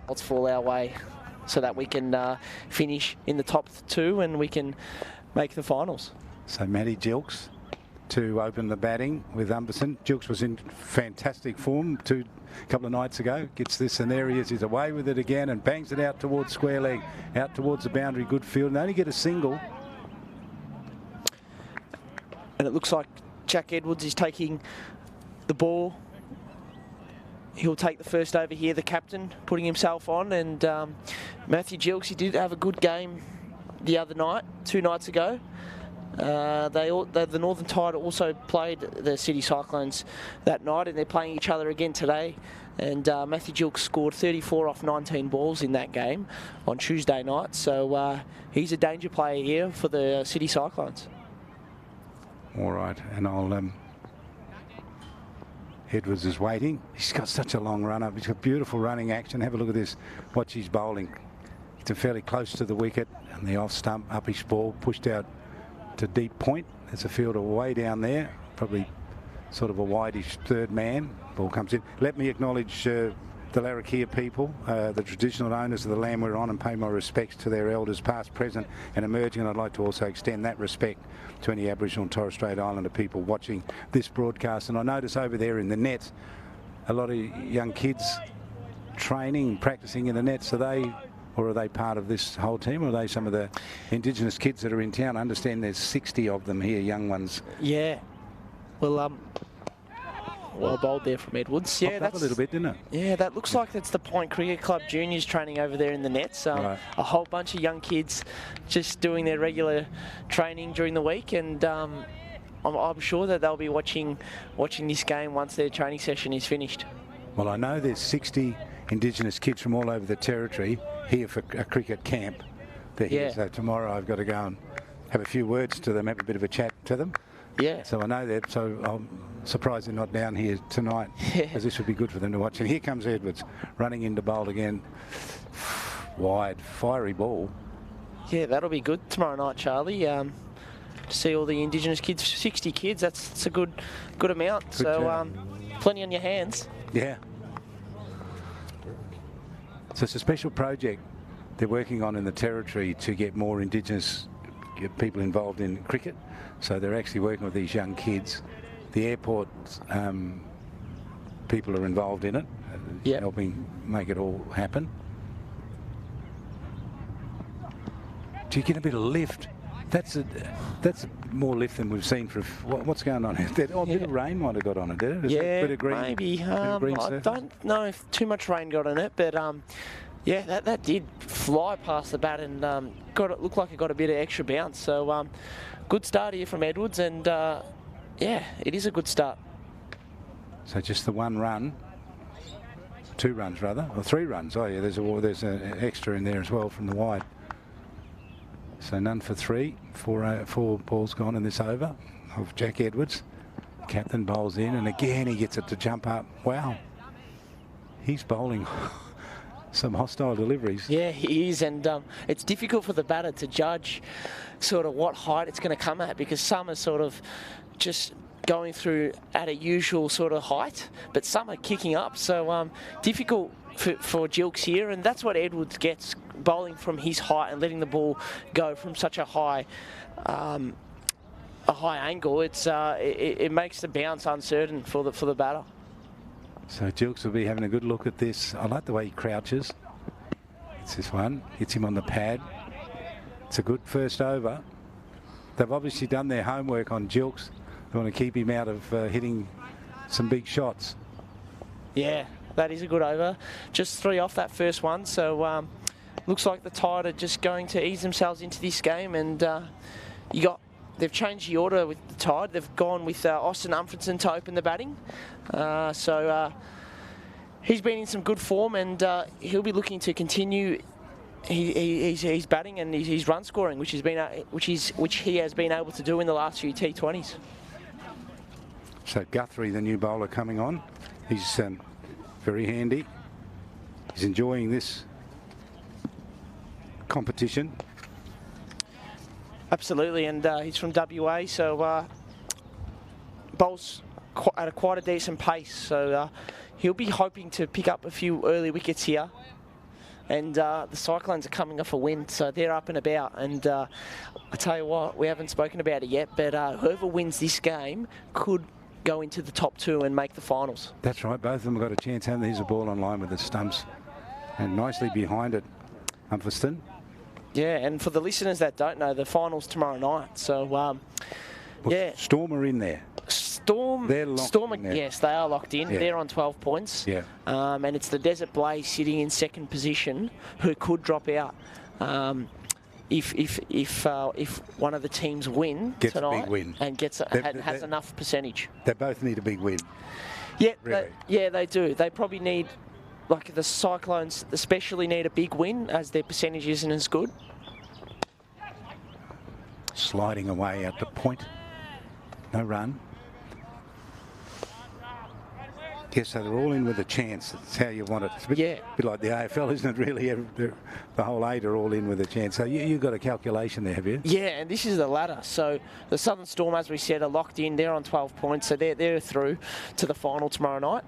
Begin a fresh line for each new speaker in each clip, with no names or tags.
Let's fall our way so that we can finish in the top 2 and we can make the finals.
So Matty Gilks to open the batting with Umberson. Gilks was in fantastic form a couple of nights ago. Gets this, and there he is. He's away with it again and bangs it out towards square leg, out towards the boundary. Good field, and only get a single.
And it looks like Jack Edwards is taking the ball. He'll take the first over here, the captain, putting himself on. And Matthew Gilks, he did have a good game the other night, 2 nights ago. The Northern Tide also played the City Cyclones that night, and they're playing each other again today. And Matthew Gilks scored 34 off 19 balls in that game on Tuesday night. So he's a danger player here for the City Cyclones.
All right, and I'll... Edwards is waiting. He's got such a long run up. He's got beautiful running action. Have a look at this. Watch his bowling. It's fairly close to the wicket, and the off stump, uppish ball, pushed out to deep point. There's a fielder way down there, probably sort of a wideish third man. Ball comes in. Let me acknowledge the Larrakia people, the traditional owners of the land we're on, and pay my respects to their elders past, present and emerging. And I'd like to also extend that respect to any Aboriginal and Torres Strait Islander people watching this broadcast. And I notice over there in the net a lot of young kids training, practicing in the nets. Are they part of this whole team, or are they some of the Indigenous kids that are in town? I understand there's 60 of them here, young ones.
Yeah. Well bowled there from Edwards. Yeah,
that's a little bit, didn't it?
Yeah, that looks like that's the Point Cricket Club juniors training over there in the nets.
Right.
A whole bunch of young kids just doing their regular training during the week, and I'm sure that they'll be watching this game once their training session is finished.
Well, I know there's 60 Indigenous kids from all over the territory here for a cricket camp. They're here, so tomorrow I've got to go and have a few words to them, have a bit of a chat to them.
Yeah.
So I know that, so I'm surprised they're not down here tonight, because this would be good for them to watch. And here comes Edwards, running into bowl again. Wide, fiery ball.
Yeah, that'll be good tomorrow night, Charlie. To see all the Indigenous kids, 60 kids, that's a good amount. So plenty on your hands.
Yeah. So it's a special project they're working on in the territory to get more Indigenous people involved in cricket. So they're actually working with these young kids. The airport people are involved in it, helping make it all happen. Do you get a bit of lift? That's more lift than we've seen for. What's going on? A bit of rain might have got on it, did it?
Yeah, maybe. I don't know if too much rain got on it, but yeah, that did fly past the bat and looked like it got a bit of extra bounce. So good start here from Edwards, and yeah, it is a good start.
So just the 1 run, 2 runs rather, or 3 runs. Oh yeah, there's an extra in there as well from the wide. So none for 3, 4 balls gone in this over of Jack Edwards. Captain bowls in, and again he gets it to jump up. Wow, he's bowling some hostile deliveries.
Yeah, he is, and it's difficult for the batter to judge sort of what height it's going to come at, because some are sort of just going through at a usual sort of height, but some are kicking up. So difficult for Gilks here, and that's what Edwards gets, bowling from his height and letting the ball go from such a high angle. It makes the bounce uncertain for the batter.
So Gilks will be having a good look at this. I like the way he crouches. It's this one, hits him on the pad. It's a good first over. They've obviously done their homework on Gilks. They want to keep him out of hitting some big shots. Yeah,
that is a good over. Just 3 off that first one, so looks like the Tide are just going to ease themselves into this game, and they've changed the order with the Tide. They've gone with Austin Umfredson to open the batting. So he's been in some good form, and he'll be looking to continue he's batting and he's run scoring, which he has been able to do in the last few T20s.
So Guthrie, the new bowler coming on, he's very handy. He's enjoying this competition.
Absolutely, and he's from WA, so bowls at quite a decent pace. So he'll be hoping to pick up a few early wickets here. And the Cyclones are coming off a win, so they're up and about. And I tell you what, we haven't spoken about it yet, but whoever wins this game could go into the top 2 and make the finals.
That's right. Both of them have got a chance. And there's a ball on line with the stumps. And nicely behind it, Humphreyston.
Yeah, and for the listeners that don't know, the final's tomorrow night. So, yeah.
Storm are in there. They're locked in there.
Yes, they are locked in. Yeah. They're on 12 points.
Yeah.
And it's the Desert Blaze sitting in second position who could drop out if one of the teams gets tonight
a big win
and has enough percentage.
They both need a big win.
Yeah,
really.
They do. They probably need, like the Cyclones especially need a big win as their percentage isn't as good.
Sliding away at the point. No run. Yes, so they're all in with a chance. That's how you want it. It's a bit like the AFL, isn't it, really? The whole 8 are all in with a chance. So you've got a calculation there, have you?
Yeah, and this is the ladder. So the Southern Storm, as we said, are locked in. They're on 12 points, so they're through to the final tomorrow night.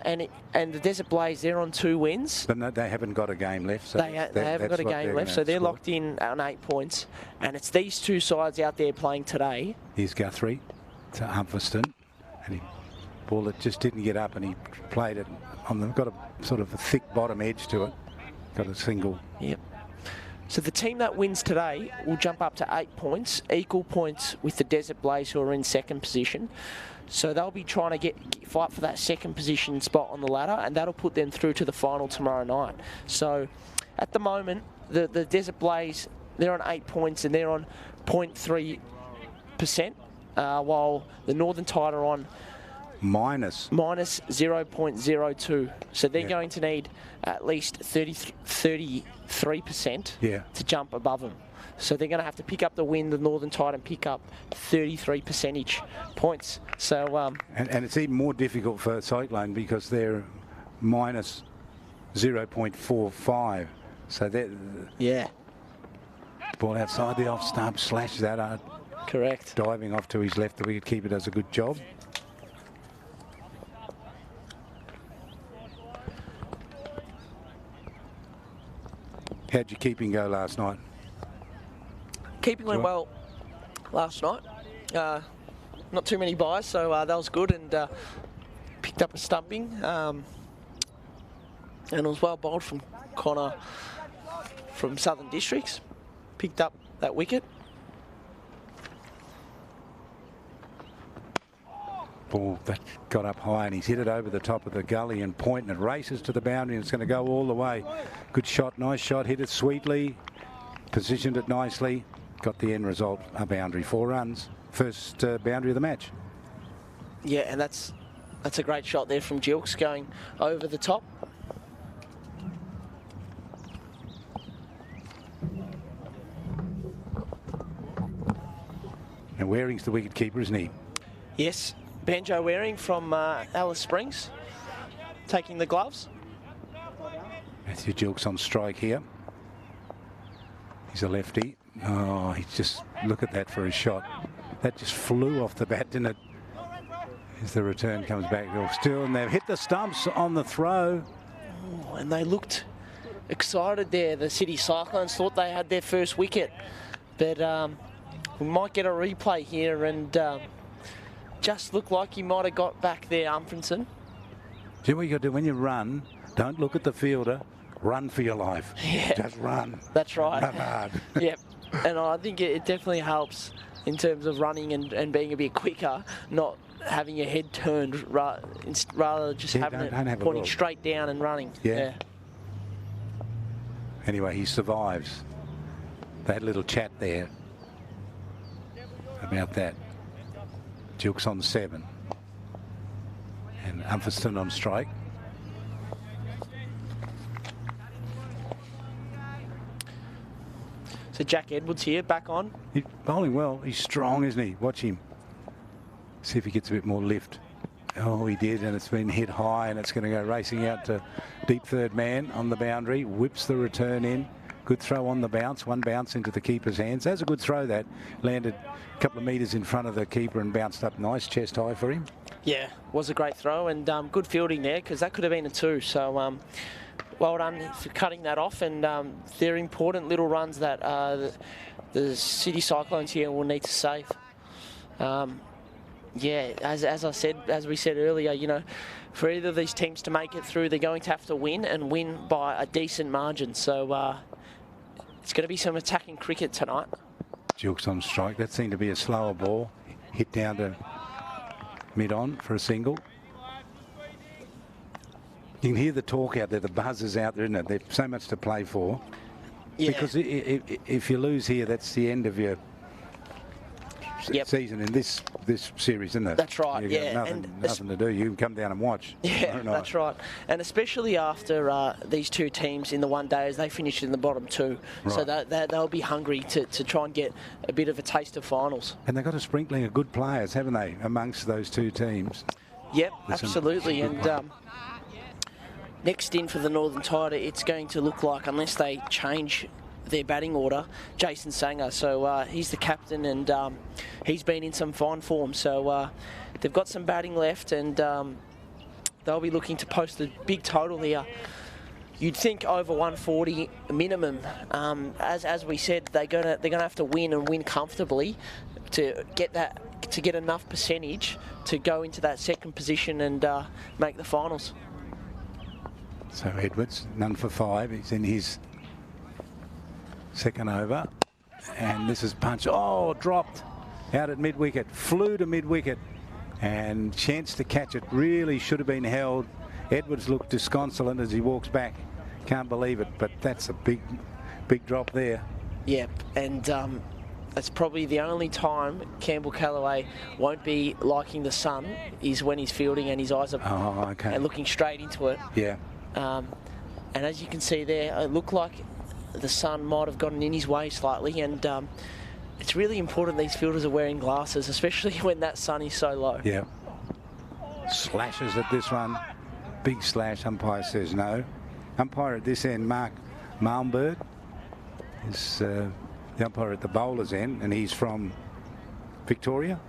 And the Desert Blaze, they're on 2 wins.
But no, they haven't got a game left. So
they haven't got a game left, so they're locked in on 8 points. And it's these 2 sides out there playing today.
Here's Guthrie to Humphreyston. And ball that just didn't get up, and he played it on them. Got a sort of a thick bottom edge to it. Got a single.
Yep. So the team that wins today will jump up to 8 points, equal points with the Desert Blaze, who are in second position. So they'll be trying to fight for that second position spot on the ladder, and that'll put them through to the final tomorrow night. So at the moment, the Desert Blaze, they're on 8 points and they're on 0.3%, while the Northern Tide are on minus 0.02. So they're going to need at least 33% to jump above them. So they're going to have to pick up the win, the Northern Tide, and pick up 33 percentage points. So
and it's even more difficult for Cyclone because they're minus 0.45. So they're ball outside the off stump, slashes that out.
Correct.
Diving off to his left, the wicketkeeper does a good job. How'd your keeping go last night?
Keeping went well last night. Not too many buys, so that was good, and picked up a stumping. And it was well bowled from Connor from Southern Districts. Picked up that wicket.
Ball that got up high, and he's hit it over the top of the gully and point, and it races to the boundary, and it's going to go all the way. Good shot, nice shot, hit it sweetly, positioned it nicely, got the end result, a boundary, 4 runs, first boundary of the match.
Yeah, and that's a great shot there from Gilks going over the top.
And Waring's the wicket keeper, isn't he?
Yes. Banjo Waring from Alice Springs, taking the gloves.
Matthew Gilks on strike here. He's a lefty. Oh, he just, look at that for a shot. That just flew off the bat, didn't it? As the return comes back, still, and they've hit the stumps on the throw.
Oh, and they looked excited there. The City Cyclones thought they had their first wicket, but we might get a replay here, and just looked like he might have got back there, Humphreyston.
Do you know what you got to do when you run? Don't look at the fielder. Run for your life.
Yeah.
Just run.
That's right.
Run hard.
Yep. And I think it definitely helps in terms of running and being a bit quicker, not having your head turned rather just having it pointing straight down and running.
Yeah. Anyway, he survives. They had a little chat there about that. Gilks on 7. And Humphreyston on strike.
So Jack Edwards here, back on.
He's bowling well. He's strong, isn't he? Watch him. See if he gets a bit more lift. Oh, he did, and it's been hit high, and it's going to go racing out to deep third man on the boundary. Whips the return in. Good throw on the bounce. One bounce into the keeper's hands. That's a good throw that. Landed a couple of metres in front of the keeper and bounced up nice, chest high for him.
Yeah, was a great throw and good fielding there because that could have been a 2. So well done for cutting that off, and they're important little runs that the City Cyclones here will need to save. Yeah, as we said earlier, you know, for either of these teams to make it through, they're going to have to win and win by a decent margin. So it's going to be some attacking cricket tonight.
Jukes on strike. That seemed to be a slower ball. Hit down to mid-on for a single. You can hear the talk out there. The buzz is out there, isn't it? There's so much to play for. Yeah. Because if you lose here, that's the end of your season in this series, isn't it?
That's right.
You've
got
nothing to do. You can come down and watch.
Yeah, that's right. And especially after these two teams in the one day, as they finish in the bottom 2, right. So they'll be hungry to try and get a bit of a taste of finals.
And they've got a sprinkling of good players, haven't they, amongst those two teams?
Yep, absolutely. And next in for the Northern Tide, it's going to look like, unless they change their batting order, Jason Sanger. So he's the captain, and he's been in some fine form. So they've got some batting left, and they'll be looking to post a big total here. You'd think over 140 minimum. As we said, they're gonna have to win and win comfortably to get enough percentage to go into that second position and make the finals.
So Edwards, none for 5. He's in his second over, and this is punch. Oh, dropped out at mid-wicket, flew to mid-wicket, and chance to catch it. Really should have been held. Edwards looked disconsolate as he walks back. Can't believe it, but that's a big drop there.
Yep, and that's probably the only time Campbell Callaway won't be liking the sun is when he's fielding and his eyes are and looking straight into it.
Yeah.
And as you can see there, it looked like the sun might have gotten in his way slightly, and it's really important these fielders are wearing glasses, especially when that sun is so low.
Yeah. Slashes at this one. Big slash. Umpire says no. Umpire at this end, Mark Malmberg, is the umpire at the bowler's end, and he's from Victoria.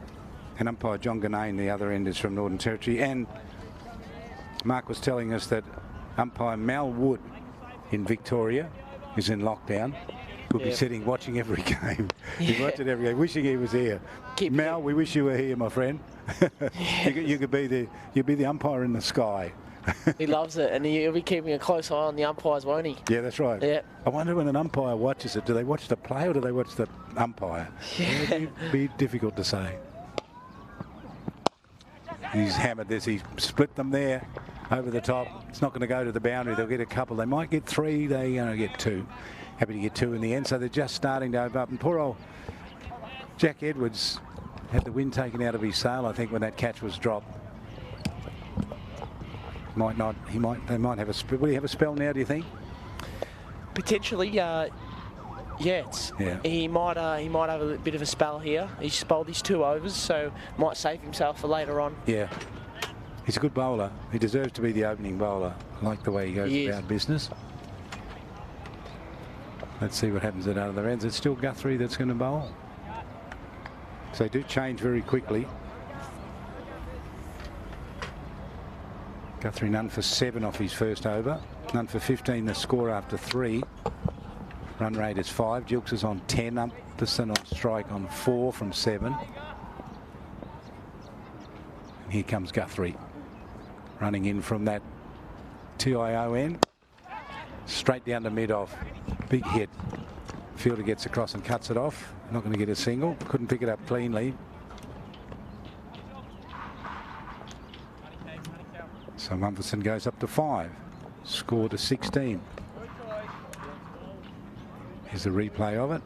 And umpire John Ganane, the other end, is from Northern Territory. And Mark was telling us that umpire Mal Wood in Victoria is in lockdown. Could be sitting watching every game. He's watching every game, wishing he was here. Mal, we wish you were here, my friend. you could be the umpire in the sky.
He loves it, and he'll be keeping a close eye on the umpires, won't he?
Yeah, that's right.
Yeah.
I wonder when an umpire watches it, do they watch the play or do they watch the umpire?
Yeah.
It'd be difficult to say. He's hammered this. He split them there over the top. It's not going to go to the boundary. They'll get a couple. They might get 3. They're going to get 2. Happy to get 2 in the end. So they're just starting to open up. And poor old Jack Edwards had the wind taken out of his sail, I think, when that catch was dropped. Might not. They might have a spell. Will he have a spell now, do you think?
Potentially, yeah. He might have a bit of a spell here. He's bowled his 2 overs, so might save himself for later on.
Yeah. He's a good bowler. He deserves to be the opening bowler. I like the way he goes about business. Let's see what happens at other ends. It's still Guthrie that's going to bowl. So they do change very quickly. Guthrie none for 7 off his first over. None for 15 the score after 3. Run rate is 5. Gilks is on 10. Upperson on strike on 4 from 7. And here comes Guthrie. Running in from that TIO end. Straight down to mid-off. Big hit. Fielder gets across and cuts it off. Not going to get a single. Couldn't pick it up cleanly. So Mumfordson goes up to 5. Score to 16. Here's the replay of it.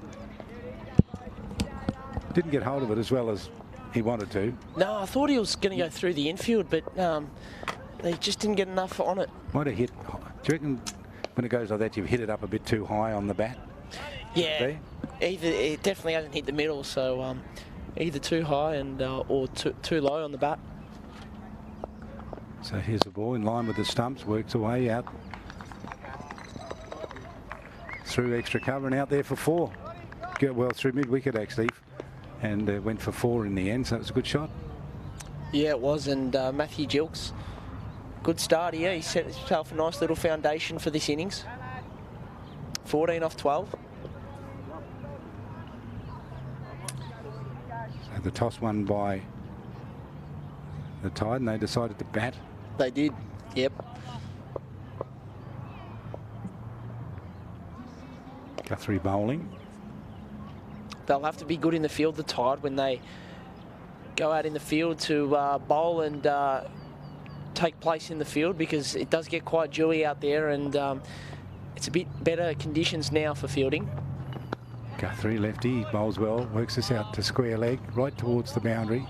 Didn't get hold of it as well as he wanted to.
No, I thought he was going to go through the infield, but they just didn't get enough on it.
Might have hit. Do you reckon when it goes like that, you've hit it up a bit too high on the bat?
Yeah, it definitely hasn't hit the middle, so either too high and or too low on the bat.
So here's the ball in line with the stumps, works away out. through extra cover and out there for 4. Well, through mid-wicket actually, and went for 4 in the end, so it was a good shot.
Yeah, it was, and Matthew Gilks, good start here. He set himself a nice little foundation for this innings. 14 off 12.
So the toss won by the Tide, and they decided to bat.
They did, yep.
Guthrie bowling.
They'll have to be good in the field, the Tide, when they go out in the field to bowl and take place in the field, because it does get quite dewy out there, and it's a bit better conditions now for fielding.
Guthrie, lefty, bowls well, works this out to square leg, right towards the boundary.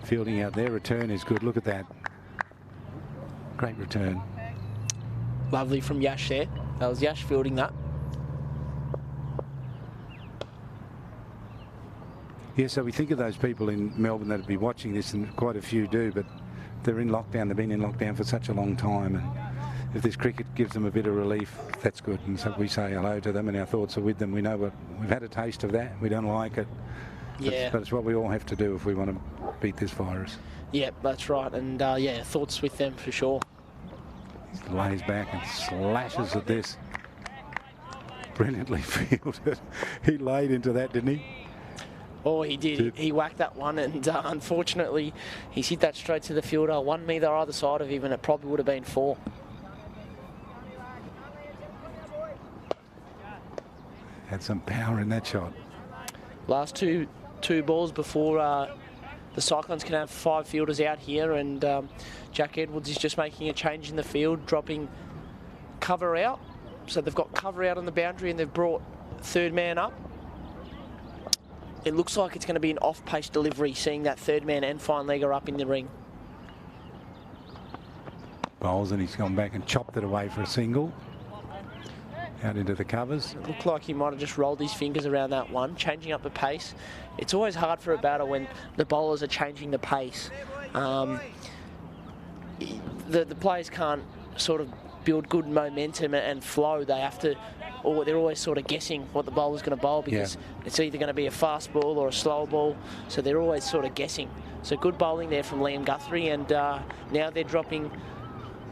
Fielding out there, return is good. Look at that. Great return.
Lovely from Yash there. That was Yash fielding that.
Yeah, so we think of those people in Melbourne that would be watching this, and quite a few do, but they're in lockdown. They've been in lockdown for such a long time, and if this cricket gives them a bit of relief, that's good. And so we say hello to them, and our thoughts are with them. We know we've had a taste of that. We don't like it.
Yeah.
But it's what we all have to do if we want to beat this virus.
Yeah, that's right. And yeah, thoughts with them for sure.
He lays back and slashes at this. Brilliantly fielded. He laid into that, didn't he?
Oh, he did. He whacked that one, and unfortunately, he's hit that straight to the fielder. 1 metre either side of him, and it probably would have been 4.
Had some power in that shot.
Last two balls before the Cyclones can have 5 fielders out here, and Jack Edwards is just making a change in the field, dropping cover out. So they've got cover out on the boundary, and they've brought third man up. It looks like it's going to be an off-pace delivery, seeing that third man and fine legger up in the ring.
Bowls, and he's gone back and chopped it away for a single. Out into the covers.
It looked like he might have just rolled his fingers around that one, changing up the pace. It's always hard for a batter when the bowlers are changing the pace. The players can't sort of build good momentum and flow. They have to, or they're always sort of guessing what the bowler's going to bowl, because it's either going to be a fast ball or a slow ball. So they're always sort of guessing. So good bowling there from Liam Guthrie, and now they're dropping.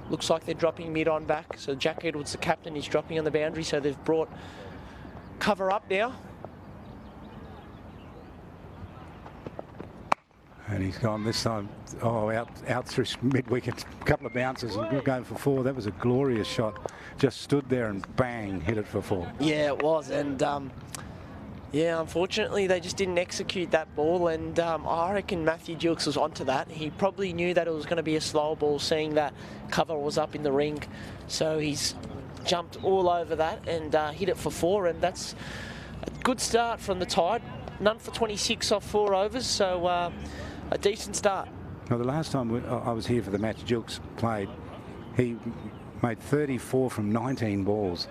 Looks like they're dropping mid-on back. So Jack Edwards, the captain, is dropping on the boundary. So they've brought cover up now.
And he's gone this time, out through mid-wicket, a couple of bounces and going for 4. That was a glorious shot. Just stood there and bang, hit it for 4.
Yeah, it was. And yeah, unfortunately, they just didn't execute that ball. And I reckon Matthew Gilks was onto that. He probably knew that it was going to be a slow ball, seeing that cover was up in the ring. So he's jumped all over that and hit it for 4. And that's a good start from the Tide. None for 26 off 4 overs. So a decent start.
Well, the last time I was here for the match Gilks played, he made 34 from 19 balls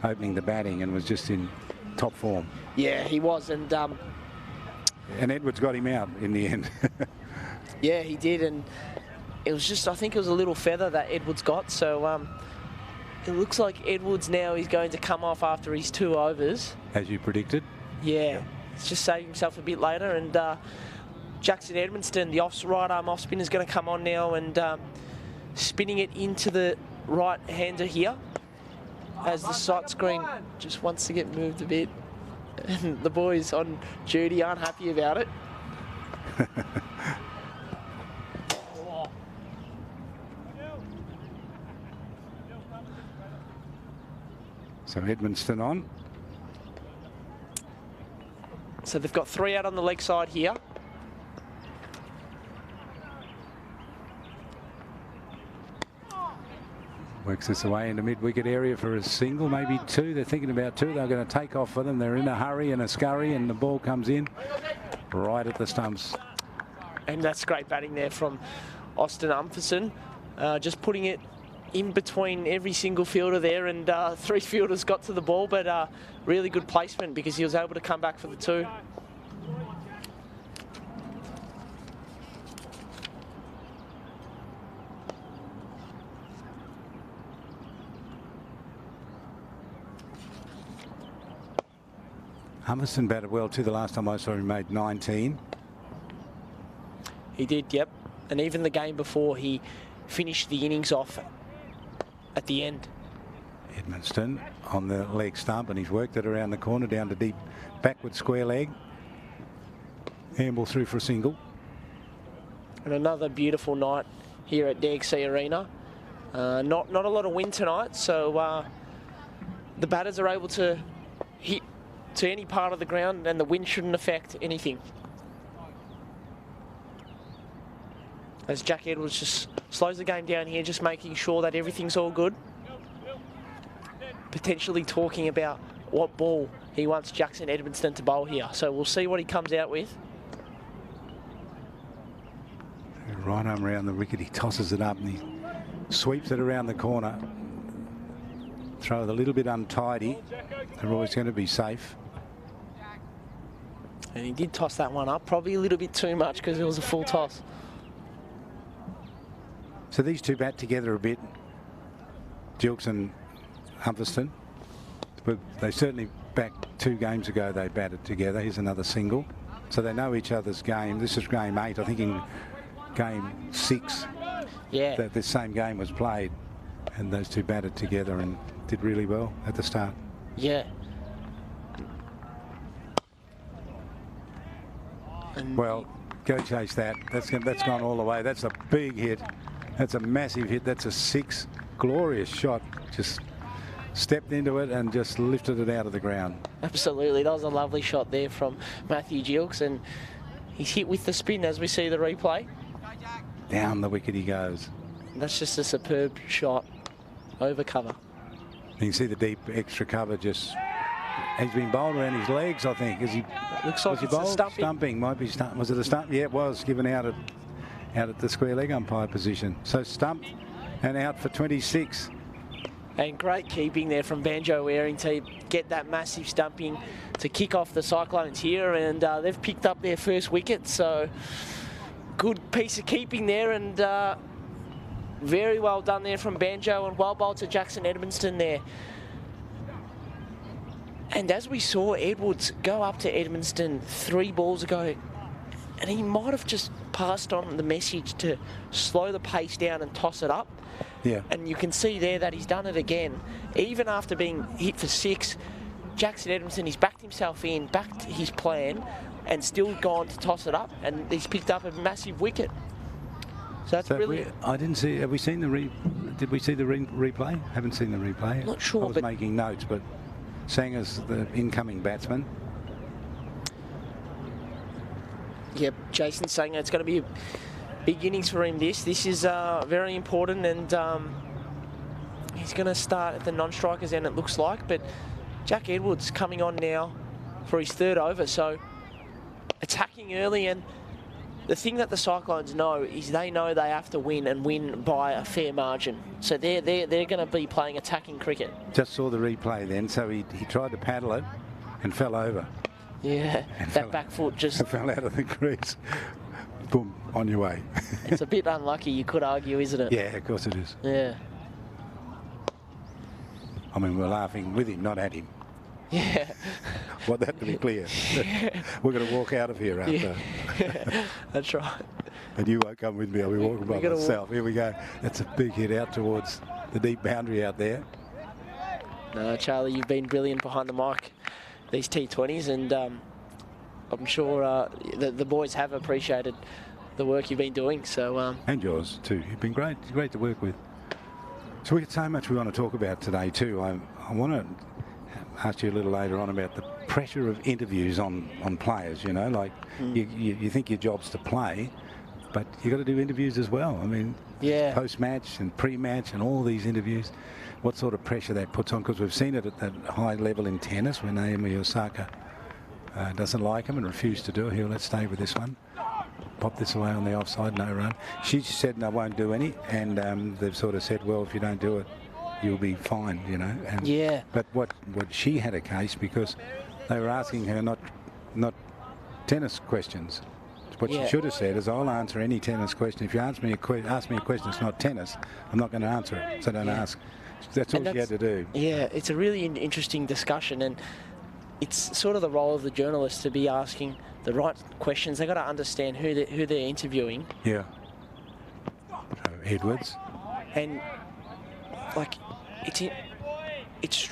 opening the batting and was just in top form.
Yeah, he was. And
Edwards got him out in the end.
Yeah, he did. And it was just, I think it was a little feather that Edwards got. So it looks like Edwards now is going to come off after his 2 overs.
As you predicted?
Yeah. He's just saving himself a bit later. And Jackson Edmonston, the right arm off spin, is going to come on now and spinning it into the right hander here, as the sight screen just wants to get moved a bit. And the boys on duty aren't happy about it.
So Edmonston on.
So they've got 3 out on the leg side here.
Works this away into mid-wicket area for a single, maybe 2. They're thinking about 2. They're going to take off for them. They're in a hurry and a scurry, and the ball comes in right at the stumps.
And that's great batting there from Austin Umpherson. Just putting it in between every single fielder there, and 3 fielders got to the ball, but really good placement because he was able to come back for the 2.
Humberston batted well too. The last time I saw him made 19.
He did, yep. And even the game before, he finished the innings off at the end.
Edmonston on the leg stump, and he's worked it around the corner down to deep backward square leg. Handball through for a single.
And another beautiful night here at DXC Arena. Not a lot of wind tonight, so the batters are able to hit to any part of the ground, and the wind shouldn't affect anything. As Jack Edwards just slows the game down here, just making sure that everything's all good. Potentially talking about what ball he wants Jackson Edmonston to bowl here. So we'll see what he comes out with.
Right arm around the wicket, he tosses it up and he sweeps it around the corner. Throw it a little bit untidy. They're always going to be safe.
And he did toss that one up, probably a little bit too much because it was a full toss.
So these two bat together a bit, Gilks and Humberston. But they certainly back 2 games ago they batted together. Here's another single. So they know each other's game. This is game 8. I think in game 6 that this same game was played, and those two batted together and did really well at the start.
Yeah. And
well, go chase that. That's gone all the way. That's a big hit. That's a massive hit. That's a 6. Glorious shot. Just stepped into it and just lifted it out of the ground.
Absolutely. That was a lovely shot there from Matthew Gilks, and he's hit with the spin as we see the replay.
Down the wicket he goes.
That's just a superb shot over cover.
You can see the deep extra cover just... He's been bowled around his legs, I think. Is he?
Looks like it's a stumping.
Stumping. Might be stump. Was it a stump? Yeah, it was. Given out at the square leg umpire position. So stumped and out for 26.
And great keeping there from Banjo Waring to get that massive stumping to kick off the Cyclones here. And they've picked up their first wicket. So good piece of keeping there, and very well done there from Banjo, and well bowled to Jackson Edmonston there. And as we saw Edwards go up to Edmonston 3 balls ago, and he might have just passed on the message to slow the pace down and toss it up.
Yeah.
And you can see there that he's done it again. Even after being hit for 6, Jackson Edmonston, he's backed himself in, backed his plan, and still gone to toss it up, and he's picked up a massive wicket. So that's brilliant.
I didn't see. Have we seen the did we see the replay? Haven't seen the replay.
Not sure.
I was making notes, but Sanger's the incoming batsman.
Yep, Jason Sanger. It's going to be a big innings for him. This is very important, and he's going to start at the non-strikers end, it looks like. But Jack Edwards coming on now for his 3rd over, so attacking early. And the thing that the Cyclones know is they know they have to win, and win by a fair margin. So they're going to be playing attacking cricket.
Just saw the replay then, so he tried to paddle it and fell over.
Yeah, and that back foot just
fell out of the crease. Boom, on your way.
It's a bit unlucky, you could argue, isn't it?
Yeah, of course it is.
Yeah.
I mean, we're laughing with him, not at him.
Yeah.
Want that to be clear. We're going to walk out of here after.
Yeah. That's right.
And you won't come with me. I'll be walking by myself. Here we go. That's a big hit out towards the deep boundary out there.
No, Charlie, you've been brilliant behind the mic, these T20s, and I'm sure the boys have appreciated the work you've been doing. So
and yours too. You've been great. Great to work with. So we got so much we want to talk about today too. I want to ask you a little later on about the pressure of interviews on players. You know, like you think your job's to play, but you got to do interviews as well. I mean,
yeah,
post-match and pre-match and all these interviews. What sort of pressure that puts on? Because we've seen it at that high level in tennis when Naomi Osaka doesn't like him and refused to do it. Here, let's stay with this one. Pop this away on the offside, no run. She said, no, I won't do any. And they've sort of said, well, if you don't do it, you'll be fined, you know. And,
yeah.
But what she had a case because they were asking her not tennis questions. What she should have said is, I'll answer any tennis question. If you ask me a question that's not tennis, I'm not going to answer it. So don't ask. That's all she had to do.
Yeah, it's a really interesting discussion, and it's sort of the role of the journalist to be asking the right questions. They've got to understand who they're interviewing.
Yeah. So Edwards.
And like, it's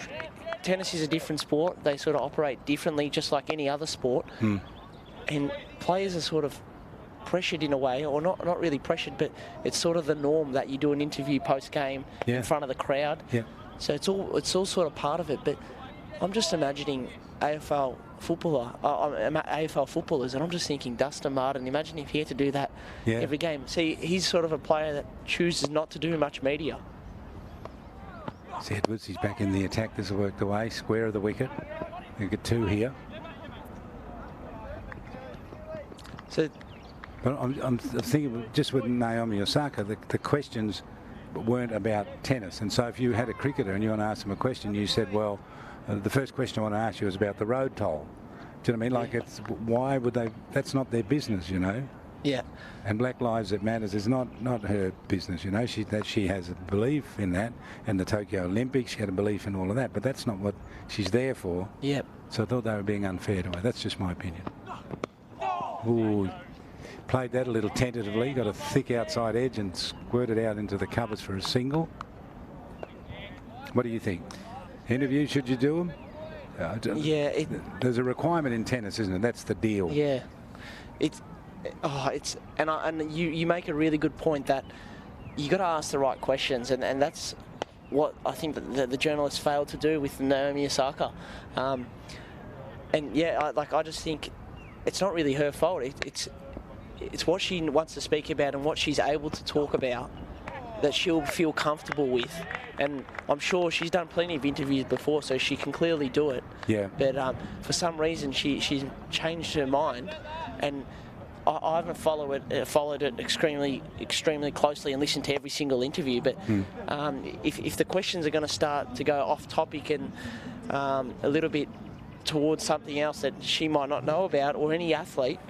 tennis is a different sport. They sort of operate differently, just like any other sport. And players are sort of pressured in a way, or not really pressured, but it's sort of the norm that you do an interview post game in front of the crowd.
Yeah.
So it's all sort of part of it. But I'm just imagining AFL footballers, and I'm just thinking Dustin Martin. Imagine if he had to do that every game. See, he's sort of a player that chooses not to do much media.
It's Edwards. He's back in the attack. This will work the way. Square of the wicket. We get 2 here.
So,
but I'm thinking just with Naomi Osaka, the questions weren't about tennis. And so if you had a cricketer and you want to ask them a question, you said, well, the first question I want to ask you is about the road toll. Do you know what I mean? Like, it's why would they? That's not their business, you know.
Yeah.
And Black Lives That Matters is not her business, you know. She has a belief in that, and the Tokyo Olympics, she had a belief in all of that, but that's not what she's there for.
Yep.
So I thought they were being unfair to her. That's just my opinion. Ooh, played that a little tentatively, got a thick outside edge and squirted out into the covers for a single. What do you think? Interview, should you do them?
Yeah.
There's a requirement in tennis, isn't it? That's the deal.
Yeah. And you make a really good point that you got to ask the right questions, and that's what I think that the journalists failed to do with Naomi Osaka. And yeah, I just think it's not really her fault. It's what she wants to speak about and what she's able to talk about that she'll feel comfortable with. And I'm sure she's done plenty of interviews before, so she can clearly do it.
Yeah.
But for some reason, she's changed her mind, and I haven't followed it extremely closely and listened to every single interview. But if the questions are going to start to go off topic and a little bit towards something else that she might not know about, or any athlete,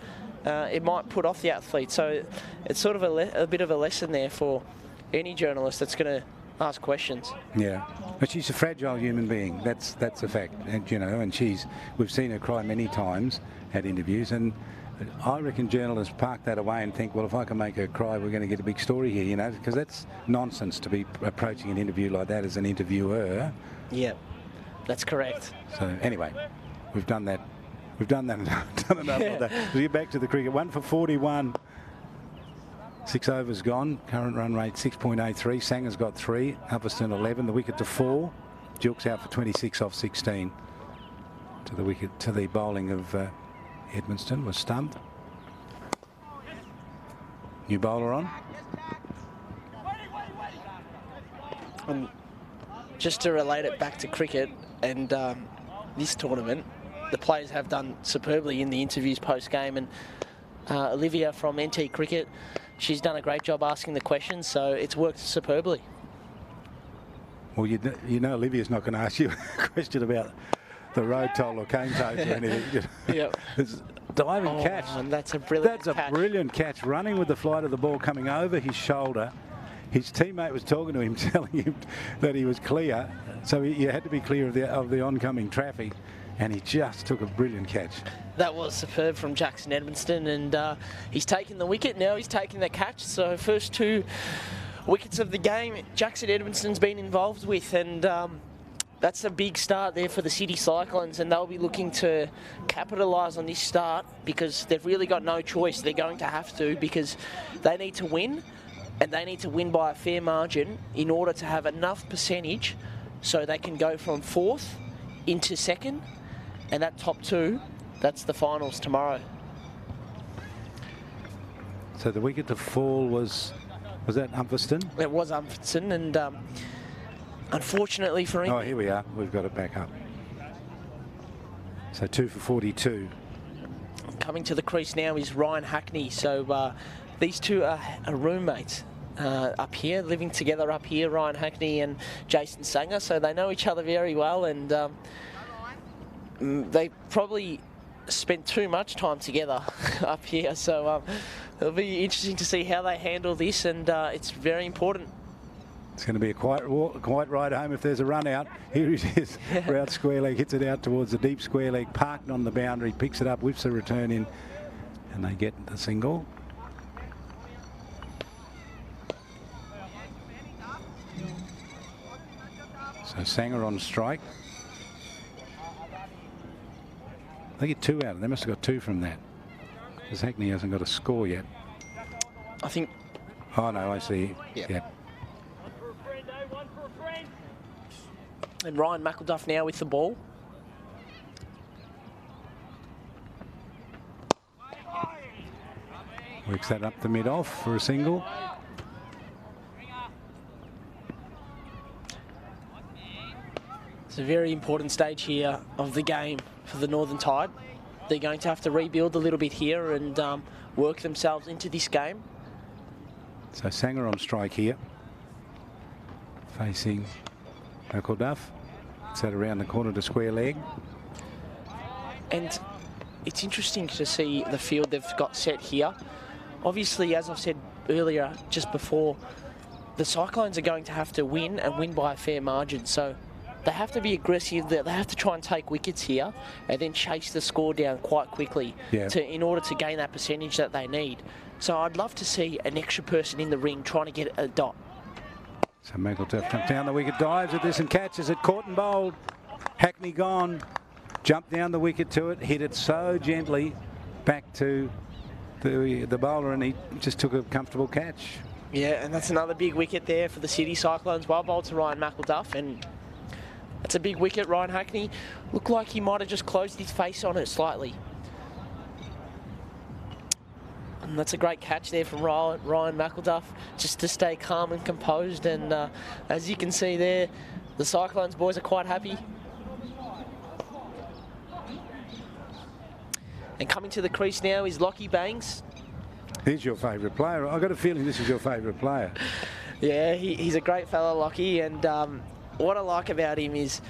it might put off the athlete. So it's sort of a bit of a lesson there for any journalist that's going to ask questions.
Yeah, but she's a fragile human being. That's a fact, and you know, and we've seen her cry many times at interviews, and I reckon journalists park that away and think, well, if I can make her cry, we're going to get a big story here, you know, because that's nonsense to be approaching an interview like that as an interviewer.
Yeah, that's correct.
So anyway, we've done that. We've done enough of that. We'll get back to the cricket. 1 for 41. 6 overs gone. Current run rate 6.83. Sanger's got 3. Upperston 11. The wicket to 4. Jilk's out for 26 off 16. To the wicket, to the bowling of Edmundston was stumped. New bowler on.
Just to relate it back to cricket and this tournament, the players have done superbly in the interviews post-game, and Olivia from NT Cricket, she's done a great job asking the questions, so it's worked superbly.
Well, you know Olivia's not going to ask you a question about the road toll or cane toes or anything.
Yep.
It's diving catch.
And that's a brilliant catch.
That's a brilliant catch, running with the flight of the ball coming over his shoulder. His teammate was talking to him, telling him that he was clear, so he had to be clear of the oncoming traffic, and he just took a brilliant catch.
That was superb from Jackson Edmundston, and he's taken the wicket. Now he's taking the catch. So first 2 wickets of the game, Jackson Edmundston's been involved with, and that's a big start there for the City Cyclones, and they'll be looking to capitalise on this start because they've really got no choice. They're going to have to, because they need to win, and they need to win by a fair margin in order to have enough percentage so they can go from 4th into 2nd, and that top 2, that's the finals tomorrow.
So the wicket to fall was that Umferston?
It was Umferston, and unfortunately for him...
Oh, here we are. We've got it back up. So 2 for 42.
Coming to the crease now is Ryan Hackney. So these two are roommates up here, living together up here, Ryan Hackney and Jason Sanger. So they know each other very well, and they probably spent too much time together up here. So it'll be interesting to see how they handle this, and it's very important
It's going to be a quiet ride home if there's a run out. Here it is. Route square leg, hits it out towards the deep square leg, parked on the boundary, picks it up, whips the return in, and they get the single. So Sanger on strike. They get 2 out. They must have got 2 from that, because Hackney hasn't got a score yet.
I think.
Oh no, I see. Yeah.
And Ryan McElduff now with the ball.
Works that up the mid-off for a single.
It's a very important stage here of the game for the Northern Tide. They're going to have to rebuild a little bit here and work themselves into this game.
So Sanger on strike here, facing McElduff. It's that around the corner to square leg.
And it's interesting to see the field they've got set here. Obviously, as I've said earlier, just before, the Cyclones are going to have to win and win by a fair margin. So they have to be aggressive. They have to try and take wickets here and then chase the score down quite quickly in order to gain that percentage that they need. So I'd love to see an extra person in the ring trying to get a dot.
So McElduff comes down the wicket, dives at this and catches it, caught and bowled. Hackney gone, jumped down the wicket to it, hit it so gently back to the bowler, and he just took a comfortable catch.
Yeah, and that's another big wicket there for the City Cyclones. Well bowled to Ryan McElduff, and that's a big wicket. Ryan Hackney looked like he might have just closed his face on it slightly. And that's a great catch there from Ryan McElduff, just to stay calm and composed. And as you can see there, the Cyclones boys are quite happy. And coming to the crease now is Lockie Bangs.
He's your favourite player. I've got a feeling this is your favourite player.
Yeah, he's a great fellow, Lockie. And what I like about him is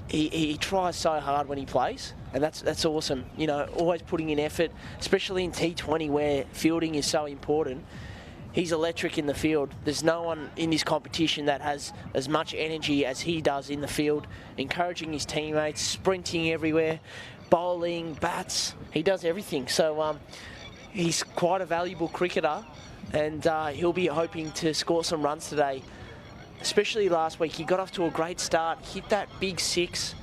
he tries so hard when he plays. And that's awesome. You know, always putting in effort, especially in T20 where fielding is so important. He's electric in the field. There's no one in this competition that has as much energy as he does in the field, encouraging his teammates, sprinting everywhere, bowling, bats. He does everything. So he's quite a valuable cricketer, and he'll be hoping to score some runs today. Especially last week, he got off to a great start, hit that big 6,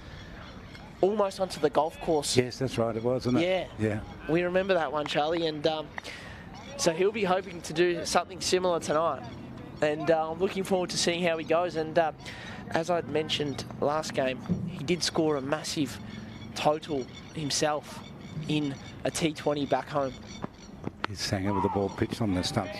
almost onto the golf course.
Yes, that's right, it was, wasn't it?
Yeah. We remember that one, Charlie, and so he'll be hoping to do something similar tonight. And I'm looking forward to seeing how he goes. And as I'd mentioned last game, he did score a massive total himself in a T20 back home.
Here's Sanger with the ball pitched on the stumps.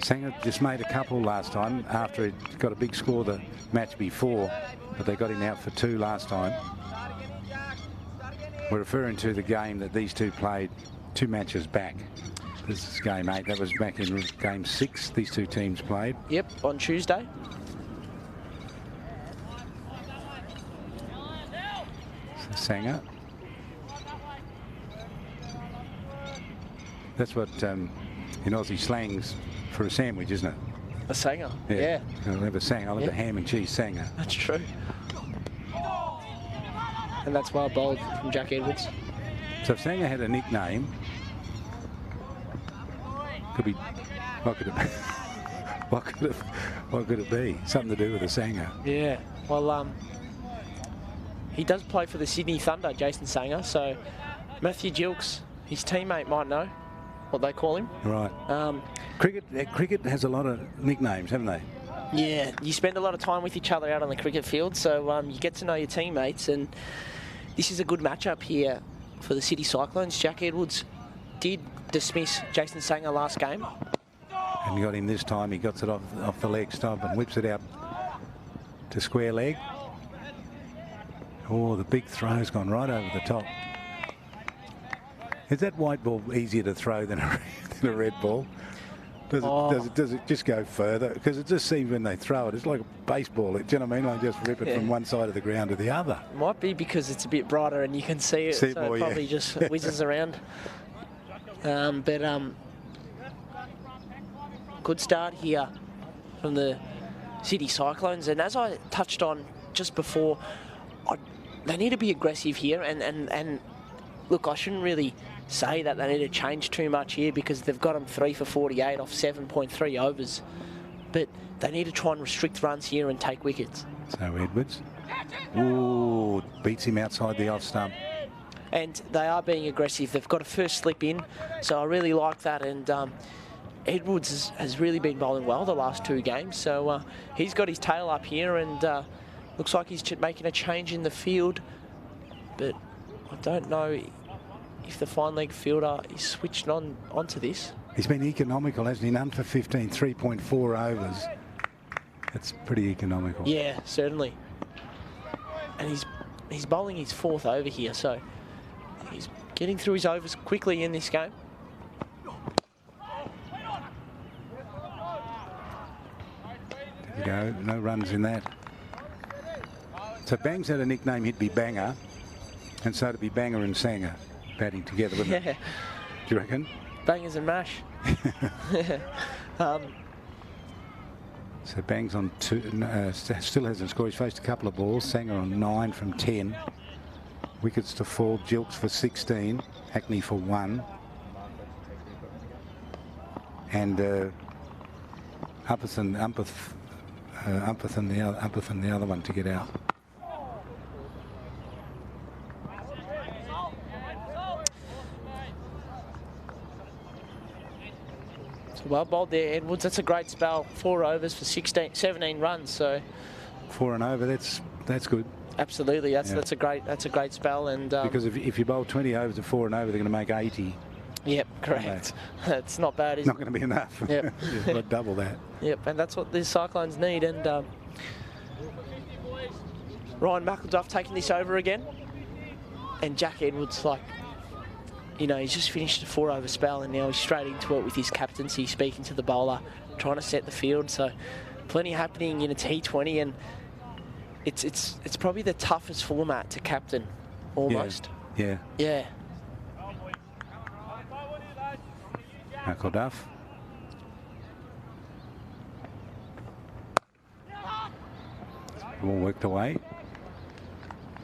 Sanger just made a couple last time after he got a big score the match before, but they got him out for 2 last time. We're referring to the game that these two played 2 matches back. This is game 8. That was back in game 6 these two teams played.
Yep, on Tuesday.
So Sanger. That's what in Aussie slang's for a sandwich, isn't it?
A Sanger, yeah.
I'll have a Sanger. I'll have a ham and cheese Sanger.
That's true. And that's well bowled from Jack Edwards.
So if Sanger had a nickname, could be, what could it be? what could it be? Something to do with a Sanger.
Yeah, well, he does play for the Sydney Thunder, Jason Sanger, so Matthew Gilks, his teammate, might know what they call him.
Right. Cricket has a lot of nicknames, haven't they?
Yeah, you spend a lot of time with each other out on the cricket field, so you get to know your teammates, and this is a good matchup here for the City Cyclones. Jack Edwards did dismiss Jason Sanger last game.
And got him this time. He got it off the leg stump and whips it out to square leg. Oh, the big throw's gone right over the top. Is that white ball easier to throw than a red ball? Does it just go further? Because it just seems when they throw it, it's like a baseball. Do you know what I mean? Like just rip it from one side of the ground to the other.
It might be because it's a bit brighter and you can see it, so it probably just whizzes around. But good start here from the City Cyclones. And as I touched on just before, they need to be aggressive here. And look, I shouldn't really say that they need to change too much here because they've got them 3 for 48 off 7.3 overs. But they need to try and restrict runs here and take wickets.
So Edwards. Ooh, beats him outside the off stump.
And they are being aggressive. They've got a first slip in, so I really like that. And Edwards has really been bowling well the last 2 games. So he's got his tail up here and looks like he's making a change in the field. But I don't know if the fine leg fielder is switched onto this.
He's been economical, hasn't he? None for 15, 3.4 overs. That's pretty economical.
Yeah, certainly. And he's bowling his 4th over here, so he's getting through his overs quickly in this game.
There we go, no runs in that. So Bang's had a nickname, he'd be Banger, and so to be Banger and Sanger batting together, wouldn't it? Do you reckon?
Bangers and mash.
So Bang's on 2, still hasn't scored. He's faced a couple of balls. Sanger on 9 from 10. Wickets to fall. Gilks for 16. Hackney for 1. And Umpeth and the other one to get out.
Well bowled there, Edwards. That's a great spell. 4 overs for 17 runs. So
4 and over. That's good.
Absolutely. That's a great spell. And
because if you bowl 20 overs at 4 and over, they're going to make 80.
Yep, correct. That's not bad.
It's not going to be enough.
Yep.
You've got double that.
Yep, and that's what the Cyclones need. And Ryan McElduff taking this over again, and Jack Edwards, like, you know, he's just finished a 4 over spell and now he's straight into it with his captaincy, speaking to the bowler, trying to set the field. So plenty happening in a T20, and it's probably the toughest format to captain, almost.
Yeah.
Yeah.
McElduff. All worked away.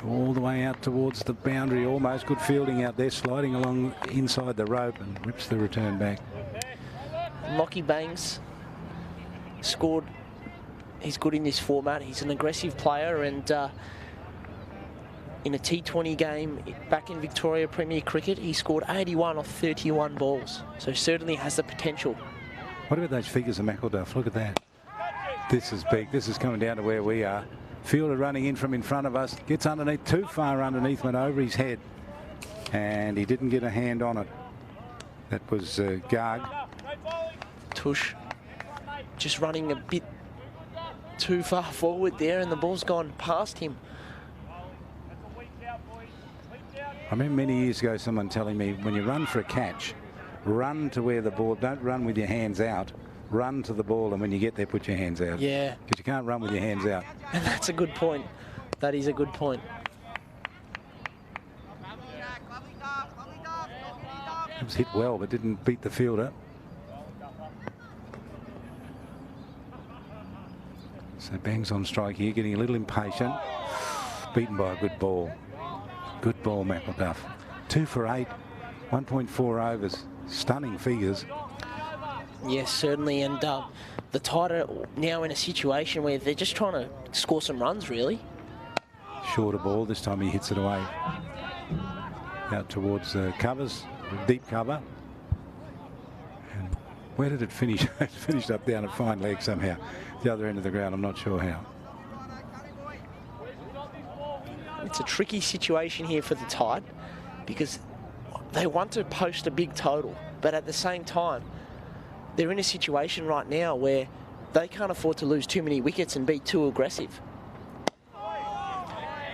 All the way out towards the boundary, almost. Good fielding out there, sliding along inside the rope and rips the return back.
Lockie Bangs scored. He's good in this format. He's an aggressive player, and in a T20 game back in Victoria Premier Cricket, he scored 81 off 31 balls. So certainly has the potential.
What about those figures of McElduff? Look at that. This is big. This is coming down to where we are. Fielder running in from in front of us, gets underneath, too far underneath, went over his head, and he didn't get a hand on it. That was Garg.
Tush just running a bit too far forward there, and the ball's gone past him.
I remember many years ago someone telling me, when you run for a catch, run to where the ball, don't run with your hands out. Run to the ball, and when you get there, put your hands out.
Yeah.
Because you can't run with your hands out.
And that's a good point. That is a good point.
It was hit well, but didn't beat the fielder. So Bang's on strike here, getting a little impatient. Beaten by a good ball. Good ball, McElduff. 2 for 8, 1.4 overs. Stunning figures.
Yes, certainly, and the Tide are now in a situation where they're just trying to score some runs, really.
Shorter ball, this time he hits it away. Out towards covers, deep cover. And where did it finish? It finished up down a fine leg somehow. The other end of the ground, I'm not sure how.
It's a tricky situation here for the Tide because they want to post a big total, but at the same time, they're in a situation right now where they can't afford to lose too many wickets and be too aggressive.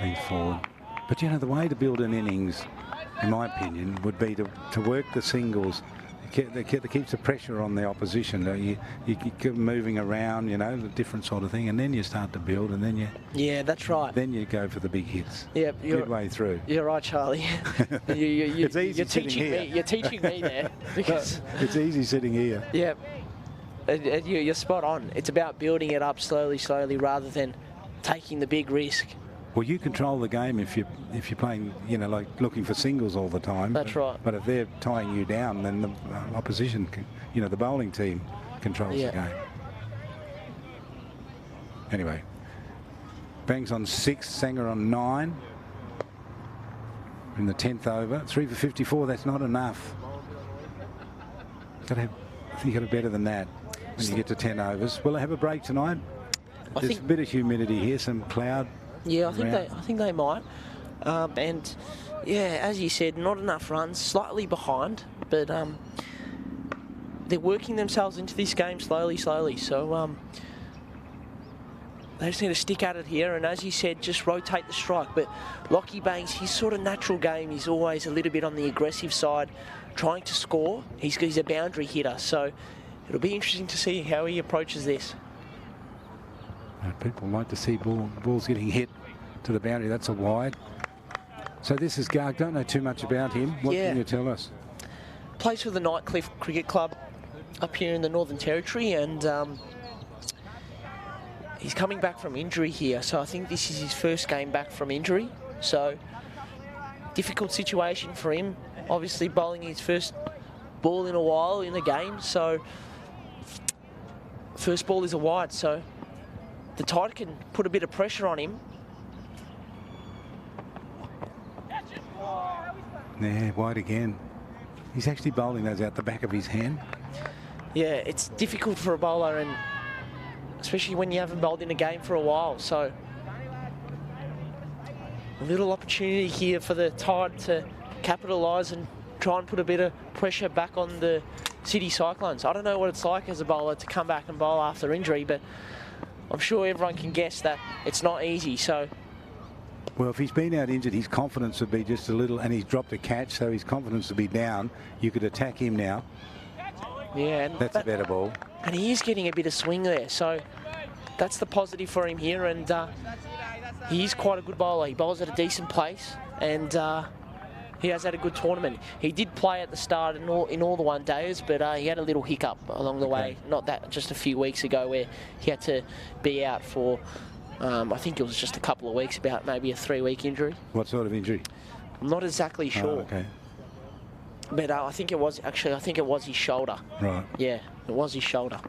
Lead forward. But, you know, the way to build an innings, in my opinion, would be to work the singles. That keeps the pressure on the opposition. You keep moving around, you know, the different sort of thing, and then you start to build, and then you...
Yeah, that's right.
Then you go for the big hits.
Yep,
midway through.
You're right, Charlie.
It's easy
you're
sitting
teaching
here.
me. You're teaching me there. Because
it's easy sitting here.
Yep. You're spot on. It's about building it up slowly, rather than taking the big risk.
Well, you control the game if you're playing, you know, like looking for singles all the time.
That's right.
But if they're tying you down, then the opposition, you know, the bowling team controls the game. Anyway, Bangs on 6, Sanger on 9 in the 10th over. 3 for 54. That's not enough. Got to have, I think you got to better than that when you get to 10 overs. Will they have a break tonight? There's a bit of humidity here, some cloud.
Yeah, I think they might. And yeah, as you said, not enough runs, slightly behind, but they're working themselves into this game slowly. So they just need to stick at it here, and as you said, just rotate the strike. But Lockie Bangs, his sort of natural game is always a little bit on the aggressive side, trying to score. He's a boundary hitter, so it'll be interesting to see how he approaches this.
People like to see balls getting hit to the boundary. That's a wide. So this is Garg. Don't know too much about him. What can you tell us?
Plays for the Nightcliff Cricket Club up here in the Northern Territory, and he's coming back from injury here. So I think this is his first game back from injury. So difficult situation for him. Obviously bowling his first ball in a while in the game. So first ball is a wide. So the tide can put a bit of pressure on him.
Yeah, wide again. He's actually bowling those out the back of his hand.
Yeah, it's difficult for a bowler, and especially when you haven't bowled in a game for a while. So a little opportunity here for the Tide to capitalise and try and put a bit of pressure back on the City Cyclones. I don't know what it's like as a bowler to come back and bowl after injury, but I'm sure everyone can guess that it's not easy. So,
well, if he's been out injured, his confidence would be just a little, and he's dropped a catch, so his confidence would be down. You could attack him now.
Yeah,
that's a better ball. And
he is getting a bit of swing there, so that's the positive for him here. And he is quite a good bowler. He bowls at a decent pace, and he has had a good tournament. He did play at the start in all the one-dayers, but he had a little hiccup along the way. Not that, just a few weeks ago, where he had to be out for, I think it was just a couple of weeks, about maybe a 3-week injury.
What sort of injury?
I'm not exactly sure.
Oh, okay.
But I think it was his shoulder.
Right.
Yeah, it was his shoulder.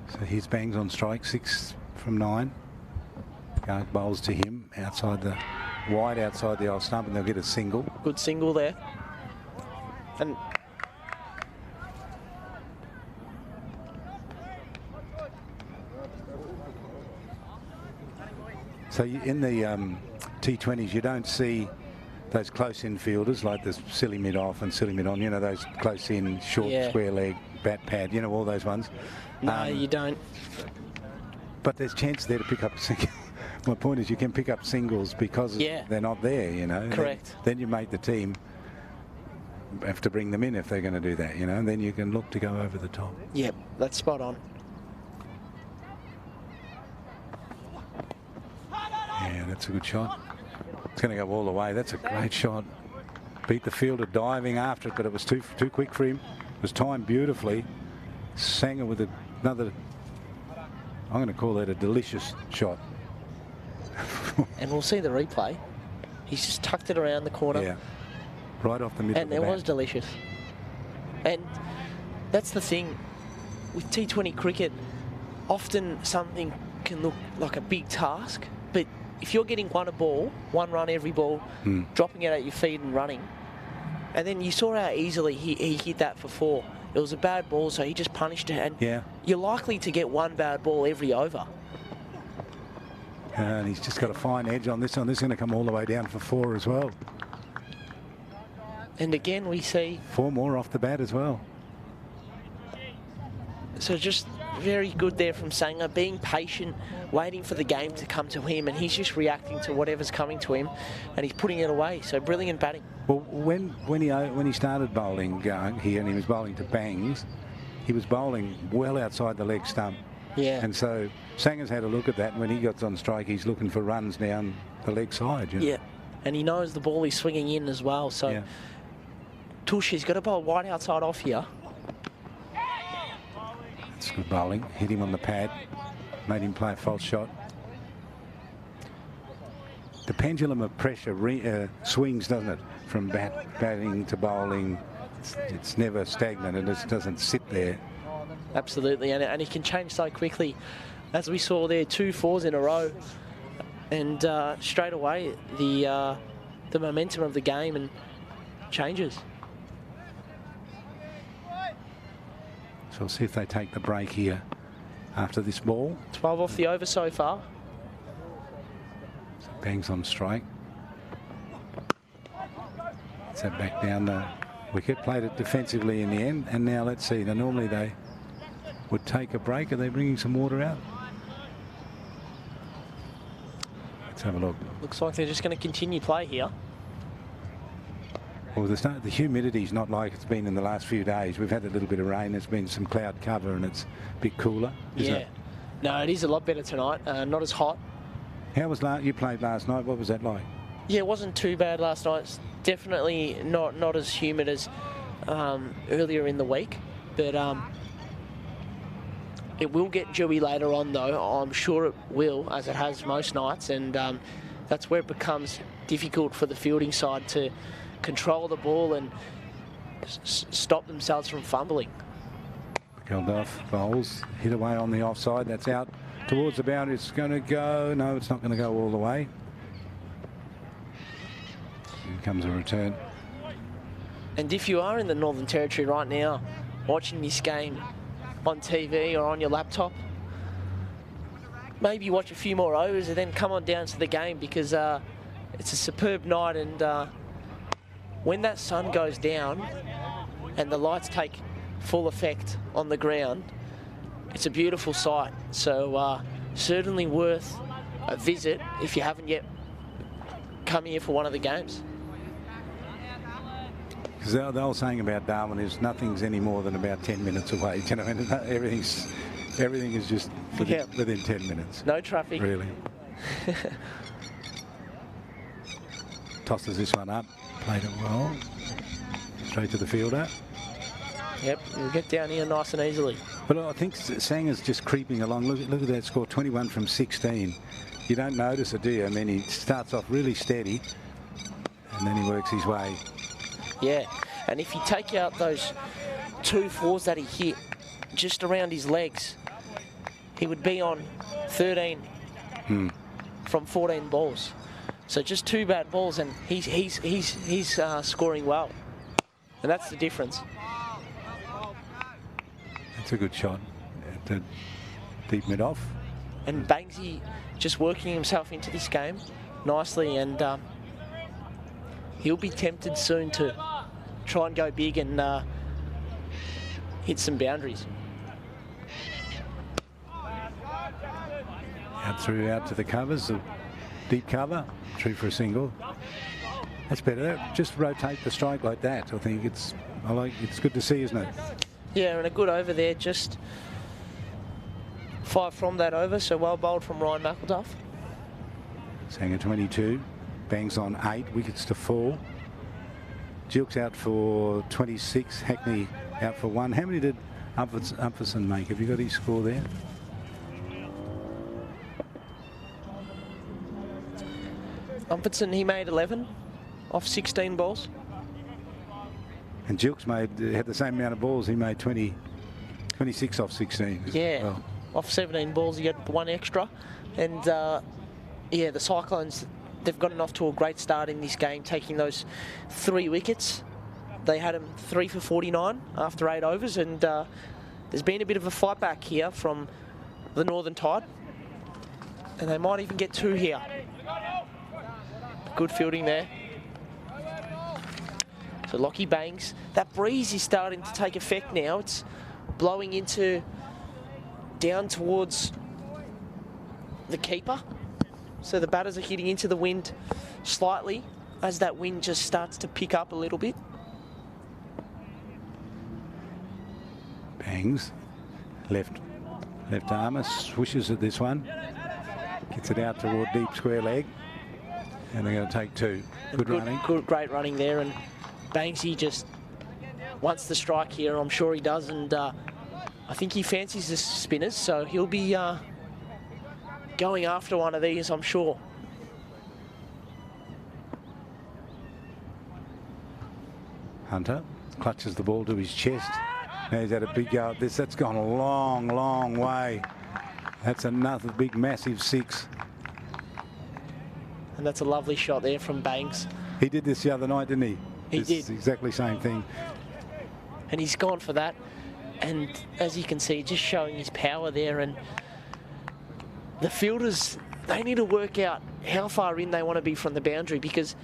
So here's Bangs on strike, 6 from 9. Garg bowls to him outside the wide outside the old stump, and they'll get a single.
Good single there. And
so in the T20s, you don't see those close infielders like the silly mid off and silly mid on, you know, those close in, short, square leg, bat pad, you know, all those ones.
No, you don't.
But there's chance there to pick up a single. My point is you can pick up singles because they're not there, you know.
Correct.
Then you make the team have to bring them in if they're going to do that, you know, and then you can look to go over the top.
Yep, that's spot on.
Yeah, that's a good shot. It's going to go all the way. That's a great shot. Beat the fielder diving after it, but it was too quick for him. It was timed beautifully. Sanger with another, I'm going to call that a delicious shot.
And we'll see the replay. He's just tucked it around the corner.
Yeah, right off the middle of the bat.
And it was delicious. And that's the thing with T20 cricket, often something can look like a big task, but if you're getting one run every ball, dropping it at your feet and running, and then you saw how easily he hit that for 4. It was a bad ball, so he just punished it, and you're likely to get one bad ball every over.
And he's just got a fine edge on this one. This is going to come all the way down for 4 as well.
And again, we see
4 more off the bat as well.
So just very good there from Sanger, being patient, waiting for the game to come to him, and he's just reacting to whatever's coming to him, and he's putting it away. So brilliant batting.
Well, when he started bowling here, and he was bowling to Bangs, he was bowling well outside the leg stump.
Yeah.
And so Sanger's had a look at that, and when he gets on strike, he's looking for runs down the leg side. You know?
Yeah, and he knows the ball is swinging in as well. So Tush, he's got to bowl wide outside off here.
That's good bowling. Hit him on the pad. Made him play a false shot. The pendulum of pressure swings, doesn't it? From batting to bowling. It's never stagnant. It just doesn't sit there.
Absolutely, and he can change so quickly. As we saw there, 2 4s in a row. And straight away, the momentum of the game and changes.
So we'll see if they take the break here after this ball.
12 off the over so far.
So bangs on strike. So back down the wicket. Played it defensively in the end. And now let's see. Now normally they would take a break. Are they bringing some water out? Let's have a look.
Looks like they're just going to continue play here.
Well, the humidity's not like it's been in the last few days. We've had a little bit of rain. There's been some cloud cover and it's a bit cooler, isn't it?
No, it is a lot better tonight. Not as hot.
How was you played last night? What was that like?
Yeah, it wasn't too bad last night. It's definitely not as humid as earlier in the week. But it will get dewy later on, though. I'm sure it will, as it has most nights. And that's where it becomes difficult for the fielding side to control the ball and stop themselves from fumbling.
Geldof bowls, hit away on the offside. That's out towards the boundary. It's going to go. No, it's not going to go all the way. Here comes a return.
And if you are in the Northern Territory right now, watching this game on TV or on your laptop, maybe watch a few more overs and then come on down to the game, because it's a superb night. And when that sun goes down and the lights take full effect on the ground, it's a beautiful sight. So certainly worth a visit if you haven't yet come here for one of the games.
Because they were saying about Darwin is nothing's any more than about 10 minutes away. You know, and everything is just within 10 minutes.
No traffic.
Really. Tosses this one up. Played it well. Straight to the fielder.
Yep, we'll get down here nice and easily.
But I think Sanger's just creeping along. Look at that score, 21 from 16. You don't notice it, do you? I mean, he starts off really steady and then he works his way.
Yeah, and if you take out those 2 4s that he hit just around his legs, he would be on 13 from 14 balls. So just 2 bad balls, and he's scoring well, and that's the difference.
That's a good shot to deep mid off.
And Bangsy just working himself into this game nicely, and he'll be tempted soon to try and go big and hit some boundaries.
Out to the covers, the deep cover, through for a single. That's better. Just rotate the strike like that. I think it's good to see, isn't it?
Yeah, and a good over there, just 5 from that over, so well bowled from Ryan McElduff.
Sanger 22, bangs on 8, wickets to 4. Jilk's out for 26, Hackney out for 1. How many did Umpherson make? Have you got his score there?
Umpherson, he made 11 off 16 balls.
And Jilk's had the same amount of balls. He made 26 off 16.
Yeah,
well.
Off 17 balls, he had 1 extra. And yeah, the Cyclones, they've gotten off to a great start in this game, taking those 3 wickets. They had him 3 for 49 after 8 overs, and there's been a bit of a fight back here from the Northern Tide. And they might even get 2 here. Good fielding there. So Lockie bangs. That breeze is starting to take effect now. It's blowing down towards the keeper. So the batters are hitting into the wind slightly as that wind just starts to pick up a little bit.
Bangs. Left armour, swishes at this one. Gets it out toward deep square leg. And they're going to take 2. Good running.
Great running there. And Bangsy just wants the strike here. I'm sure he does. And I think he fancies the spinners, so he'll be going after one of these, I'm sure.
Hunter clutches the ball to his chest. Now he's had a big go at this. That's gone a long, long way. That's another big, massive 6.
And that's a lovely shot there from Banks.
He did this the other night, didn't he?
He did.
Exactly same thing.
And he's gone for that. And as you can see, just showing his power there. And the fielders, they need to work out how far in they want to be from the boundary, because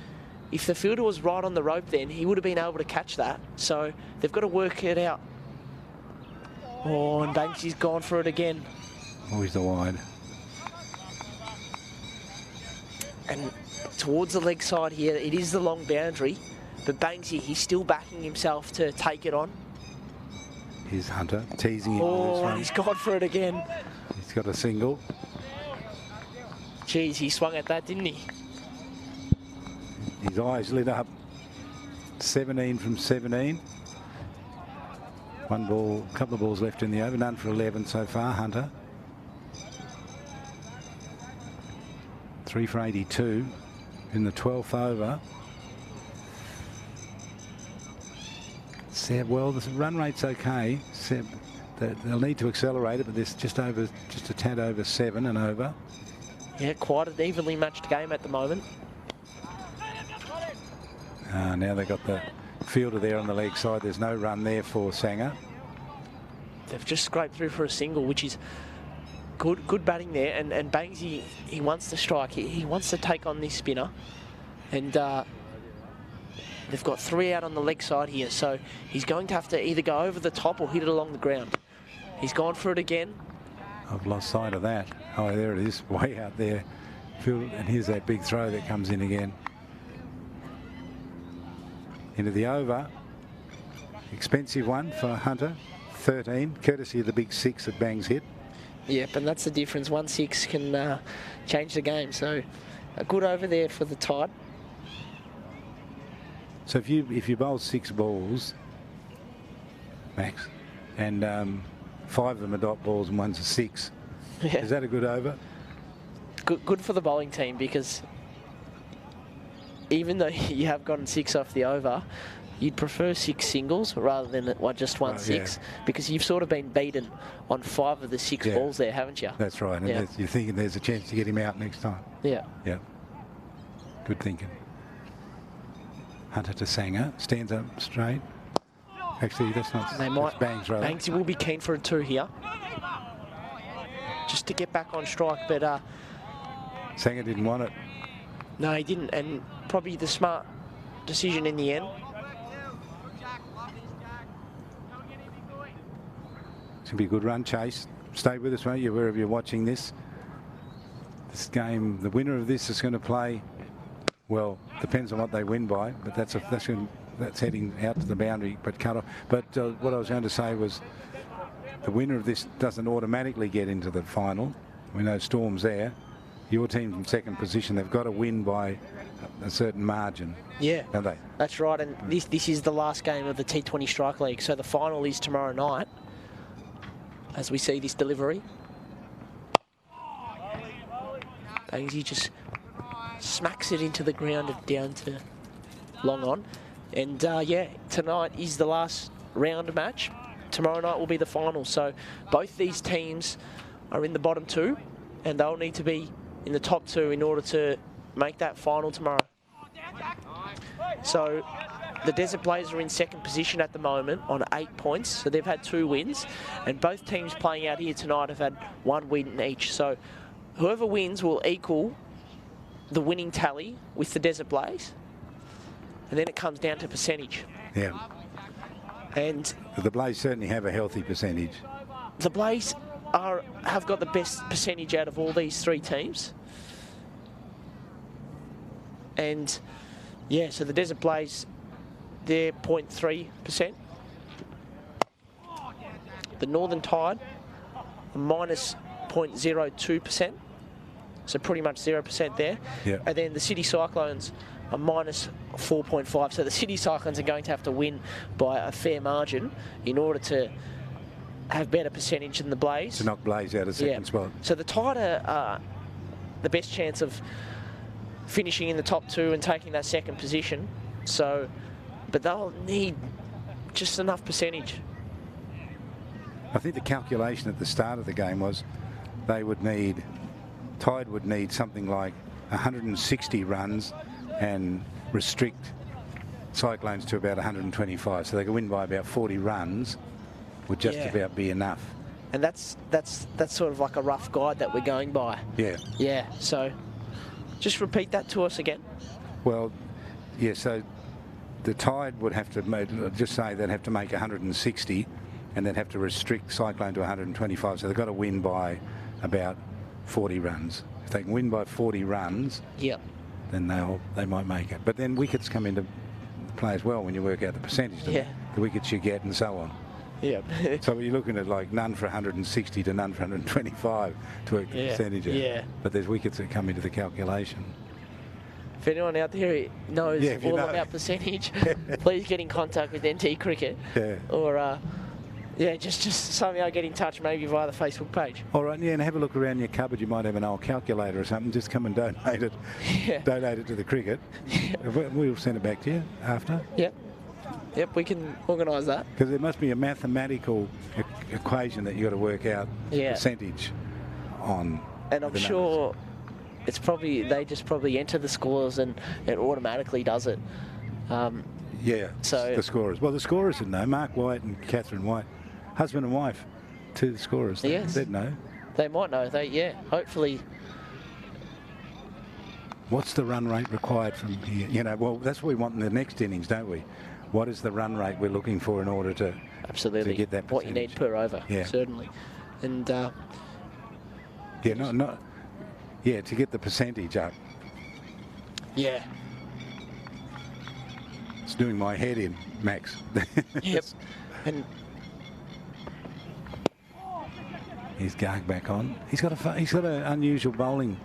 if the fielder was right on the rope then, he would have been able to catch that. So they've got to work it out. Oh, and Banksy's gone for it again.
Always the wide.
And towards the leg side here, it is the long boundary, but Banksy, he's still backing himself to take it on.
Here's Hunter teasing him.
Oh, and he's gone for it again.
He's got a single.
Geez, he swung at that, didn't he?
His eyes lit up. 17 from 17. One ball, a couple of balls left in the over. None for 11 so far, Hunter. 3 for 82 in the 12th over. Seb, well, the run rate's okay. Seb, they'll need to accelerate it, but there's just a tad over 7 and over.
Yeah, quite an evenly matched game at the moment.
Now they've got the fielder there on the leg side. There's no run there for Sanger.
They've just scraped through for a single, which is good batting there. And Bangsy, he wants to strike. He wants to take on this spinner. And they've got 3 out on the leg side here. So he's going to have to either go over the top or hit it along the ground. He's gone for it again.
I've lost sight of that. Oh, there it is, way out there. And here's that big throw that comes in again. Into the over. Expensive one for Hunter. 13, courtesy of the big 6 that Bangs hit.
Yep, and that's the difference. 1-6 can change the game. So a good over there for the Tide.
So if you bowl 6 balls, Max, and 5 of them are dot balls and one's a 6,
yeah.
Is that a good over?
Good for the bowling team, because even though you have gotten 6 off the over, you'd prefer 6 singles rather than just 1 6, because you've sort of been beaten on 5 of the 6 balls there, haven't you?
That's right. And you're thinking there's a chance to get him out next time.
Yeah.
Yeah. Good thinking. Hunter to Sanger, stands up straight. Actually, that's not.
They might.
Bangs, rather.
Banksy will be keen for a 2 here, just to get back on strike. But
Sanger didn't want it.
No, he didn't, and probably the smart decision in the end.
It's going to be a good run chase. Stay with us, won't you, wherever you're watching this. This game, the winner of this is going to play, well, depends on what they win by, but that's heading out to the boundary, but cut off. But what I was going to say was the winner of this doesn't automatically get into the final. We know Storm's there. Your team's in second position. They've got to win by a certain margin.
Yeah,
don't they?
That's right. And this is the last game of the T20 Strike League. So the final is tomorrow night, as we see this delivery. Bangsy just smacks it into the ground and down to long on. And yeah, tonight is the last round match. Tomorrow night will be the final. So both these teams are in the bottom 2, and they'll need to be in the top 2 in order to make that final tomorrow. So the Desert Blaze are in second position at the moment on 8 points. So they've had 2 wins, and both teams playing out here tonight have had 1 win each. So whoever wins will equal the winning tally with the Desert Blaze, and then it comes down to percentage.
Yeah.
And
the Blaze certainly have a healthy percentage.
The Blaze have got the best percentage out of all these 3 teams. And yeah, so the Desert Blaze, they're 0.3%. The Northern Tide, minus 0.02%. So pretty much 0% there.
Yep.
And then the City Cyclones are minus 4.5. So the City Cyclones are going to have to win by a fair margin in order to have better percentage than the Blaze.
To knock Blaze out of second spot.
So the Tide are the best chance of finishing in the top 2 and taking that second position. So, but they'll need just enough percentage.
I think the calculation at the start of the game was Tide would need something like 160 runs and restrict Cyclones to about 125. So they could win by about 40 runs would just about be enough.
And that's sort of like a rough guide that we're going by.
Yeah.
Yeah, so just repeat that to us again.
Well, yeah, so the Tide would have to just say they'd have to make 160 and they'd have to restrict Cyclone to 125. So they've got to win by about 40 runs. If they can win by 40 runs, then they might make it. But then wickets come into play as well when you work out the percentage of the wickets you get and so on.
Yeah.
So you're looking at like none for 160 to none for 125 to work the percentage out.
Yeah.
But there's wickets that come into the calculation.
If anyone out there knows all about percentage, please get in contact with NT Cricket.
Yeah.
Or, just somehow get in touch maybe via the Facebook page.
All right, yeah, and have a look around your cupboard. You might have an old calculator or something. Just come and donate it. Donate it to the cricket. We'll send it back to you after.
Yep, we can organise that.
Because there must be a mathematical equation that you've got to work out percentage on.
And I'm sure it's probably, they just probably enter the scores and it automatically does it. So
the scorers. Well, the scorers would know. Mark White and Catherine White, husband and wife, to the scorers. They'd know.
They might know. Hopefully.
What's the run rate required from here? You know, well, that's what we want in the next innings, don't we? What is the run rate we're looking for in order to get that percentage?
What you need per over, certainly. And
to get the percentage up.
Yeah.
It's doing my head in, Max.
Yep. And
he's Garg back on. He's got an unusual bowling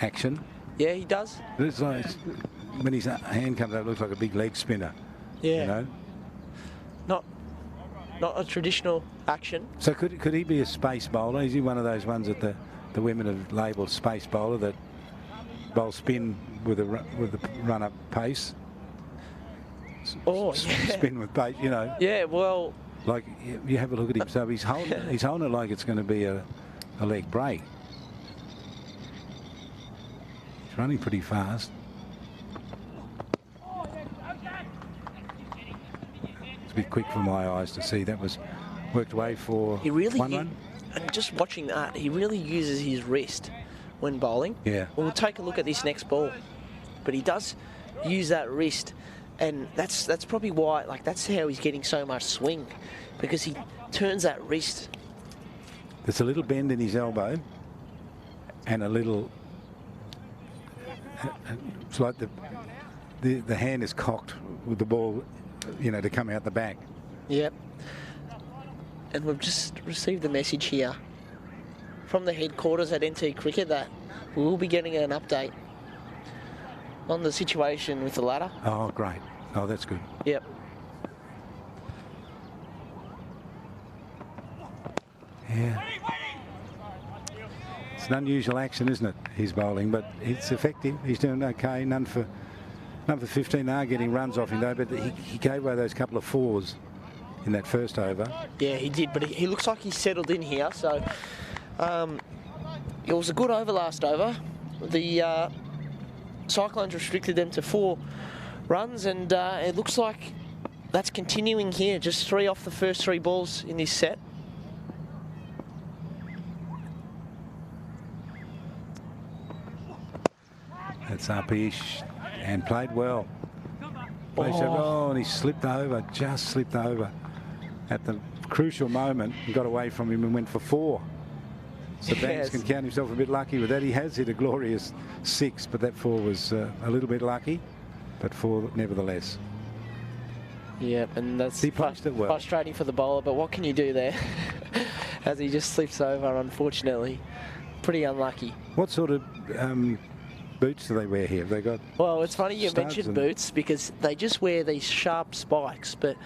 action.
Yeah, he does.
It's like when his hand comes up, it looks like a big leg spinner.
Yeah.
You know?
Not a traditional action.
So could he be a space bowler? Is he one of those ones that the women have labelled space bowler, that bowl spin with a run-up pace? Spin with pace, you know.
Yeah, well.
Like you have a look at him. So he's holding it like it's going to be a leg break. He's running pretty fast. It's a bit quick for my eyes to see. That was worked away for one run.
And just watching that, he really uses his wrist when bowling.
Yeah.
We'll take a look at this next ball. But he does use that wrist. And that's probably why, like, that's how he's getting so much swing, because he turns that wrist.
There's a little bend in his elbow and a little, it's like the hand is cocked with the ball, you know, to come out the back.
Yep. And we've just received the message here from the headquarters at NT Cricket that we will be getting an update on the situation with the ladder.
Oh, great. Oh, that's good.
Yep.
Yeah. It's an unusual action, isn't it? He's bowling, but it's effective. He's doing okay. None for 15. They are getting runs off him, though, but he gave away those couple of fours in that first over.
Yeah, he did, but he looks like he's settled in here. So it was a good over last over. The Cyclones restricted them to 4 runs, and it looks like that's continuing here. Just 3 off the first 3 balls in this set.
That's up-ish and played well. And he slipped over, just slipped over at the crucial moment and got away from him and went for 4. So Banks can count himself a bit lucky with that. He has hit a glorious 6, but that 4 was a little bit lucky, but 4 nevertheless.
Yep, and that's
he punched it well.
Frustrating for the bowler, but what can you do there? As he just slips over, unfortunately. Pretty unlucky.
What sort of boots do they wear here? Have they got?
Well, it's funny you mentioned boots, because they just wear these sharp spikes, but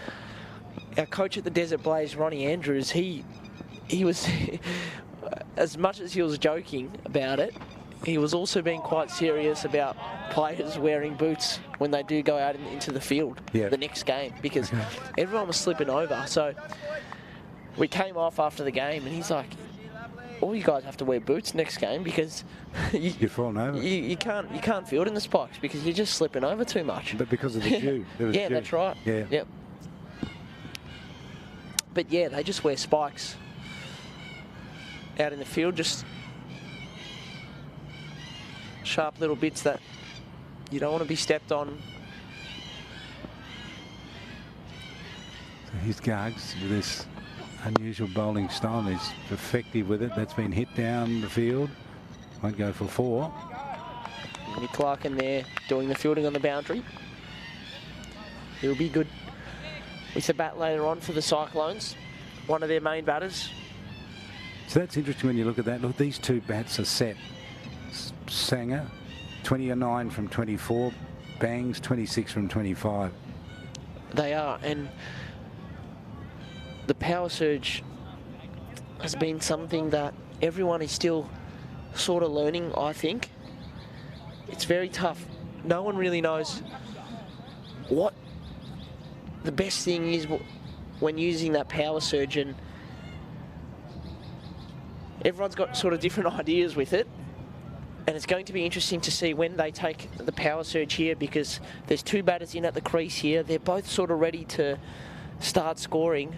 our coach at the Desert Blaze, Ronnie Andrews, he he was, as much as he was joking about it, he was also being quite serious about players wearing boots when they do go out into the field the next game, because everyone was slipping over. So we came off after the game and he's like, all you guys have to wear boots next game because
you're falling over.
You can't field in the spikes because you're just slipping over too much.
But because of the dew.
Yeah,
dew.
That's right.
Yeah.
Yep. But yeah, they just wear spikes out in the field, just sharp little bits that you don't want to be stepped on.
So here's Gargs with this unusual bowling style. He's effective with it. That's been hit down the field. Won't go for 4.
Nick Larkin there doing the fielding on the boundary. He'll be good with the bat later on for the Cyclones, one of their main batters.
So that's interesting when you look at that. Look, these two bats are set. Sanger, 29 from 24. Bangs, 26 from 25.
They are, and the power surge has been something that everyone is still sort of learning, I think. It's very tough. No one really knows what the best thing is when using that power surge, and everyone's got sort of different ideas with it. And it's going to be interesting to see when they take the power surge here, because there's 2 batters in at the crease here. They're both sort of ready to start scoring.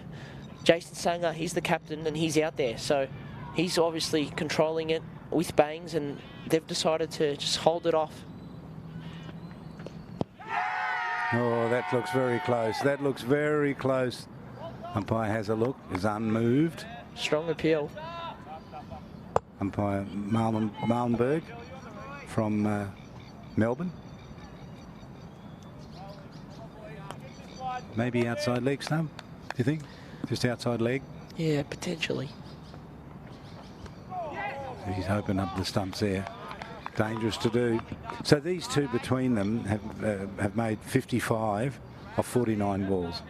Jason Sanger, he's the captain and he's out there. So he's obviously controlling it with Bangs, and they've decided to just hold it off.
Oh, that looks very close. That looks very close. Umpire has a look, is unmoved.
Strong appeal.
Umpire Malmberg from Melbourne. Maybe outside leg stump, do you think? Just outside leg?
Yeah, potentially.
He's opened up the stumps there. Dangerous to do. So these two between them have made 55 of 49 balls.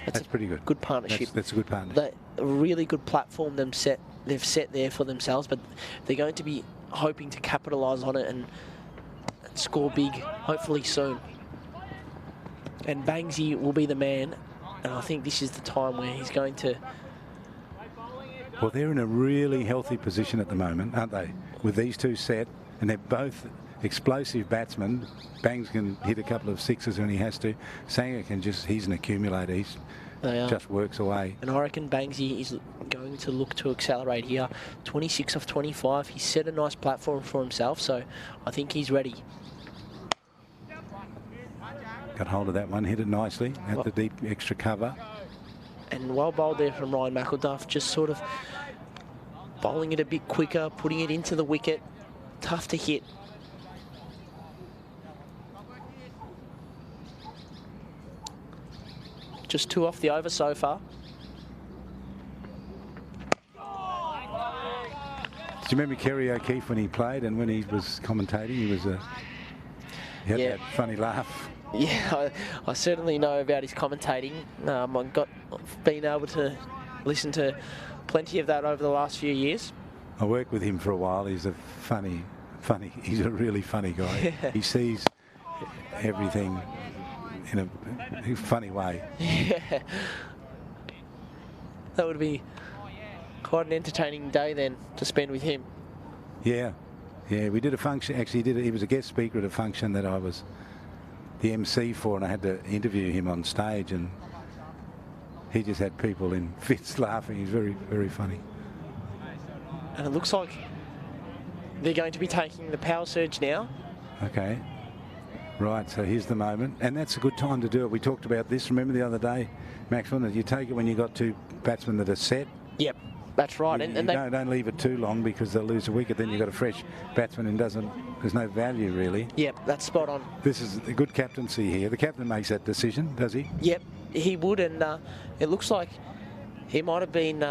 That's pretty good.
Good partnership.
That's a good partnership.
A really good platform they've set there for themselves, but they're going to be hoping to capitalise on it and score big, hopefully soon. And Bangsy will be the man, and I think this is the time where he's going to...
Well, they're in a really healthy position at the moment, aren't they? With these two set, and they're both explosive batsmen. Bangs can hit a couple of sixes when he has to. Sanger can he's an accumulator. He's just works away.
And I reckon Bangsy is going to look to accelerate here. 26 off 25. He's set a nice platform for himself, so I think he's ready.
Got hold of that one, hit it nicely at the deep extra cover.
And well bowled there from Ryan McElduff, just sort of bowling it a bit quicker, putting it into the wicket. Tough to hit. Just 2 off the over so far.
Do you remember Kerry O'Keefe when he played and when he was commentating? He had that funny laugh.
Yeah, I certainly know about his commentating. I've been able to listen to plenty of that over the last few years.
I worked with him for a while. He's a he's a really funny guy. He sees everything in a funny way.
Yeah. That would be quite an entertaining day then to spend with him.
Yeah. Yeah, we did a function. Actually, he was a guest speaker at a function that I was the MC for, and I had to interview him on stage, and he just had people in fits laughing. He's very, very funny.
And it looks like they're going to be taking the power surge now.
Okay. Right, so here's the moment. And that's a good time to do it. We talked about this, remember the other day, Maxwell, that you take it when you've got 2 batsmen that are set.
Yep, that's right.
And don't leave it too long because they'll lose a wicket. Then you've got a fresh batsman and there's no value really.
Yep, that's spot on.
This is a good captaincy here. The captain makes that decision, does he?
Yep, he would, and it looks like he might have been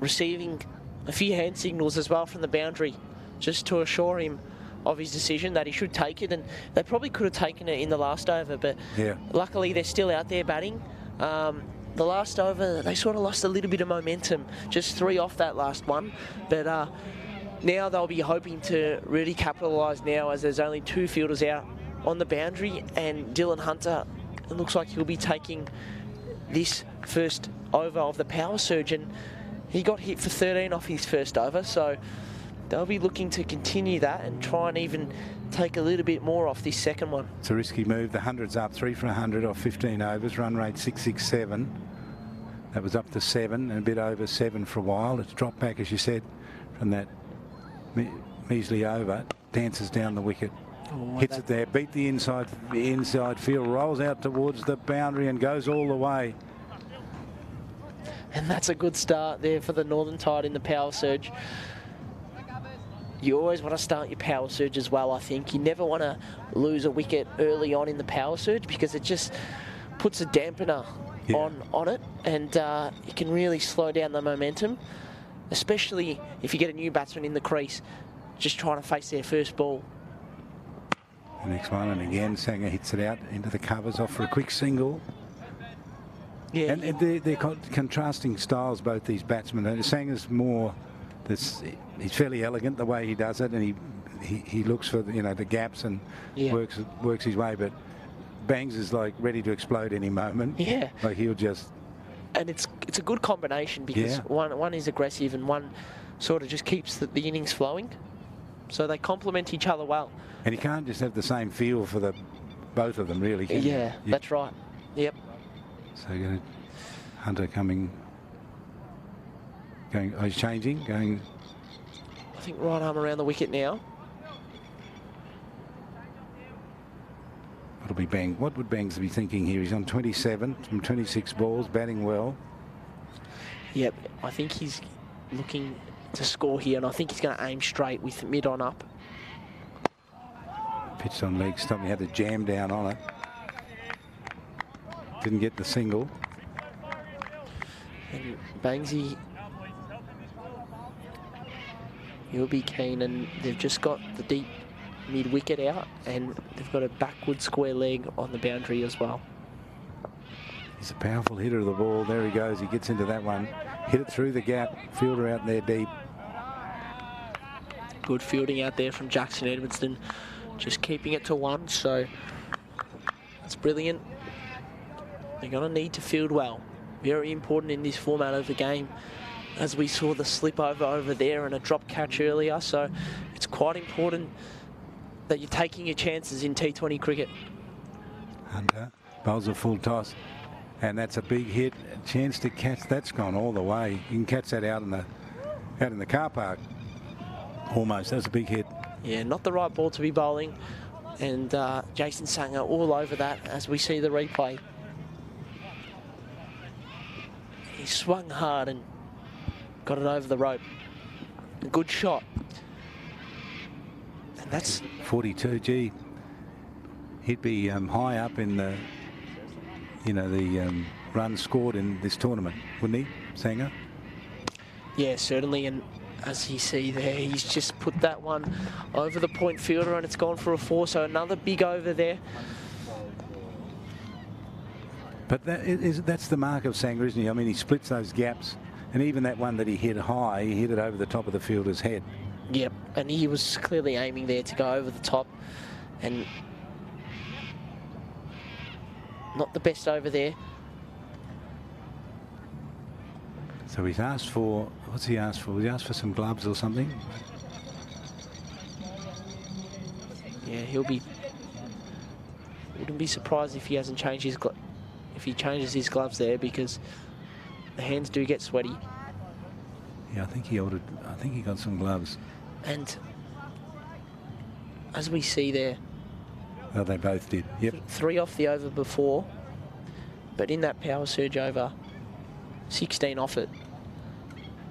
receiving a few hand signals as well from the boundary, just to assure him of his decision that he should take it. And they probably could have taken it in the last over, but luckily they're still out there batting. the last over, they sort of lost a little bit of momentum, just 3 off that last one. But now they'll be hoping to really capitalise now, as there's only 2 fielders out on the boundary, and Dylan Hunter, it looks like he'll be taking this first over of the power surge, and he got hit for 13 off his first over, so they'll be looking to continue that and try and even take a little bit more off this second one.
It's a risky move. The 100's up, 3 for 100 off 15 overs, run rate 667. That was up to 7 and a bit over 7 for a while. It's dropped back, as you said, from that measly over, dances down the wicket.
Oh,
hits it there, beat the inside field, rolls out towards the boundary and goes all the way.
And that's a good start there for the Northern Tide in the power surge. You always want to start your power surge as well, I think. You never want to lose a wicket early on in the power surge, because it just puts a dampener on it, and it can really slow down the momentum, especially if you get a new batsman in the crease just trying to face their first ball.
The next one, and again Sanger hits it out into the covers, off for a quick single.
Yeah,
and they're contrasting styles, both these batsmen. Sanger's more, he's fairly elegant the way he does it, and he looks for the gaps and works his way. But Bangs is like ready to explode any moment.
Yeah,
like he'll just.
And it's a good combination, because one is aggressive and one sort of just keeps the innings flowing. So they complement each other well.
And you can't just have the same feel for both of them, really, can you?
Yeah, that's right. Yep.
So Hunter going, he's changing, going.
I think right arm around the wicket now.
It'll be Bang. What would Bangs be thinking here? He's on 27 from 26 balls, batting well.
Yep, I think he's looking to score here, and I think he's going to aim straight with mid on up.
Pitched on leg stump, he had to jam down on it. Didn't get the single.
And Bangsy, he'll be keen, and they've just got the deep mid-wicket out, and they've got a backward square leg on the boundary as well.
He's a powerful hitter of the ball. There he goes. He gets into that one. Hit it through the gap. Fielder out there deep.
Good fielding out there from Jackson Edwardston. Just keeping it to 1, so that's brilliant. They're going to need to field well. Very important in this format of the game, as we saw the slip over there and a drop catch earlier. So it's quite important that you're taking your chances in T20 cricket.
Hunter bowls a full toss, and that's a big hit. A chance to catch. That's gone all the way. You can catch that out in the car park. Almost. That's a big hit.
Yeah, not the right ball to be bowling, and Jason Sanger all over that as we see the replay. He swung hard and got it over the rope. A good shot. And that's
42. Gee, he'd be high up in the, the runs scored in this tournament, wouldn't he, Sanger?
Yeah, certainly. And as you see there, he's just put that one over the point fielder, and it's gone for a 4. So another big over there.
But that's the mark of Sanger, isn't he? I mean, he splits those gaps, and even that one that he hit high, he hit it over the top of the fielder's head.
Yep, and he was clearly aiming there to go over the top, and not the best over there.
So he's asked for, what's he asked for? He asked for some gloves or something?
Yeah, wouldn't be surprised if he hasn't changed his if he changes his gloves there, because the hands do get sweaty.
Yeah, I think he got some gloves.
And as we see there,
well, they both did. Yep.
3 off the over before, but in that power surge over, 16 off it.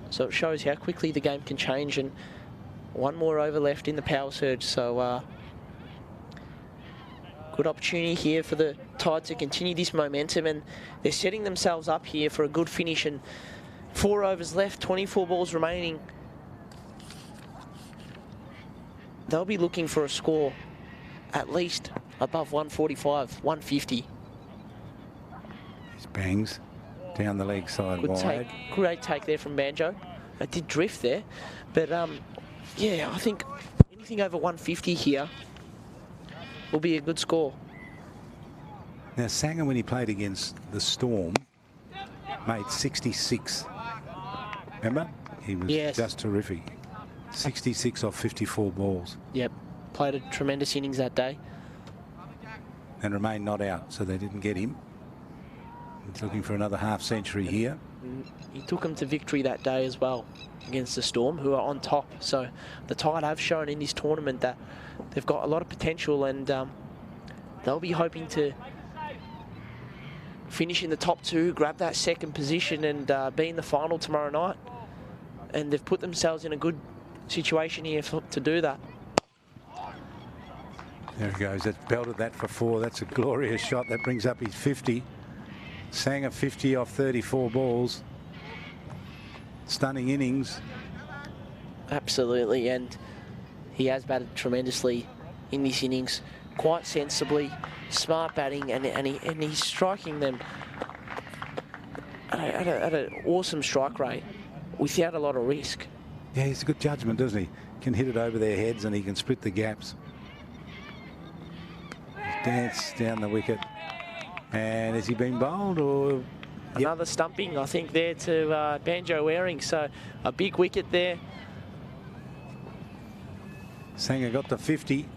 So it shows how quickly the game can change, and 1 more over left in the power surge. So good opportunity here for the Tide to continue this momentum, and they're setting themselves up here for a good finish. And 4 overs left, 24 balls remaining. They'll be looking for a score at least above 145, 150.
He's Bangs Down the leg side wide.
Great take there from Banjo. It did drift there, but yeah, I think anything over 150 here will be a good score.
Now, Sanger, when he played against the Storm, made 66. Remember? He was just terrific. 66 off 54 balls.
Yep, played a tremendous innings that day.
And remained not out, so they didn't get him. He's looking for another half century here.
He took them to victory that day as well against the Storm, who are on top. So the Tide have shown in this tournament that they've got a lot of potential, and they'll be hoping to finish in the top 2, grab that second position, and be in the final tomorrow night. And they've put themselves in a good situation here to do that.
There he goes. That's belted that for 4. That's a glorious shot. That brings up his 50. Sanger 50 off 34 balls. Stunning innings.
Absolutely, and he has batted tremendously in this innings. Quite sensibly, smart batting, and he's striking them at an awesome strike rate without a lot of risk.
Yeah, he's a good judgment, doesn't he? Can hit it over their heads and he can split the gaps. Dance down the wicket. And has he been bowled or?
Another stumping, I think, there to Banjo Waring. So a big wicket there.
Sanger got the 50.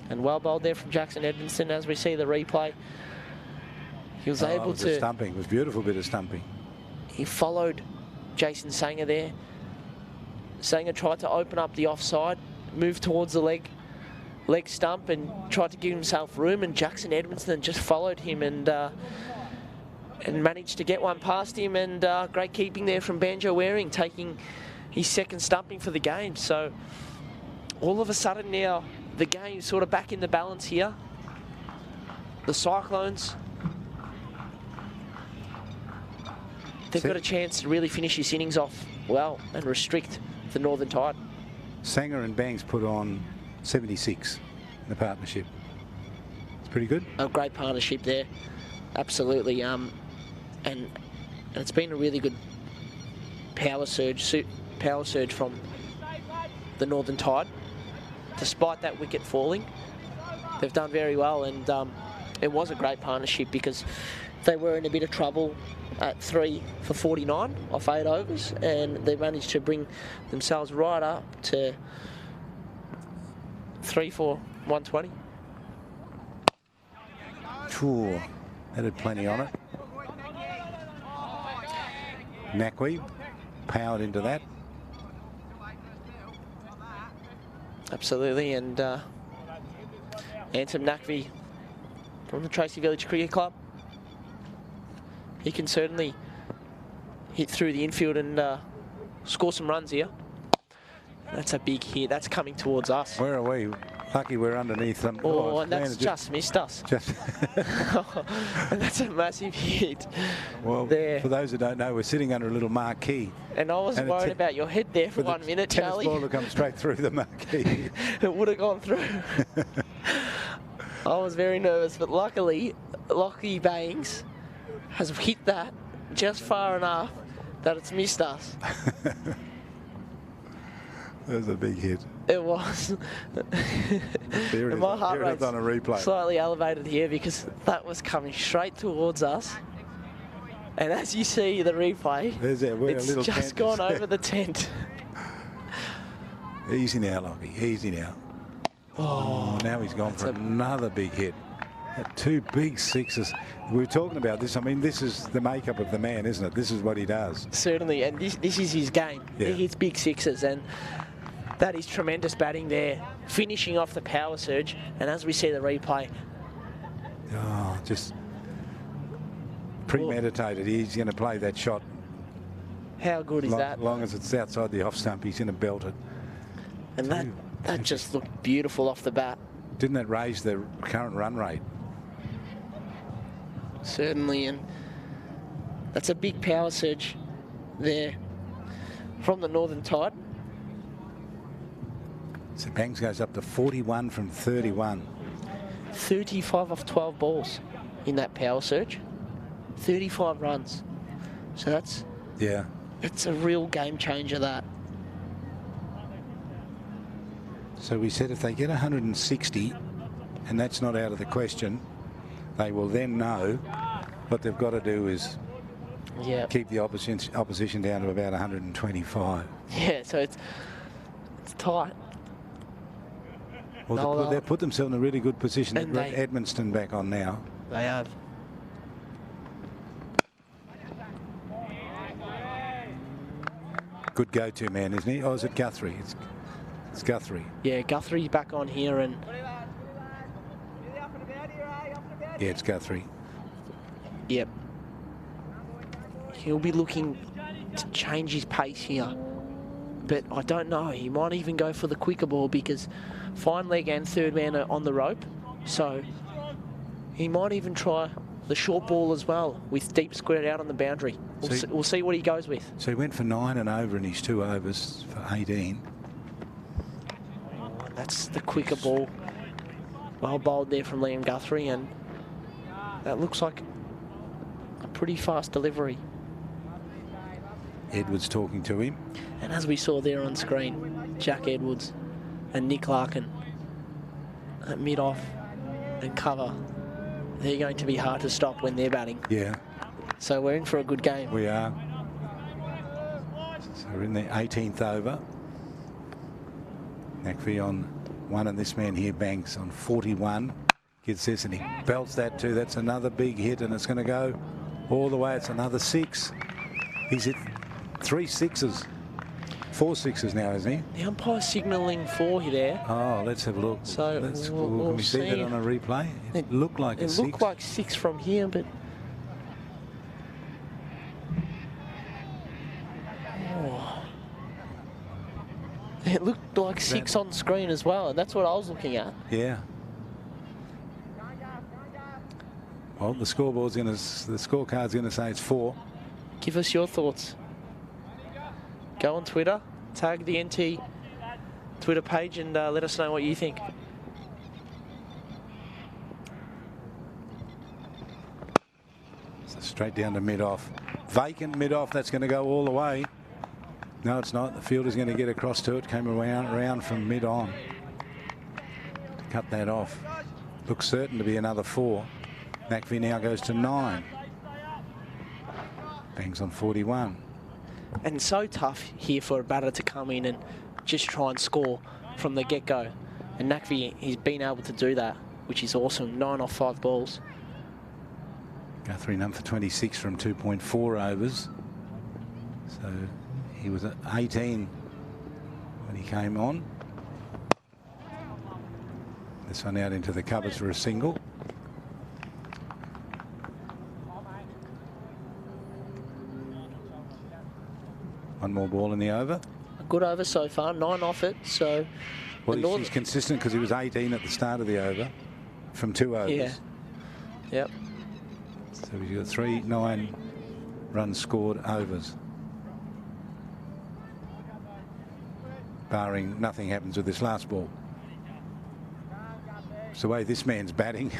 And well bowled there from Jackson Edmondson as we see the replay. He was able to...
stumping. It was a beautiful bit of stumping.
He followed Jason Sanger there. Sanger tried to open up the offside, move towards the leg stump and tried to give himself room, and Jackson Edmondson just followed him and managed to get one past him, and great keeping there from Banjo Waring, taking his second stumping for the game. So all of a sudden now the game's sort of back in the balance here. The Cyclones, they've got a chance to really finish this innings off well and restrict the Northern Tide.
Sanger and Banks put on 76 in the partnership. It's pretty good.
A great partnership there, absolutely. And it's been a really good power surge from the Northern Tide. Despite that wicket falling, they've done very well, and it was a great partnership because they were in a bit of trouble at 3 for 49 off 8 overs, and they managed to bring themselves right up to 3 for 120.
Sure, that had plenty on it. Naqvi powered into that.
Absolutely, and Anton Naqvi from the Tracy Village Cricket Club. He can certainly hit through the infield and score some runs here. That's a big hit. That's coming towards us.
Where are we? Lucky we're underneath them.
Oh, and that's just missed us. And that's a massive hit.
Well, there. For those who don't know, we're sitting under a little marquee.
And I was worried about your head there for 1 minute, Charlie.
Tennis ball to come straight through the marquee.
It would have gone through. I was very nervous, but luckily, Lockie Banks has hit that just far enough that it's missed us.
That was a big hit.
It was.
There it is.
My heart rate's
on a replay.
Slightly elevated here because that was coming straight towards us. And as you see the replay, it's just gone over the tent.
Easy now, Lockie. Easy now. Oh, now he's gone for another big hit. 2 big sixes. We were talking about this. I mean, this is the makeup of the man, isn't it? This is what he does.
Certainly, and this is his game. Yeah. He hits big sixes, and that is tremendous batting there, finishing off the power surge. And as we see the replay,
just premeditated. He's going to play that shot.
How good is that?
As long as it's outside the off stump, he's going to belt it.
And that just looked beautiful off the bat.
Didn't that raise the current run rate?
Certainly, and that's a big power surge there from the Northern Tide.
So Banks goes up to 41 from 31.
35 off 12 balls in that power surge. 35 runs. So that's it's a real game changer, that.
So we said if they get 160, and that's not out of the question, they will then know what they've got to do is keep the opposition down to about 125.
Yeah, so it's tight.
Well, they've put themselves in a really good position. They've got Edmundston back on now.
They have.
Good go-to man, isn't he? Oh, is it Guthrie? It's Guthrie.
Yeah, Guthrie's back on here, and
yeah, it's Guthrie.
Yep. He'll be looking to change his pace here. But I don't know. He might even go for the quicker ball because fine leg and third man are on the rope. So he might even try the short ball as well with deep squared out on the boundary. We'll see what he goes with.
So he went for 9 and over in his 2 overs for 18.
Oh, that's the quicker ball. Well bowled there from Liam Guthrie, and that looks like a pretty fast delivery.
Edwards talking to him.
And as we saw there on screen, Jack Edwards and Nick Larkin at mid-off and cover, they're going to be hard to stop when they're batting.
Yeah.
So we're in for a good game.
We are. So we're in the 18th over. McVie on 1, and this man here banks on 41. Gets this and he belts that too. That's another big hit, and it's going to go all the way. It's another 6. He's hit 3 6s. 4 6s now, isn't he?
The umpire's signalling 4 there.
Oh, let's have a look.
So
can we see that on a replay? It looked like a 6.
It looked like 6 from here, but it looked like 6 on screen as well, and that's what I was looking at.
Yeah. Well, the scorecard's going to say it's 4.
Give us your thoughts. Go on Twitter, tag the NT Twitter page, and let us know what you think.
So straight down to mid-off. Vacant mid-off, that's going to go all the way. No, it's not. The fielder's going to get across to it. Came around from mid-on. Cut that off. Looks certain to be another 4. McVie now goes to 9. Bangs on 41.
And so tough here for a batter to come in and just try and score from the get-go. And McVie, he's been able to do that, which is awesome. 9 off 5 balls.
Guthrie number for 26 from 2.4 overs. So he was at 18 when he came on. This one out into the covers for a single. One more ball in the over.
A good over so far, 9 off it. So,
well, he's consistent because he was 18 at the start of the over from 2 overs.
Yeah. Yep.
So we've got 3 9 runs scored overs. Barring nothing happens with this last ball. It's the way this man's batting,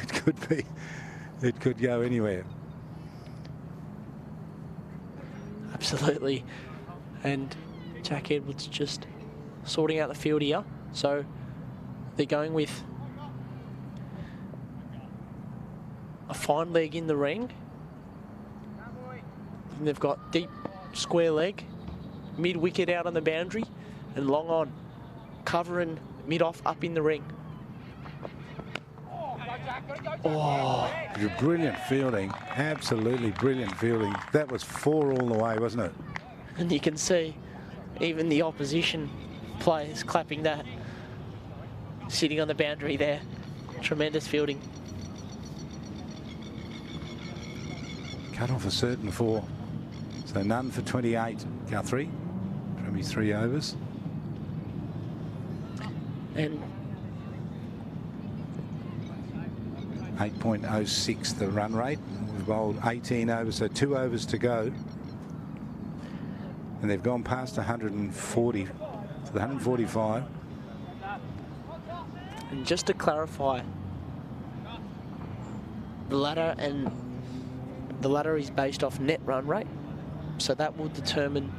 it could go anywhere.
Absolutely. And Jack Edwards just sorting out the field here. So they're going with a fine leg in the ring. And they've got deep square leg, mid wicket out on the boundary, and long on, covering mid off up in the ring. Oh,
brilliant fielding, absolutely brilliant fielding. That was 4 all the way, wasn't it?
And you can see even the opposition players clapping that, sitting on the boundary there. Tremendous fielding.
Cut off a certain 4. So none for 28, Guthrie, from his 3 overs.
And
8.06 the run rate. We've bowled 18 overs, so 2 overs to go. And they've gone past 140 to the 145.
And just to clarify, the ladder and the ladder is based off net run rate. So that will determine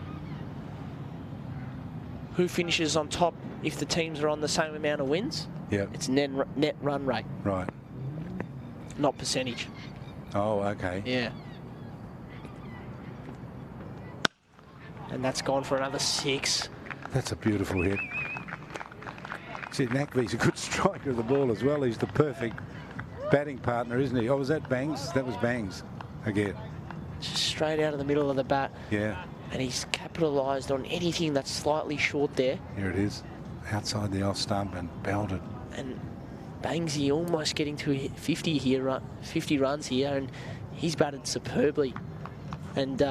who finishes on top if the teams are on the same amount of wins.
Yeah.
It's net run rate.
Right.
Not percentage.
Oh, okay.
Yeah. And that's gone for another 6.
That's a beautiful hit. See, Nakvi's a good striker of the ball as well. He's the perfect batting partner, isn't he? Oh, was that Bangs? That was Bangs again.
Just straight out of the middle of the bat.
Yeah.
And he's capitalised on anything that's slightly short there.
Here it is. Outside the off stump and belted.
And Bangsy almost getting to 50 here, 50 runs here, and he's batted superbly. And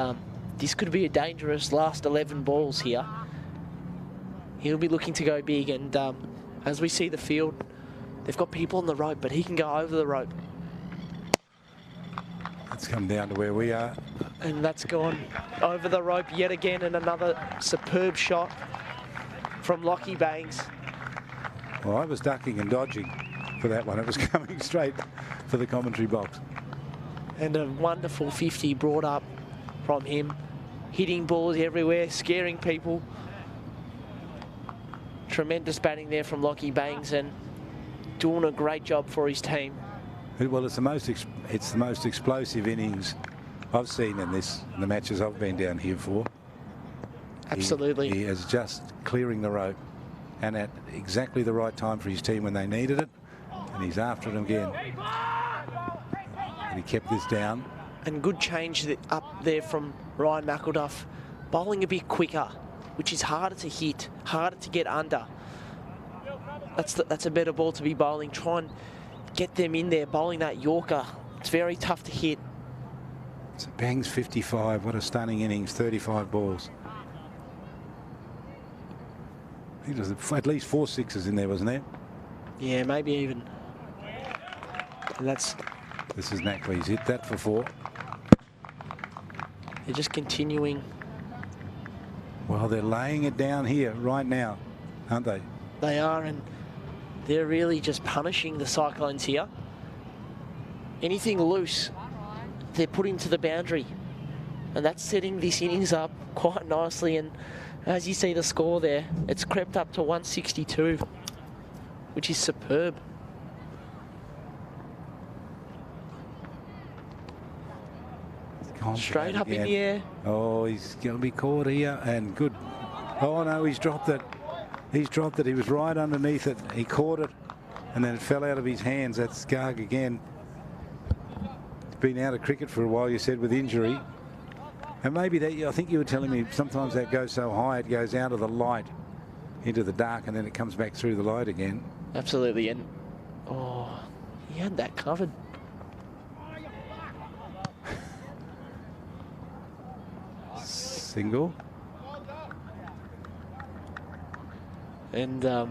this could be a dangerous last 11 balls here. He'll be looking to go big, and as we see the field, they've got people on the rope, but he can go over the rope.
Let's come down to where we are.
And that's gone over the rope yet again, and another superb shot from Lockie Bangs.
Well, I was ducking and dodging for that one. It was coming straight for the commentary box.
And a wonderful 50 brought up from him. Hitting balls everywhere, scaring people. Tremendous batting there from Lockie Bangs and doing a great job for his team.
Well, it's the most explosive innings I've seen in the matches I've been down here for.
Absolutely.
He is just clearing the rope and at exactly the right time for his team when they needed it. And he's after it again. And he kept this down.
And good change up there from Ryan McElduff. Bowling a bit quicker, which is harder to hit, harder to get under. That's a better ball to be bowling. Try and get them in there, bowling that Yorker. It's very tough to hit.
So Bangs 55. What a stunning innings. 35 balls. I think there's at least 4 sixes in there, wasn't there?
Yeah, maybe even. And that's...
This is Nakvi's hit that for 4.
They're just continuing.
Well, they're laying it down here right now, aren't they?
They are, and they're really just punishing the Cyclones here. Anything loose, they're putting to the boundary. And that's setting this innings up quite nicely. And as you see the score there, it's crept up to 162, which is superb. Straight up in the air.
Oh, he's going to be caught here, and good. Oh, no, he's dropped it. He's dropped it. He was right underneath it. He caught it, and then it fell out of his hands. That's Garg again. He's been out of cricket for a while, you said, with injury. And maybe that, I think you were telling me sometimes that goes so high it goes out of the light into the dark, and then it comes back through the light again.
Absolutely, and oh, he had that covered.
Single.
And
so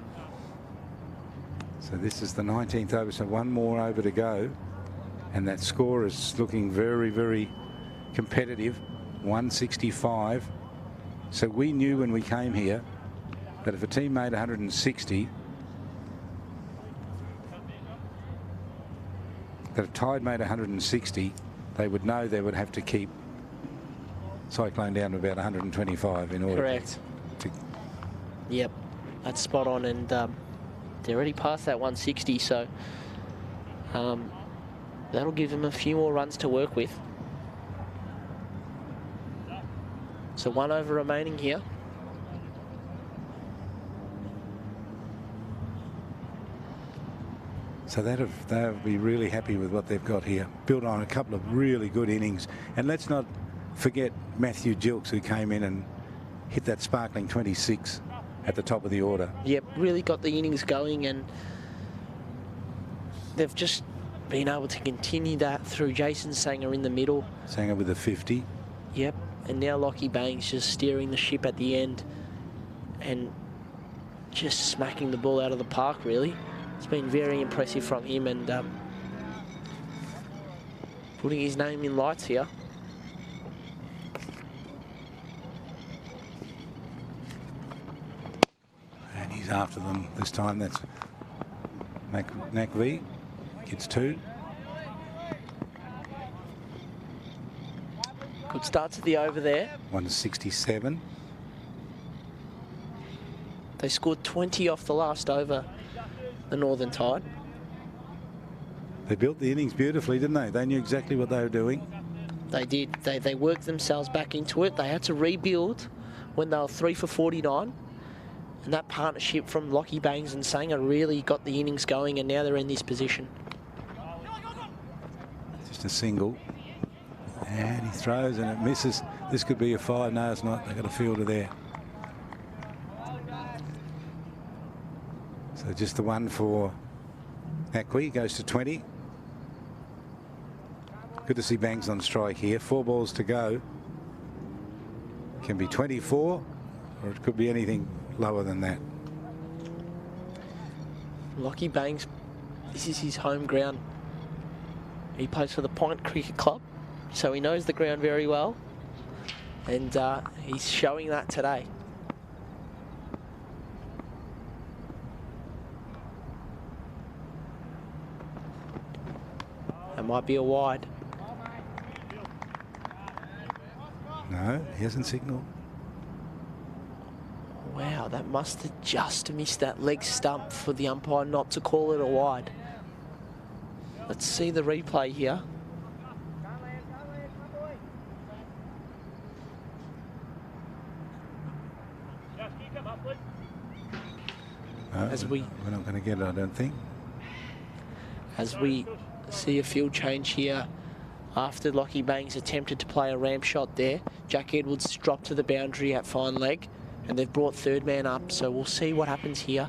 this is the 19th over, so one more over to go, and that score is looking very, very competitive. 165. So we knew when we came here that if a team made 160, that if Tide made 160, they would know they would have to keep Cyclone down to about 125 in order.
Correct. Yep, that's spot on, and they're already past that 160, so that'll give them a few more runs to work with. So 1 over remaining here.
So they'll be really happy with what they've got here. Built on a couple of really good innings. And let's not forget Matthew Gilks, who came in and hit that sparkling 26 at the top of the order.
Yep, really got the innings going, and they've just been able to continue that through Jason Sanger in the middle.
Sanger with a 50.
Yep, and now Lockie Bangs just steering the ship at the end and just smacking the ball out of the park, really. It's been very impressive from him, and putting his name in lights here.
And he's after them this time. That's Nakvi. Gets 2.
Good start to the over there.
167.
They scored 20 off the last over, the Northern Tide.
They built the innings beautifully, didn't they? They knew exactly what they were doing.
They did. They worked themselves back into it. They had to rebuild when they were 3 for 49. And that partnership from Lockie Bangs and Sanger really got the innings going, and now they're in this position.
Just a single. And he throws and it misses. This could be a 5. No, it's not. They've got a fielder there. So just the one for Acqui. Goes to 20. Good to see Bangs on strike here. 4 balls to go. Can be 24, or it could be anything lower than that.
Lockie Bangs, this is his home ground. He plays for the Point Cricket Club, so he knows the ground very well, and he's showing that today. That might be a wide.
No, he hasn't signalled.
Wow, that must have just missed that leg stump for the umpire not to call it a wide. Let's see the replay here.
No, we're not going to get it, I don't think.
As we see a field change here after Lockie Bangs attempted to play a ramp shot there. Jack Edwards dropped to the boundary at fine leg, and they've brought third man up, so we'll see what happens here.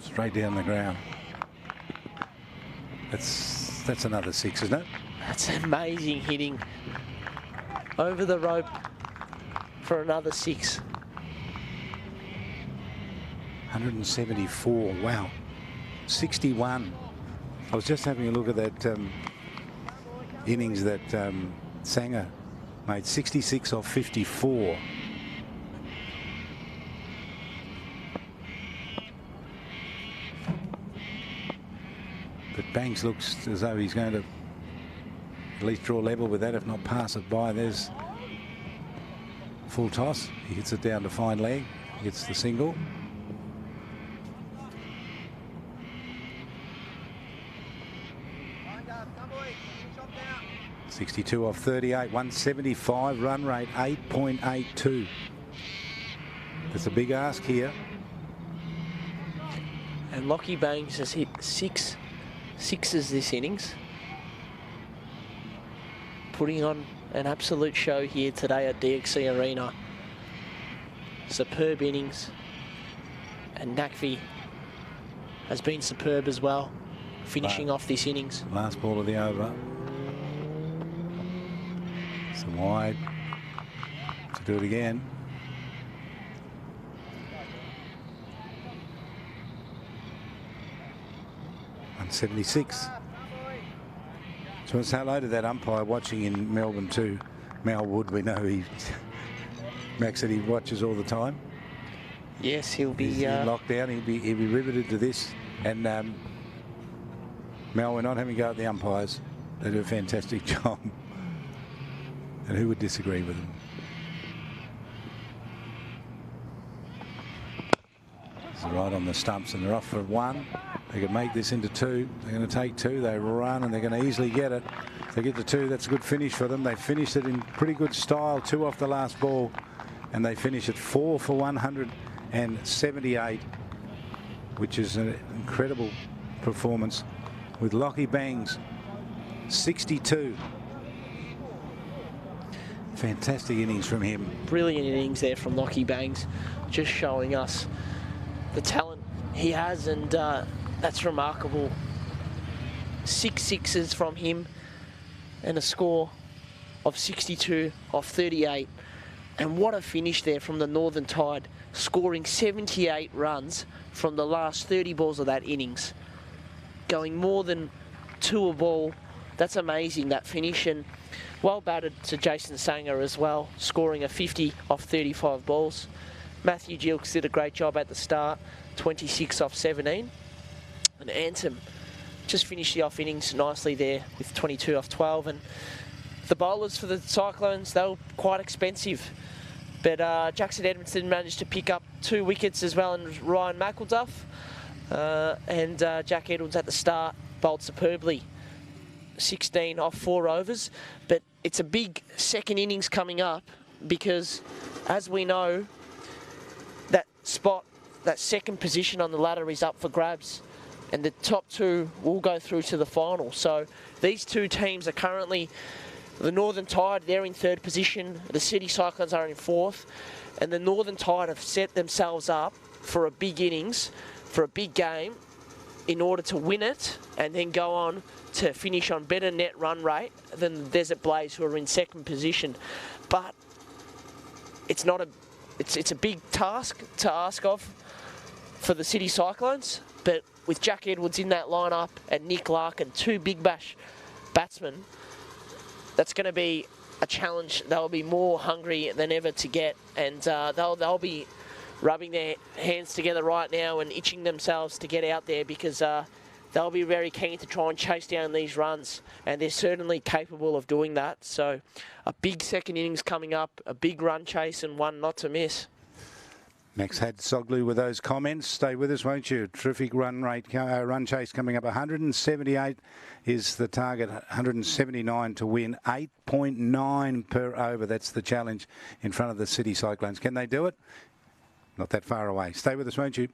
Straight down the ground. That's another 6, isn't it?
That's amazing hitting. Over the rope for another 6.
174, wow. 61. I was just having a look at that innings that Sanger made. 66 off 54. But Banks looks as though he's going to at least draw level with that, if not pass it by. There's full toss. He hits it down to fine leg. Gets the single. .62 off 38, 175 run rate, 8.82. That's a big ask here.
And Lockie Bangs has hit 6 sixes this innings, putting on an absolute show here today at DXC Arena. Superb innings, and Nakvi has been superb as well, finishing off this innings.
Last ball of the over. Some wide to do it again. .176. So let's say hello to that umpire watching in Melbourne too. Mal Wood, we know Max said he watches all the time.
Yes, he'll be
He's in lockdown. He'll be riveted to this. And Mal, we're not having a go at the umpires. They do a fantastic job. And who would disagree with them? This is right on the stumps, and they're off for 1. They can make this into 2. They're going to take 2. They run, and they're going to easily get it. If they get to 2, that's a good finish for them. They finished it in pretty good style. 2 off the last ball, and they finish at 4 for 178, which is an incredible performance. With Lockie Bangs, 62. Fantastic innings from him.
Brilliant innings there from Lockie Bangs, just showing us the talent he has, and that's remarkable. 6 sixes from him and a score of 62 off 38. And what a finish there from the Northern Tide, scoring 78 runs from the last 30 balls of that innings, going more than 2 a ball. That's amazing, that finish, and well batted to Jason Sanger as well, scoring a 50 off 35 balls. Matthew Gilks did a great job at the start, 26 off 17. And Antom just finished the off innings nicely there with 22 off 12. And the bowlers for the Cyclones, they were quite expensive. But Jackson Edmondson managed to pick up 2 wickets as well, and Ryan McElduff. And Jack Edwards at the start bowled superbly. 16 off 4 overs. But it's a big second innings coming up because, as we know, that spot, that second position on the ladder is up for grabs. And the top 2 will go through to the final. So these 2 teams are currently... The Northern Tide, they're in 3rd position. The City Cyclones are in 4th. And the Northern Tide have set themselves up for a big innings, for a big game, in order to win it and then go on to finish on better net run rate than the Desert Blaze, who are in 2nd position. But it's not a... It's a big task to ask of for the City Cyclones. But with Jack Edwards in that lineup and Nick Larkin, 2 big bash batsmen, that's going to be a challenge. They'll be more hungry than ever to get, and they'll be rubbing their hands together right now and itching themselves to get out there, because they'll be very keen to try and chase down these runs, and they're certainly capable of doing that. So a big second innings coming up, a big run chase, and one not to miss.
Max Hadsoglu with those comments. Stay with us, won't you? Terrific run chase coming up. 178 is the target. 179 to win. 8.9 per over. That's the challenge in front of the City Cyclones. Can they do it? Not that far away. Stay with us, won't you?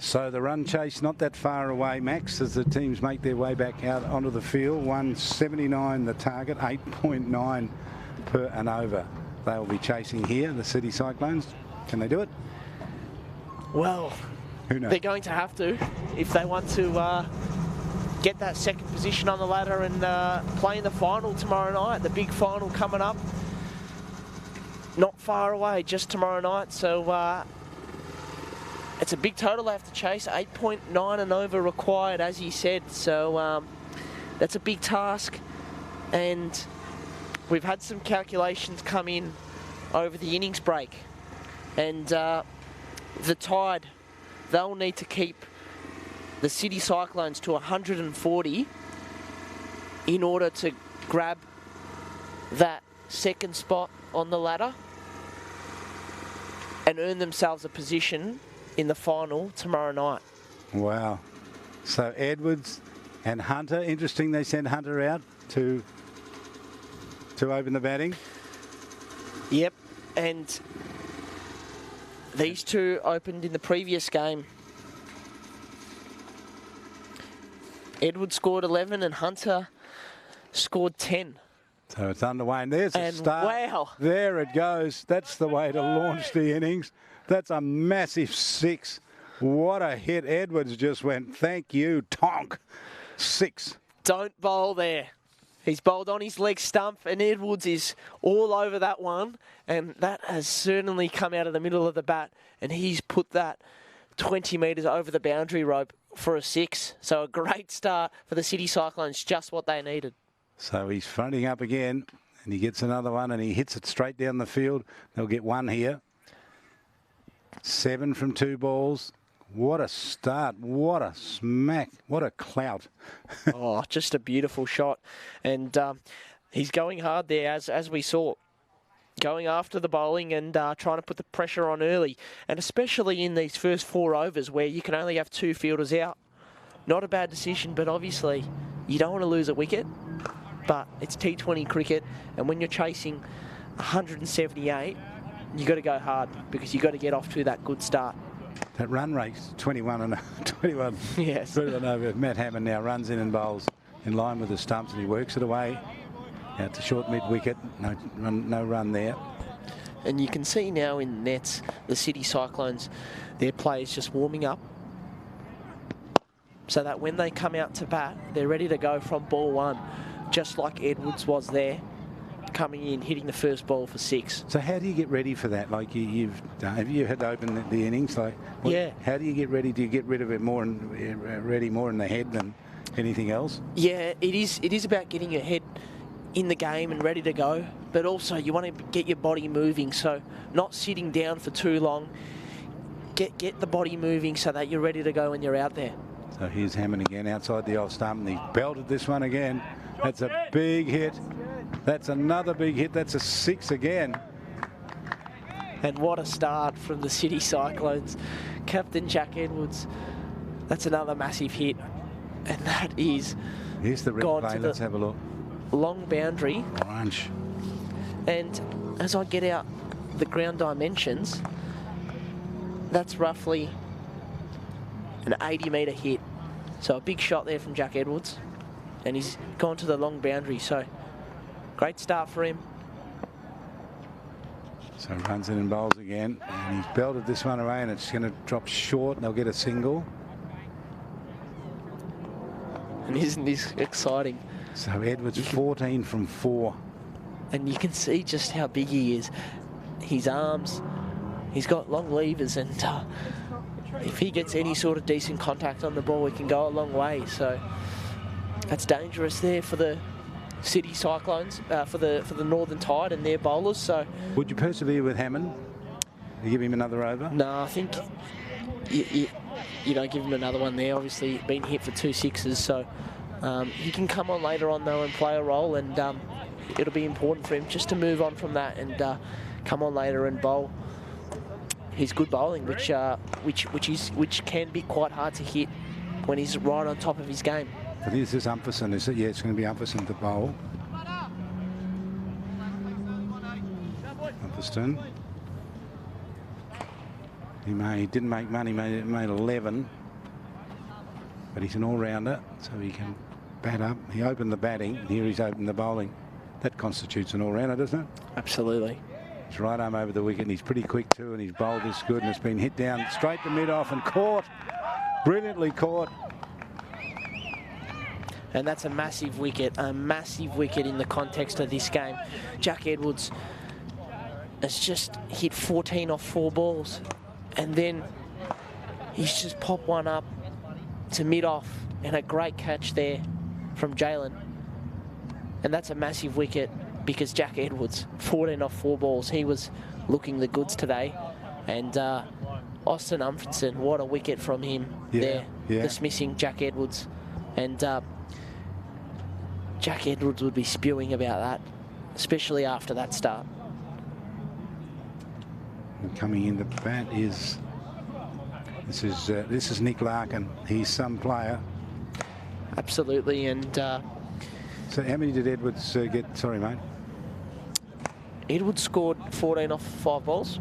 So the run chase not that far away, Max, as the teams make their way back out onto the field. 179 the target, 8.9 per and over. They'll be chasing here, the City Cyclones. Can they do it?
Well,
who knows?
They're going to have to if they want to get that second position on the ladder and play in the final tomorrow night. The big final coming up. Not far away, just tomorrow night. So it's a big total they have to chase. 8.9 and over required, as he said. So that's a big task. And we've had some calculations come in over the innings break. And the Tide, they'll need to keep the City Cyclones to 140 in order to grab that second spot on the ladder and earn themselves a position in the final tomorrow night.
Wow. So Edwards and Hunter, interesting they sent Hunter out to open the batting.
Yep, and these two opened in the previous game. Edwards scored 11 and Hunter scored 10.
So it's underway, and there's a start.
Wow.
There it goes. That's the way to launch the innings. That's a massive 6. What a hit. Edwards just went, thank you, tonk. 6.
Don't bowl there. He's bowled on his leg stump, and Edwards is all over that one, and that has certainly come out of the middle of the bat, and he's put that 20 metres over the boundary rope for a 6. So a great start for the City Cyclones, just what they needed.
So he's fronting up again, and he gets another one, and he hits it straight down the field. They'll get one here. 7 from 2 balls. What a start. What a smack. What a clout.
Oh, just a beautiful shot. And he's going hard there, as we saw. Going after the bowling and trying to put the pressure on early. And especially in these first 4 overs where you can only have 2 fielders out. Not a bad decision, but obviously you don't want to lose a wicket. But it's T20 cricket, and when you're chasing 178, you got to go hard because you got to get off to that good start.
That run rate, 21.
Yes.
21 over. Matt Hammond now runs in and bowls in line with the stumps, and he works it away out to short mid wicket. No run there.
And you can see now in the nets, the City Cyclones, their players just warming up, so that when they come out to bat, they're ready to go from ball 1. Just like Edwards was there, coming in, hitting the first ball for 6.
So how do you get ready for that? Like have you had to open the innings? Like,
yeah.
How do you get ready? Do you get rid of it more and ready more in the head than anything else?
Yeah, it is about getting your head in the game and ready to go, but also you want to get your body moving. So not sitting down for too long. Get the body moving so that you're ready to go when you're out there.
So here's Hammond again outside the off stump, and he belted this one again. That's a big hit. That's another big hit. That's a 6 again.
And what a start from the City Cyclones. Captain Jack Edwards. That's another massive hit. And that is
here's the replay. Let's have a look.
Long boundary.
Crunch.
And as I get out the ground dimensions, that's roughly an 80-metre hit. So a big shot there from Jack Edwards. And he's gone to the long boundary, so great start for him.
So runs in and bowls again, and he's belted this one away, and it's going to drop short, and they'll get a single.
And isn't this exciting?
So Edwards 14 from 4.
And you can see just how big he is. His arms, he's got long levers, and if he gets any sort of decent contact on the ball, he can go a long way. So that's dangerous there for the City Cyclones, for the Northern Tide and their bowlers. So
would you persevere with Hammond? You give him another over?
No, I think you don't give him another one there. Obviously, been hit for 2 6s, so he can come on later on though and play a role, and it'll be important for him just to move on from that and come on later and bowl his good bowling, which can be quite hard to hit when he's right on top of his game.
But this is Umpherson, is it? Yeah, it's going to be Umpherson to bowl. Umpherson. He didn't make money, made 11. But he's an all-rounder, so he can bat up. He opened the batting, and here he's opened the bowling. That constitutes an all-rounder, doesn't it?
Absolutely.
He's right arm over the wicket, and he's pretty quick too, and he's bowled this good, and it's been hit down straight to mid-off and caught. Brilliantly caught.
And that's a massive wicket in the context of this game. Jack Edwards has just hit 14 off 4 balls, and then he's just popped one up to mid-off, and a great catch there from Jalen. And that's a massive wicket because Jack Edwards, 14 off 4 balls, he was looking the goods today. And Austin Humphreys, what a wicket from him there, dismissing Jack Edwards. And Jack Edwards would be spewing about that, especially after that start.
And coming in the bat is this is Nick Larkin. He's some player.
Absolutely. And
so how many did Edwards get? Sorry, mate.
Edwards scored 14 off 5 balls.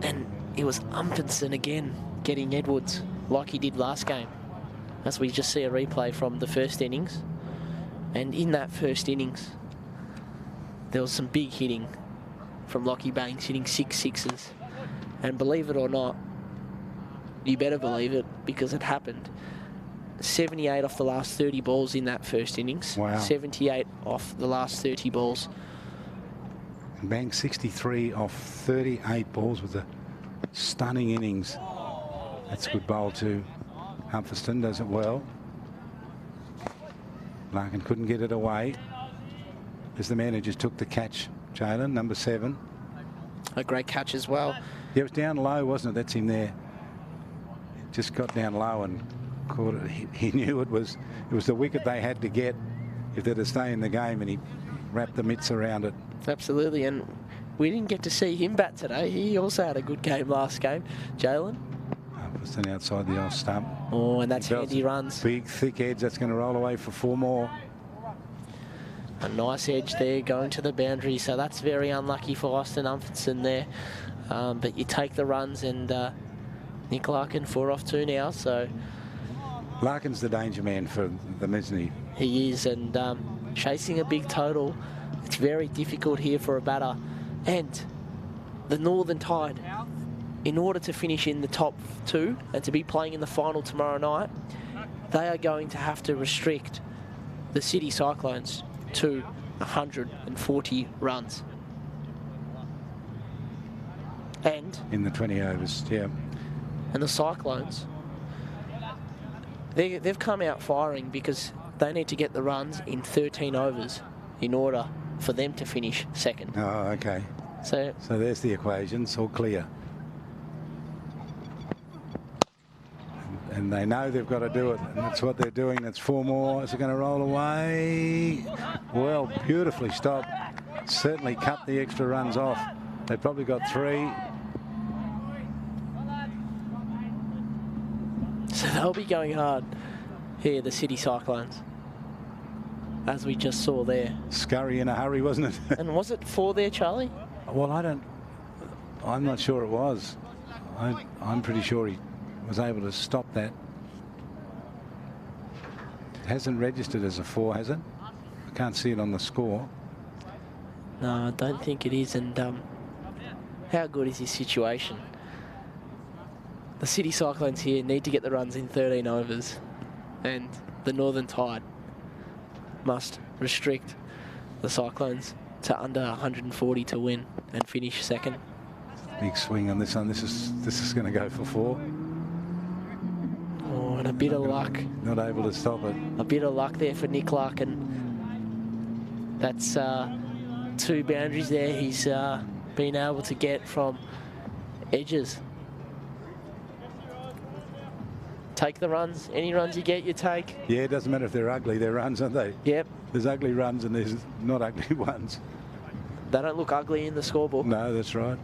And it was Umpinson again getting Edwards like he did last game, as we just see a replay from the first innings. And in that first innings, there was some big hitting from Lockie Banks, hitting 6 sixes. And believe it or not, you better believe it, because it happened. 78 off the last 30 balls in that first innings.
Wow.
78 off the last 30 balls.
And Banks 63 off 38 balls with a stunning innings. That's a good bowl too. Humphreys does it well. Larkin couldn't get it away. There's the man who just took the catch, Jalen, number 7.
A great catch as well.
Yeah, it was down low, wasn't it? That's him there. Just got down low and caught it. He knew it was the wicket they had to get if they're to stay in the game, and he wrapped the mitts around it.
Absolutely, and we didn't get to see him bat today. He also had a good game last game, Jalen.
Just outside the off stump.
Oh, and that's handy runs.
Big, thick edge. That's going to roll away for 4 more.
A nice edge there going to the boundary, so that's very unlucky for Austin Humphreys there. But you take the runs, and Nick Larkin 4 off 2 now, so...
Larkin's the danger man for them, isn't he?
He is, and chasing a big total, it's very difficult here for a batter. And the Northern Tide, in order to finish in the top 2 and to be playing in the final tomorrow night, they are going to have to restrict the City Cyclones to 140 runs. And
in the 20 overs, yeah.
And the Cyclones, they've come out firing because they need to get the runs in 13 overs in order for them to finish second.
Oh, okay.
So
there's the equation. It's all clear. And they know they've got to do it, and that's what they're doing. That's 4 more. Is it going to roll away? Well, beautifully stopped. Certainly cut the extra runs off. They've probably got 3.
So they'll be going hard here, the City Cyclones, as we just saw there.
Scurry in a hurry, wasn't it?
And was it 4 there, Charlie?
Well, I'm not sure it was. I'm pretty sure he was able to stop that. It hasn't registered as a 4, has it? I can't see it on the score.
No, I don't think it is. And how good is this situation? The City Cyclones here need to get the runs in 13 overs, and the Northern Tide must restrict the Cyclones to under 140 to win and finish second.
Big swing on this one. This is going to go for 4.
Oh, and a bit of luck.
Not able to stop it.
A bit of luck there for Nick Larkin. That's 2 boundaries there he's been able to get from edges. Take the runs. Any runs you get, you take.
Yeah, it doesn't matter if they're ugly. They're runs, aren't they?
Yep.
There's ugly runs and there's not ugly ones.
They don't look ugly in the scorebook.
No, that's right.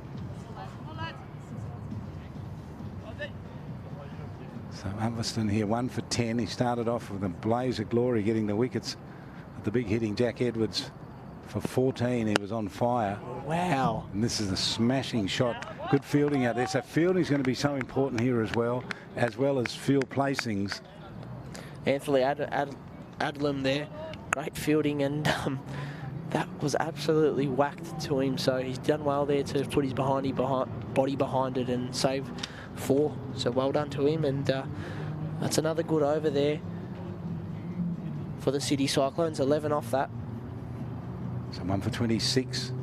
So Humphreys here, 1 for 10. He started off with a blaze of glory, getting the wickets. But the big hitting Jack Edwards, for 14. He was on fire.
Wow.
And this is a smashing shot. Good fielding out there. So fielding's going to be so important here as well as field placings.
Anthony Adlam there, great fielding, and that was absolutely whacked to him. So he's done well there to put his body behind it and save 4. So well done to him, and that's another good over there for the City Cyclones. 11 off that.
So 1 for 26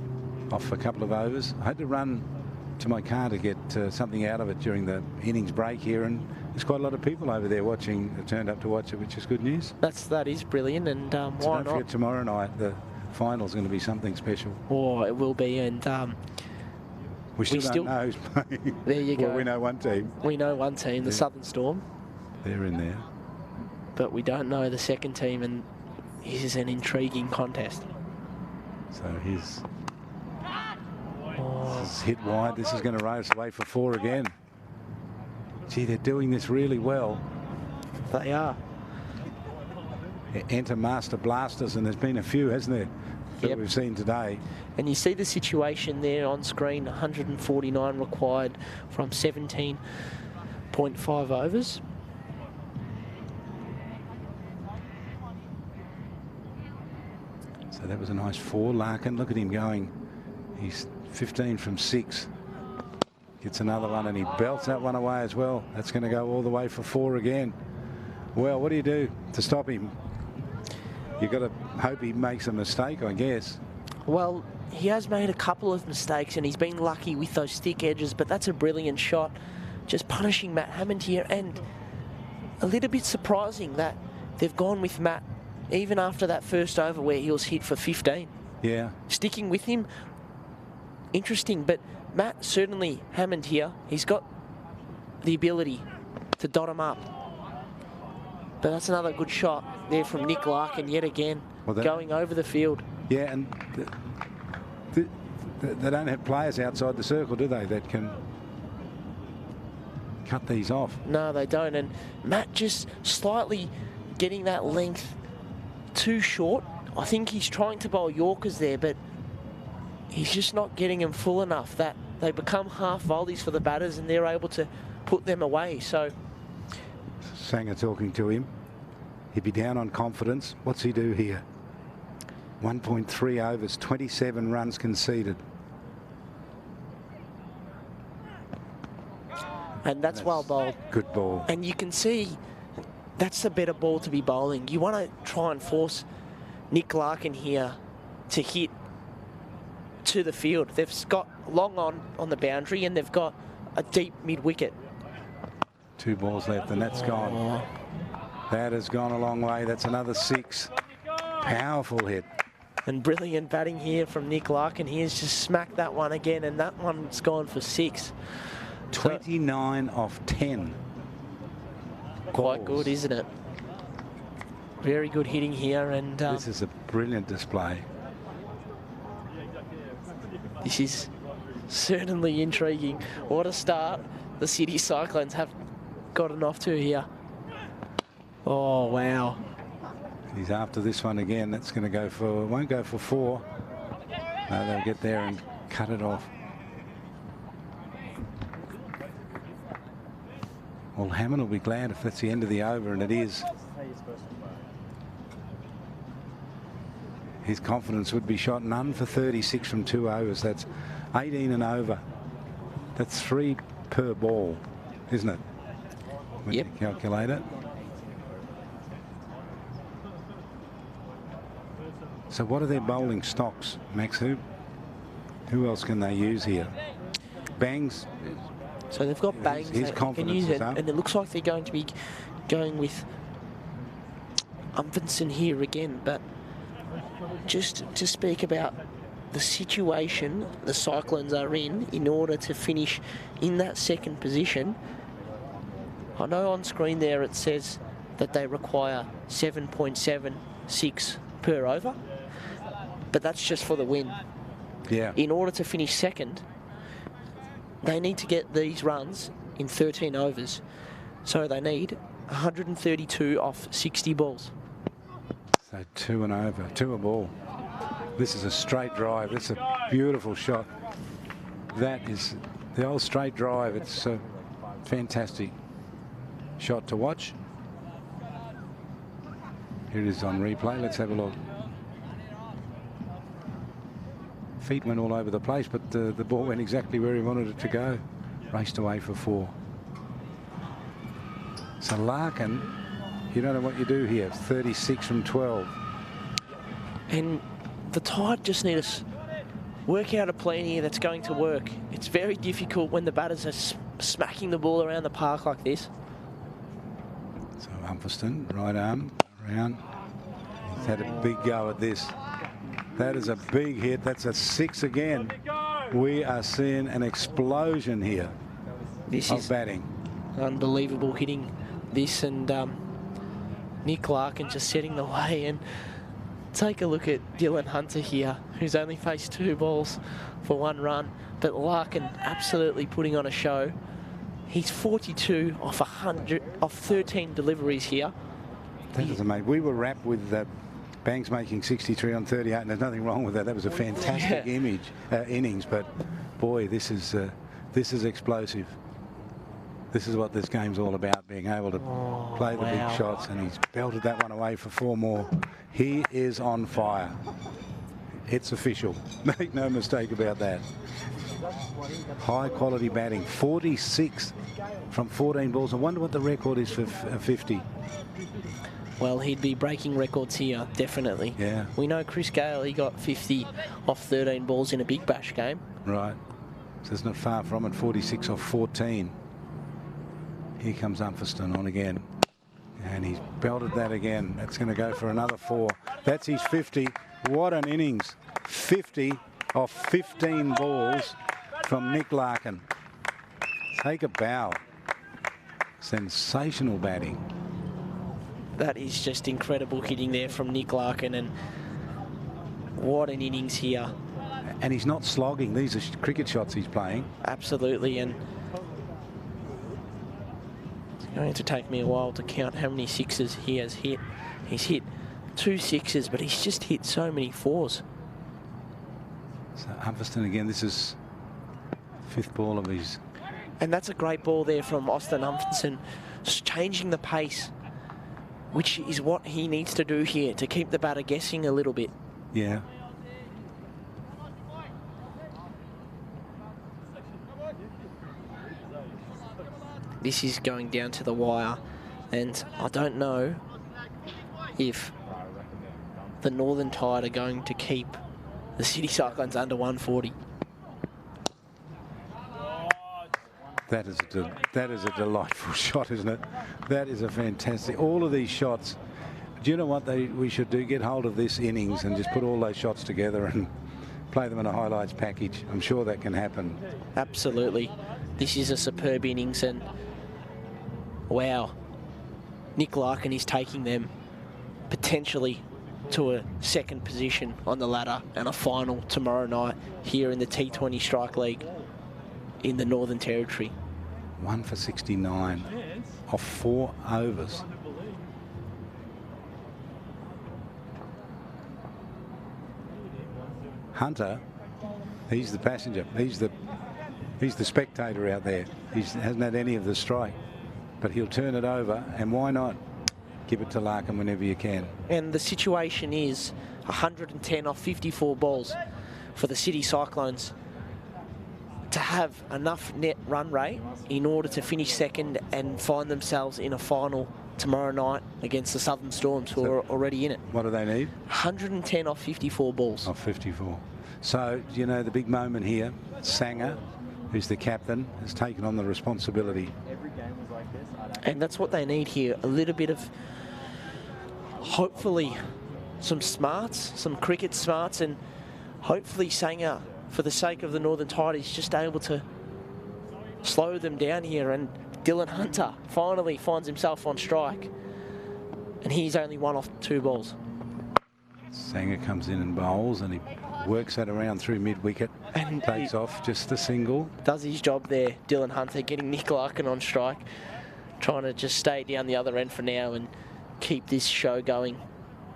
off a couple of overs. I had to run to my car to get something out of it during the innings break here, and there's quite a lot of people over there watching, turned up to watch it, which is good news.
That is brilliant, and
so
why
don't
not?
forget tomorrow night the final's going to be something special.
Oh, it will be, and
we still don't know who's playing.
There you go.
Well, we know one team.
We know one team, the Southern Storm.
They're in there.
But we don't know the second team, and this is an intriguing contest.
So he's this is hit wide. This is going to race away for 4 again. Gee, they're doing this really well.
They are.
Enter Master Blasters, and there's been a few, hasn't there, that we've seen today.
And you see the situation there on screen, 149 required from 17.5 overs.
So that was a nice 4. Larkin, look at him going. He's 15 from 6. Gets another one, and he belts that one away as well. That's going to go all the way for 4 again. Well, what do you do to stop him? You've got to hope he makes a mistake, I guess.
Well, he has made a couple of mistakes, and he's been lucky with those thick edges, but that's a brilliant shot. Just punishing Matt Hammond here, and a little bit surprising that they've gone with Matt even after that first over where he was hit for 15.
Yeah.
Sticking with him, interesting, but Matt, certainly Hammond here, he's got the ability to dot him up. But that's another good shot there from Nick Larkin yet again, going over the field.
Yeah, and they don't have players outside the circle, do they, that can cut these off?
No, they don't. And Matt just slightly getting that length too short. I think he's trying to bowl Yorkers there, but he's just not getting them full enough that they become half volleys for the batters and they're able to put them away. So
Sanger talking to him. He'd be down on confidence. What's he do here? 1.3 overs, 27 runs conceded.
And that's well bowled.
Good ball.
And you can see that's a better ball to be bowling. You want to try and force Nick Larkin here to hit to the field. They've got long on the boundary, and they've got a deep mid-wicket.
2 balls left, and that's gone. That has gone a long way. That's another 6. Powerful hit.
And brilliant batting here from Nick Larkin. He's just smacked that one again, and that one's gone for 6.
29 off 10.
Quite good, isn't it? Very good hitting here, and
this is a brilliant display.
This is certainly intriguing. What a start the City Cyclones have gotten off to here. Oh, wow.
He's after this one again. That's going to go for, won't go for 4. No, they'll get there and cut it off. Well, Hammond will be glad if that's the end of the over, and it is. His confidence would be shot. None for 36 from 2 overs. That's 18 and over. That's 3 per ball, isn't it? When you calculate it. So what are their bowling stocks, Max? Who else can they use here? Bangs.
So they've got Bangs
his
that can use it,
up.
and it looks like they're going to be going with Umvinson here again. But just to speak about the situation the Cyclones are in order to finish in that second position, I know on screen there it says that they require 7.76 per over, but that's just for the win.
Yeah.
In order to finish second, they need to get these runs in 13 overs. So they need 132 off 60 balls.
So 2 and over, 2 a ball. This is a straight drive. It's a beautiful shot. That is the old straight drive. It's a fantastic shot to watch. Here it is on replay. Let's have a look. Feet went all over the place, but the ball went exactly where he wanted it to go. Raced away for 4. So Larkin, you don't know what you do here. 36 from 12.
And the Tide just need to work out a plan here that's going to work. It's very difficult when the batters are smacking the ball around the park like this.
So Umferston, right arm, around. He's had a big go at this. That is a big hit. That's a 6 again. We are seeing an explosion here of batting.
Unbelievable hitting this, and Nick Larkin just setting the way. And take a look at Dylan Hunter here, who's only faced 2 balls for 1 run, but Larkin absolutely putting on a show. He's 42 off 13 deliveries here.
That is amazing. We were wrapped with Banks making 63 on 38, and there's nothing wrong with that. That was a fantastic innings, but boy, this is explosive. This is what this game's all about, being able to play the big shots, and he's belted that one away for 4 more. He is on fire. It's official. Make no mistake about that. High quality batting. 46 from 14 balls. I wonder what the record is for 50.
Well, he'd be breaking records here, definitely.
Yeah.
We know Chris Gale, he got 50 off 13 balls in a Big Bash game.
Right. So it's not far from it. 46 off 14. Here comes Umferston on again. And he's belted that again. That's going to go for another 4. That's his 50. What an innings. 50 off 15 balls from Nick Larkin. Take a bow. Sensational batting.
That is just incredible hitting there from Nick Larkin, and what an innings here.
And he's not slogging. These are cricket shots he's playing.
Absolutely, and it's going to take me a while to count how many 6s he has hit. He's hit 2 6s, but he's just hit so many 4s.
So Umferston again, this is 5th ball of his.
And that's a great ball there from Austin Umferston, just changing the pace, which is what he needs to do here to keep the batter guessing a little bit.
Yeah.
This is going down to the wire, and I don't know if the Northern Tide are going to keep the City Cyclones under 140.
That is a delightful shot, isn't it? That is a fantastic. All of these shots. Do you know what we should do? Get hold of this innings and just put all those shots together and play them in a highlights package. I'm sure that can happen.
Absolutely. This is a superb innings, and wow, Nick Larkin is taking them potentially to a 2nd position on the ladder and a final tomorrow night here in the T20 Strike League in the Northern Territory.
1 for 69 off 4 overs. Hunter, he's the passenger. He's the spectator out there. He hasn't had any of the strike, but he'll turn it over, and why not give it to Larkin whenever you can.
And the situation is 110 off 54 balls for the City Cyclones to have enough net run rate in order to finish 2nd and find themselves in a final tomorrow night against the Southern Storms, who are already in it.
What do they need?
110 off 54 balls.
Off 54. So, you know, the big moment here, Sanger, who's the captain, has taken on the responsibility.
And that's what they need here, a little bit of, hopefully, some smarts, some cricket smarts, and hopefully Sanger, for the sake of the Northern Tide, is just able to slow them down here. And Dylan Hunter finally finds himself on strike, and he's only 1 off 2 balls.
Sanger comes in and bowls, and he works that around through mid-wicket and takes off just a single.
Does his job there, Dylan Hunter, getting Nick Larkin on strike, trying to just stay down the other end for now and keep this show going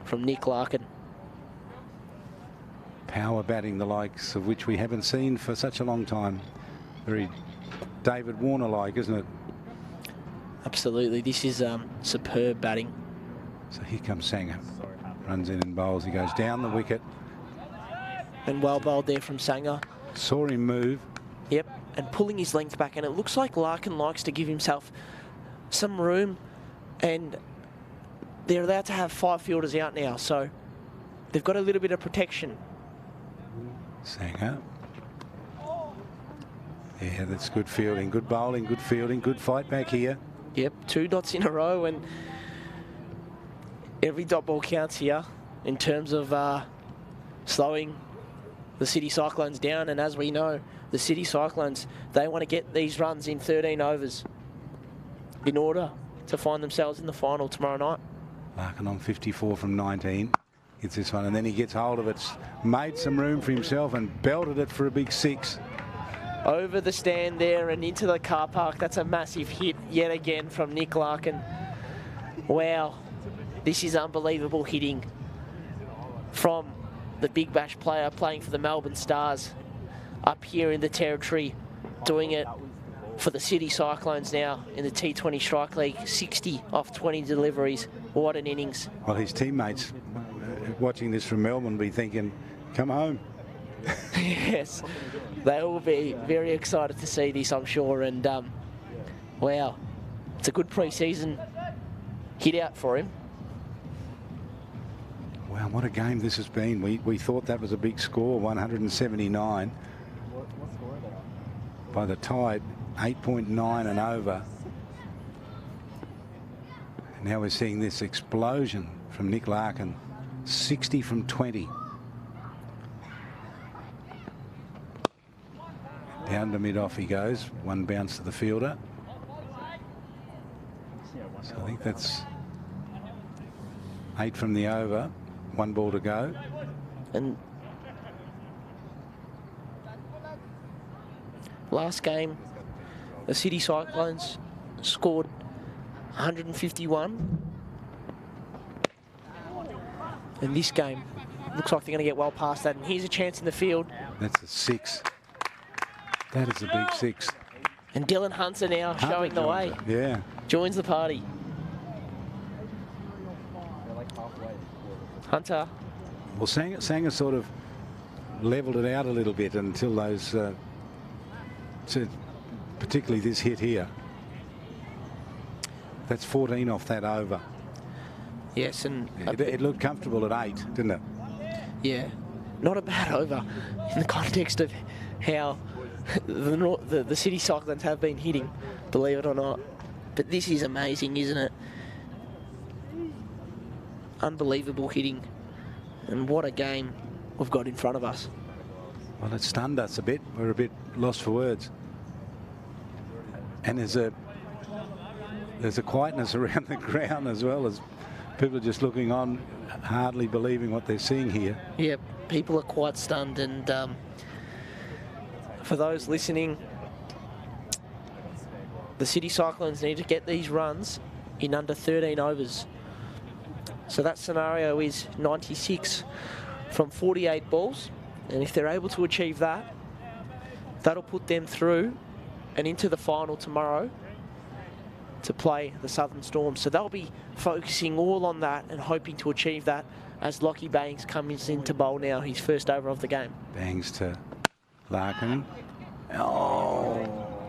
from Nick Larkin.
Power batting, the likes of which we haven't seen for such a long time. Very David Warner-like, isn't it?
Absolutely. This is superb batting.
So here comes Sanger. Runs in and bowls. He goes down the wicket.
And well bowled there from Sanger.
Saw him move.
Yep, and pulling his length back. And it looks like Larkin likes to give himself some room. And they're allowed to have 5 fielders out now. So they've got a little bit of protection.
Sanger. Yeah, that's good fielding, good bowling, good fielding, good fight back here.
Yep, 2 dots in a row, and every dot ball counts here in terms of slowing the City Cyclones down. And as we know, the City Cyclones, they want to get these runs in 13 overs in order to find themselves in the final tomorrow night.
Larkin on 54 from 19. Gets this one, and then he gets hold of it, made some room for himself and belted it for a big 6.
Over the stand there and into the car park. That's a massive hit yet again from Nick Larkin. Wow, this is unbelievable hitting from the Big Bash player playing for the Melbourne Stars up here in the territory, doing it for the City Cyclones now in the T20 Strike League. 60 off 20 deliveries. What an innings.
Well, his teammates watching this from Melbourne be thinking, come home.
Yes, they will be very excited to see this, I'm sure. And wow, it's a good pre-season hit out for him.
Wow, what a game this has been. We thought that was a big score, 179. By the Tide, 8.9 and over. And now we're seeing this explosion from Nick Larkin, 60 from 20. Down to mid-off he goes. One bounce to the fielder. So I think that's 8 from the over. 1 ball to go.
And last game, the City Cyclones scored 151. And this game looks like they're going to get well past that. And here's a chance in the field.
That's a 6. That is a big 6.
And Dylan Hunter now showing the way.
Yeah.
Joins the party. Hunter.
Well, Sanger sort of levelled it out a little bit until those, particularly this hit here. That's 14 off that over.
Yes, and
it looked comfortable at 8, didn't it?
Yeah, not a bad over in the context of how the City Cyclones have been hitting, believe it or not. But this is amazing, isn't it? Unbelievable hitting. And what a game we've got in front of us.
Well, it stunned us a bit. We're a bit lost for words. And there's a quietness around the ground as well, as people are just looking on, hardly believing what they're seeing here.
Yep, people are quite stunned. And for those listening, the City Cyclones need to get these runs in under 13 overs. So that scenario is 96 from 48 balls. And if they're able to achieve that, that'll put them through and into the final tomorrow to play the Southern Storm. So they'll be focusing all on that and hoping to achieve that as Lockie Bangs comes into bowl now, his first over of the game.
Bangs to Larkin. Oh,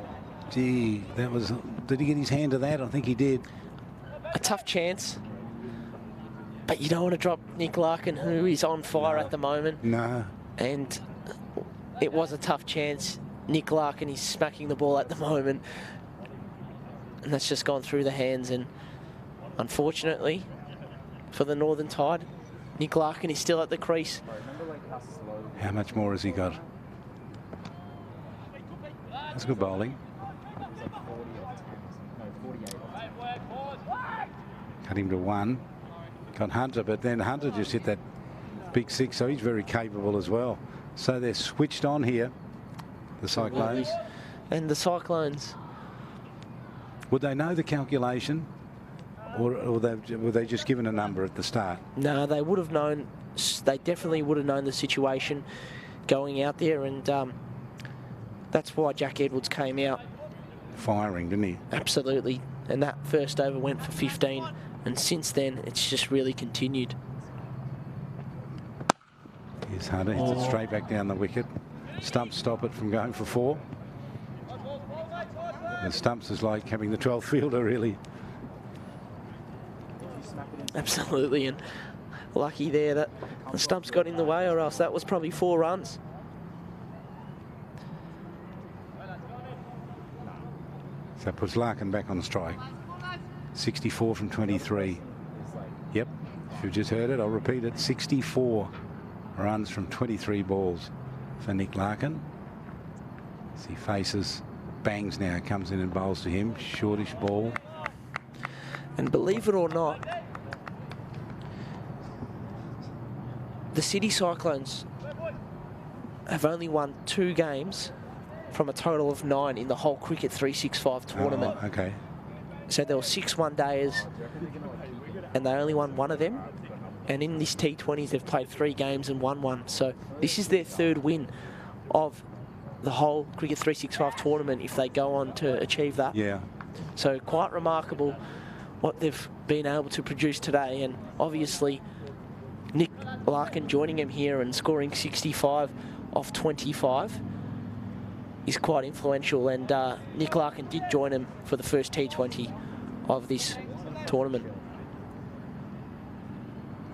gee, that was... Did he get his hand to that? I think he did.
A tough chance. But you don't want to drop Nick Larkin, who is on fire at the moment.
No.
And it was a tough chance. Nick Larkin is smacking the ball at the moment. And that's just gone through the hands. And unfortunately for the Northern Tide, Nick Larkin is still at the crease.
How much more has he got? That's good bowling. Cut him to 1. Got Hunter, but then Hunter just hit that big 6, so he's very capable as well. So they're switched on here, the Cyclones.
And the Cyclones.
Would they know the calculation? or were they just given a number at the start?
No, they would have known. They definitely would have known the situation going out there, and that's why Jack Edwards came out
Firing, didn't he?
Absolutely. And that first over went for 15, and since then it's just really continued.
Here's Hunter, hits it straight back down the wicket. Stumps stop it from going for 4. And Stumps is like having the 12th fielder, really.
Absolutely, and lucky there that the Stumps got in the way, or else that was probably 4 runs.
So that puts Larkin back on strike. 64 from 23. Yep, if you've just heard it, I'll repeat it. 64 runs from 23 balls for Nick Larkin. As he faces Bangs now, comes in and bowls to him. Shortish ball.
And believe it or not, the City Cyclones have only won 2 games from a total of 9 in the whole Cricket 365 tournament.
Oh, okay.
So there were 6 one-dayers, and they only won 1 of them. And in this T20s, they've played 3 games and won 1. So this is their 3rd win of the whole Cricket 365 tournament if they go on to achieve that.
Yeah.
So quite remarkable what they've been able to produce today. And obviously, Nick Larkin joining him here and scoring 65 off 25 is quite influential. And Nick Larkin did join him for the first T20 of this tournament.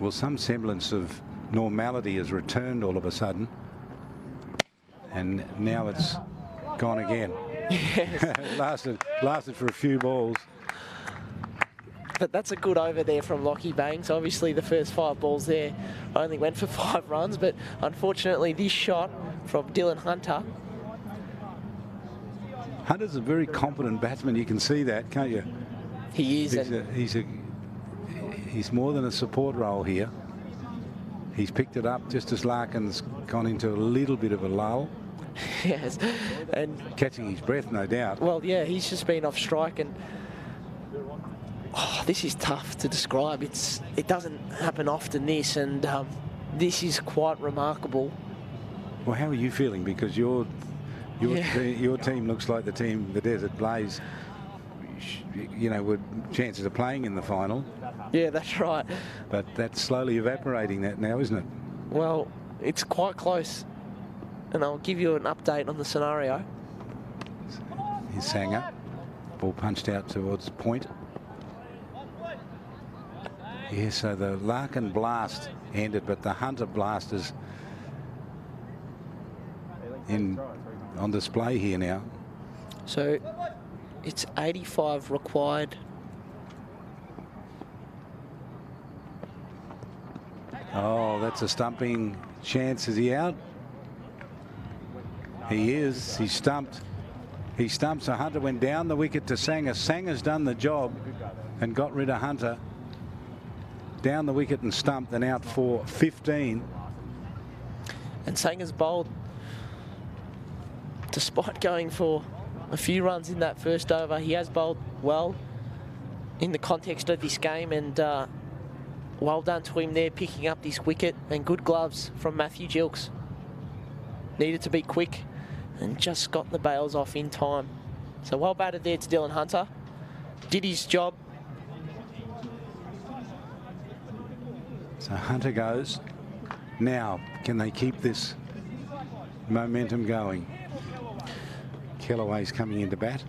Well, some semblance of normality has returned all of a sudden. And now it's gone again.
Yes.
lasted for a few balls.
But that's a good over there from Lockie Bangs. Obviously, the first 5 balls there only went for 5 runs, but unfortunately, this shot from Dylan Hunter.
Hunter's a very competent batsman. You can see that, can't you?
He is.
He's more than a support role here. He's picked it up just as Larkin's gone into a little bit of a lull.
Yes, and
catching his breath, no doubt.
Well, yeah, he's just been off strike, and this is tough to describe. It doesn't happen often, this, and this is quite remarkable.
Well, how are you feeling? Because your team looks like the team, the Desert Blaze, you know, with chances of playing in the final.
Yeah, that's right.
But that's slowly evaporating that now, isn't it?
Well, it's quite close. And I'll give you an update on the scenario.
Here's Sanger. Ball punched out towards point. Yeah, so the Larkin blast ended, but the Hunter blast is on display here now.
So it's 85 required.
Oh, that's a stumping chance. Is he out? He is. He's stumped. He stumps. Hunter went down the wicket to Sanger. Sanger's done the job and got rid of Hunter. Down the wicket and stumped and out for 15.
And Sanger's bowled, despite going for a few runs in that first over, he has bowled well in the context of this game, and well done to him there picking up this wicket, and good gloves from Matthew Gilks. Needed to be quick and just got the bails off in time. So well batted there to Dylan Hunter. Did his job.
So Hunter goes. Now, can they keep this momentum going? Kellaway's coming into bat.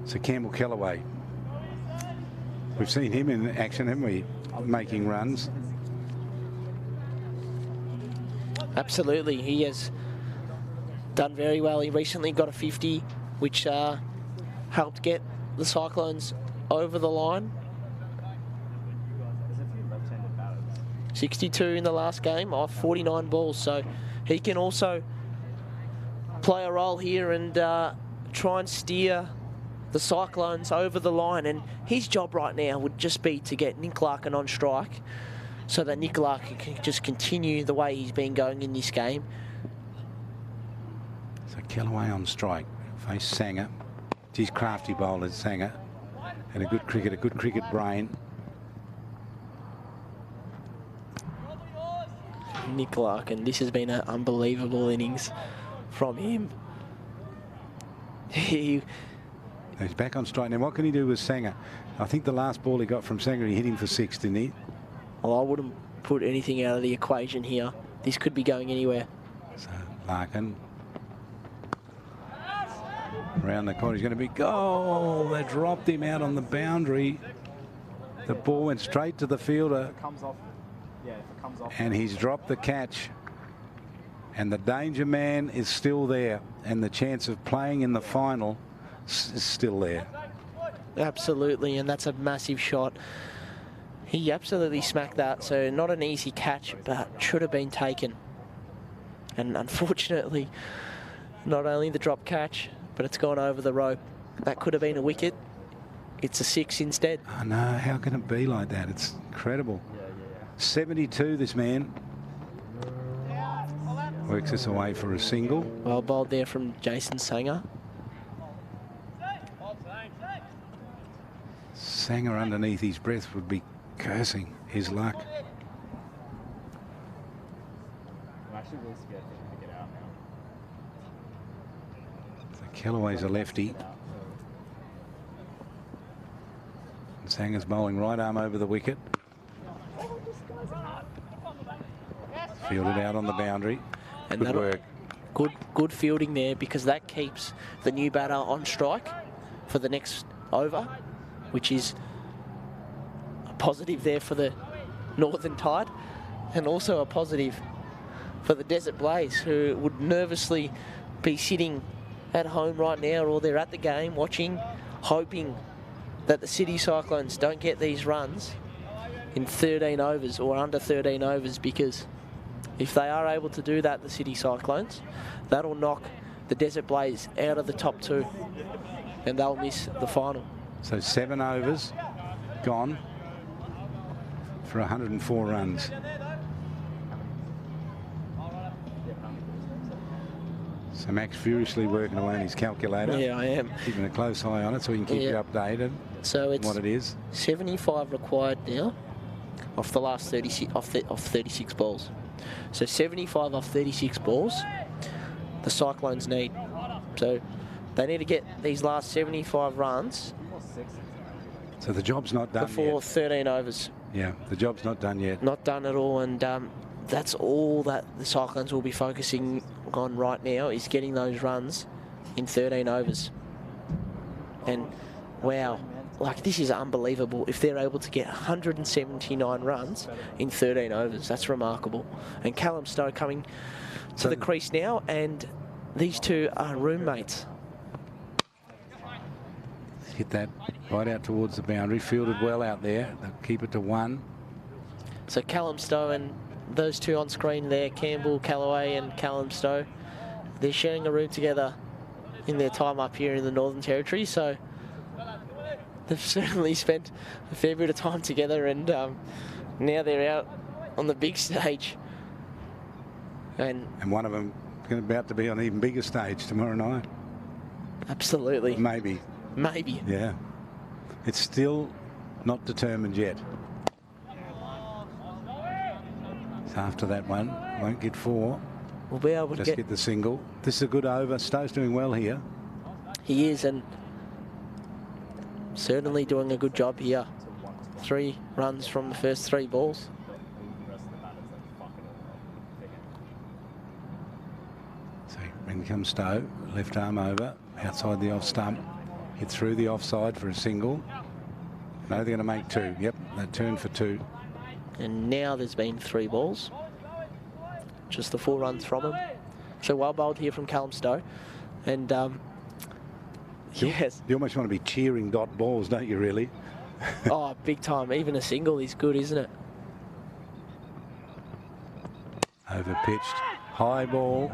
So Campbell Kellaway, we've seen him in action, haven't we, making runs?
Absolutely, he has done very well. He recently got a 50, which helped get the Cyclones over the line. 62 in the last game off 49 balls, so he can also play a role here and try and steer the Cyclones over the line. And his job right now would just be to get Nick Larkin on strike so that Nick Larkin can just continue the way he's been going in this game.
So Kellaway on strike. Face Sanger. He's crafty bowler, Sanger. And a good cricket brain.
Nick Larkin, this has been an unbelievable innings from him.
He's back on strike. Now, what can he do with Sanger? I think the last ball he got from Sanger, he hit him for 6, didn't he?
Well, I wouldn't put anything out of the equation here. This could be going anywhere.
So, Larkin. Around the corner, he's going to be goal. They dropped him out on the boundary. The ball went straight to the fielder.
Comes off. Yeah, if it comes off.
And he's dropped the catch. And the danger man is still there. And the chance of playing in the final is still there.
Absolutely, and that's a massive shot. He absolutely smacked that, so not an easy catch, but should have been taken. And unfortunately, not only the drop catch, but it's gone over the rope. That could have been a wicket. It's a 6 instead.
Oh no, how can it be like that? It's incredible. 72, this man. Works this away for a single.
Well bowled there from Jason Sanger.
Sanger underneath his breath would be cursing his luck.
I'm actually really scared for him to get out now.
So Kellaway's a lefty. And Sanger's bowling right arm over the wicket. Fielded out on the boundary.
And
good work.
Good fielding there, because that keeps the new batter on strike for the next over, which is a positive there for the Northern Tide, and also a positive for the Desert Blaze, who would nervously be sitting at home right now, or they're at the game watching, hoping that the City Cyclones don't get these runs in 13 overs or under 13 overs, because if they are able to do that, the City Cyclones, that'll knock the Desert Blaze out of the top 2 and they'll miss the final.
So 7 overs gone for 104 runs. So Max furiously working away on his calculator.
Yeah, I am.
Keeping a close eye on it so he can keep you updated.
So it's
what it is.
75 required now off the last 36 off 36 balls. So 75 off 36 balls the Cyclones need. So they need to get these last 75 runs.
So the job's not done
before
yet.
13 overs.
Yeah, the job's not done yet.
Not done at all, and that's all that the Cyclones will be focusing on right now, is getting those runs in 13 overs. And wow, like, this is unbelievable. If they're able to get 179 runs in 13 overs, that's remarkable. And Callum Stowe coming to the crease now, and these two are roommates.
Hit that right out towards the boundary. Fielded well out there. They'll keep it to 1.
So Callum Stowe and those two on screen there, Campbell, Callaway and Callum Stowe, they're sharing a room together in their time up here in the Northern Territory. So they've certainly spent a fair bit of time together, and now they're out on the big stage. And
one of them is about to be on an even bigger stage tomorrow night.
Absolutely.
Maybe.
Maybe.
Yeah. It's still not determined yet. So after that one, won't get 4.
We'll be able to
get the single. This is a good over. Stowe's doing well here.
He is, and certainly doing a good job here. 3 runs from the first 3 balls.
So in comes Stowe, left arm over, outside the off stump, hit through the offside for a single. No, they're going to make 2. Yep, they turn for 2.
And now there's been 3 balls. Just the 4 runs from him. So well bowled here from Callum Stowe. And yes.
You almost want to be cheering dot balls, don't you, really?
Oh, big time. Even a single is good, isn't it?
Over pitched. High ball.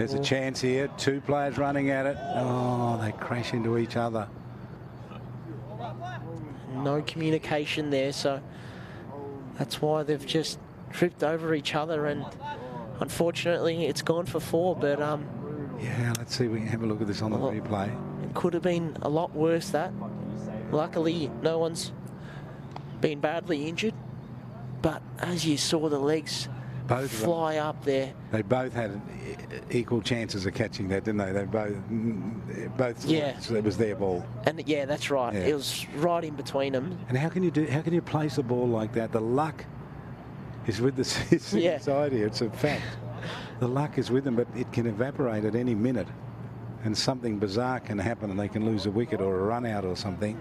There's a chance here. Two players running at it. Oh, they crash into each other.
No communication there, so that's why they've just tripped over each other, and unfortunately it's gone for 4, but
yeah, let's see if we can have a look at this on the replay.
it could have been a lot worse, that. Luckily no one's been badly injured, but as you saw the legs
Both
fly up there.
They both had equal chances of catching that, didn't they? They both
Yeah.
So it was their ball.
And yeah, that's right.
Yeah.
It was right in between them.
And how can you place a ball like that? The luck is with the side here. It's a fact. The luck is with them, but it can evaporate at any minute, and something bizarre can happen, and they can lose a wicket or a run out or something.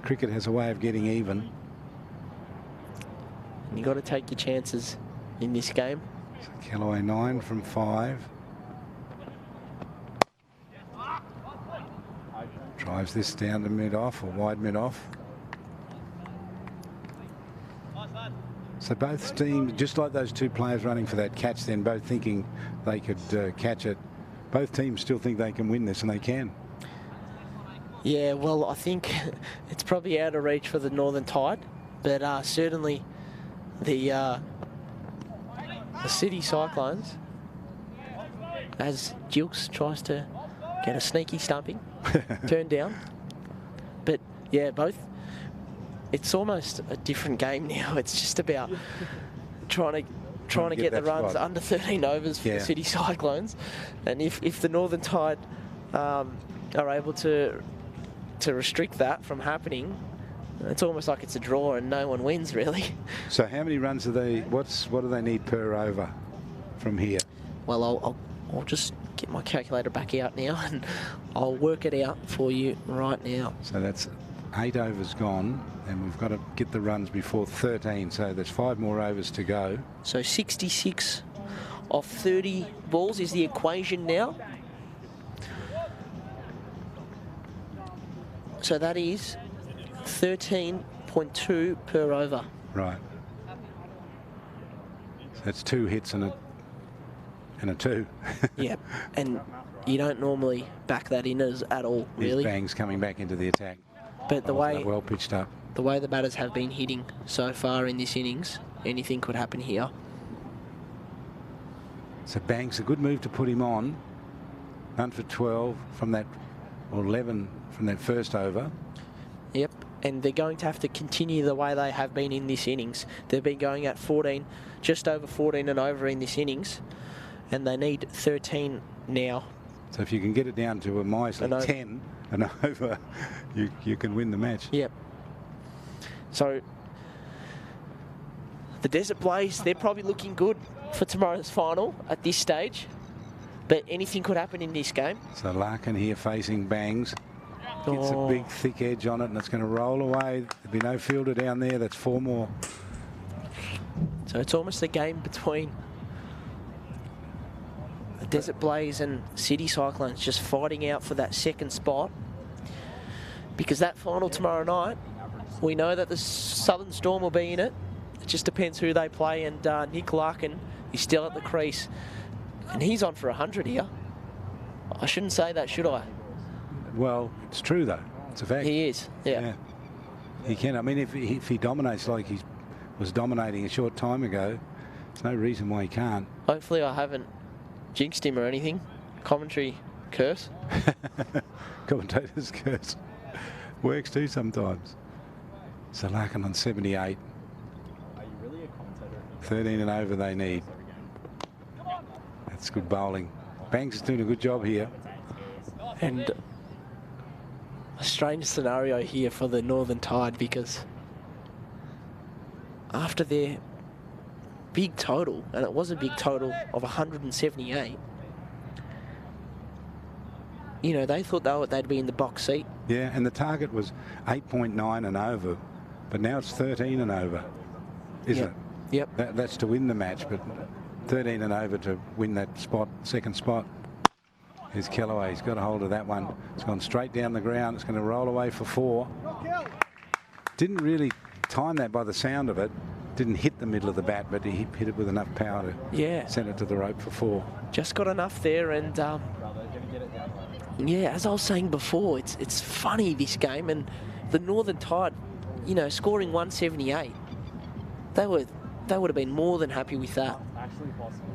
Cricket has a way of getting even.
You got to take your chances in this game.
So Callaway 9 from 5. Drives this down to mid-off or wide mid-off. So both teams, just like those two players running for that catch then, both thinking they could catch it. Both teams still think they can win this, and they can.
Yeah, well, I think it's probably out of reach for the Northern Tide, but certainly the City Cyclones, as Gilks tries to get a sneaky stumping, turned down. But yeah, both. It's almost a different game now. It's just about trying to get the runs under 13 overs for the City Cyclones, and if the Northern Tide are able to restrict that from happening, it's almost like it's a draw and no one wins, really.
So how many runs do they? What do they need per over from here?
Well, I'll just get my calculator back out now and I'll work it out for you right now.
So that's 8 overs gone, and we've got to get the runs before 13. So there's 5 more overs to go.
So 66 off 30 balls is the equation now. So that is 13.2 per over.
Right. So that's 2 hits and a 2.
Yep. And you don't normally back that in at all, really.
Bangs coming back into the attack.
But the way
well pitched up.
The way the batters have been hitting so far in this innings, anything could happen here.
So Banks, a good move to put him on. None for 12 from that, or 11 from that first over.
Yep, and they're going to have to continue the way they have been in this innings. They've been going at 14, just over 14 and over in this innings, and they need 13 now.
So if you can get it down to a miserly 10 and over, you can win the match.
Yep. So the Desert Blaze, they're probably looking good for tomorrow's final at this stage, but anything could happen in this game.
So Larkin here facing Bangs. Gets a big thick edge on it, and it's going to roll away. There'll be no fielder down there. That's 4 more.
So it's almost a game between the Desert Blaze and City Cyclones, just fighting out for that second spot. Because that final tomorrow night, we know that the Southern Storm will be in it. It just depends who they play, and Nick Larkin is still at the crease. And he's on for 100 here. I shouldn't say that, should I?
Well, it's true, though. It's a fact.
He is, yeah.
He can. I mean, if he dominates like he was dominating a short time ago, there's no reason why he can't.
Hopefully I haven't jinxed him or anything. Commentary curse.
Commentator's curse. Works too sometimes. So Larkin on 78.
Are you really a commentator?
13 and over they need. That's good bowling. Banks is doing a good job here.
And a strange scenario here for the Northern Tide, because after their big total, and it was a big total of 178, you know, they thought they'd be in the box seat.
Yeah, and the target was 8.9 and over, but now it's 13 and over, isn't it?
Yep.
That's to win the match, but 13 and over to win that spot, second spot. Here's Callaway. He's got a hold of that one. It's gone straight down the ground. It's going to roll away for 4. Didn't really time that by the sound of it. didn't hit the middle of the bat, but he hit it with enough power to send it to the rope for 4.
Just got enough there, and yeah, as I was saying before, it's funny, this game, and the Northern Tide, you know, scoring 178, they would have been more than happy with that.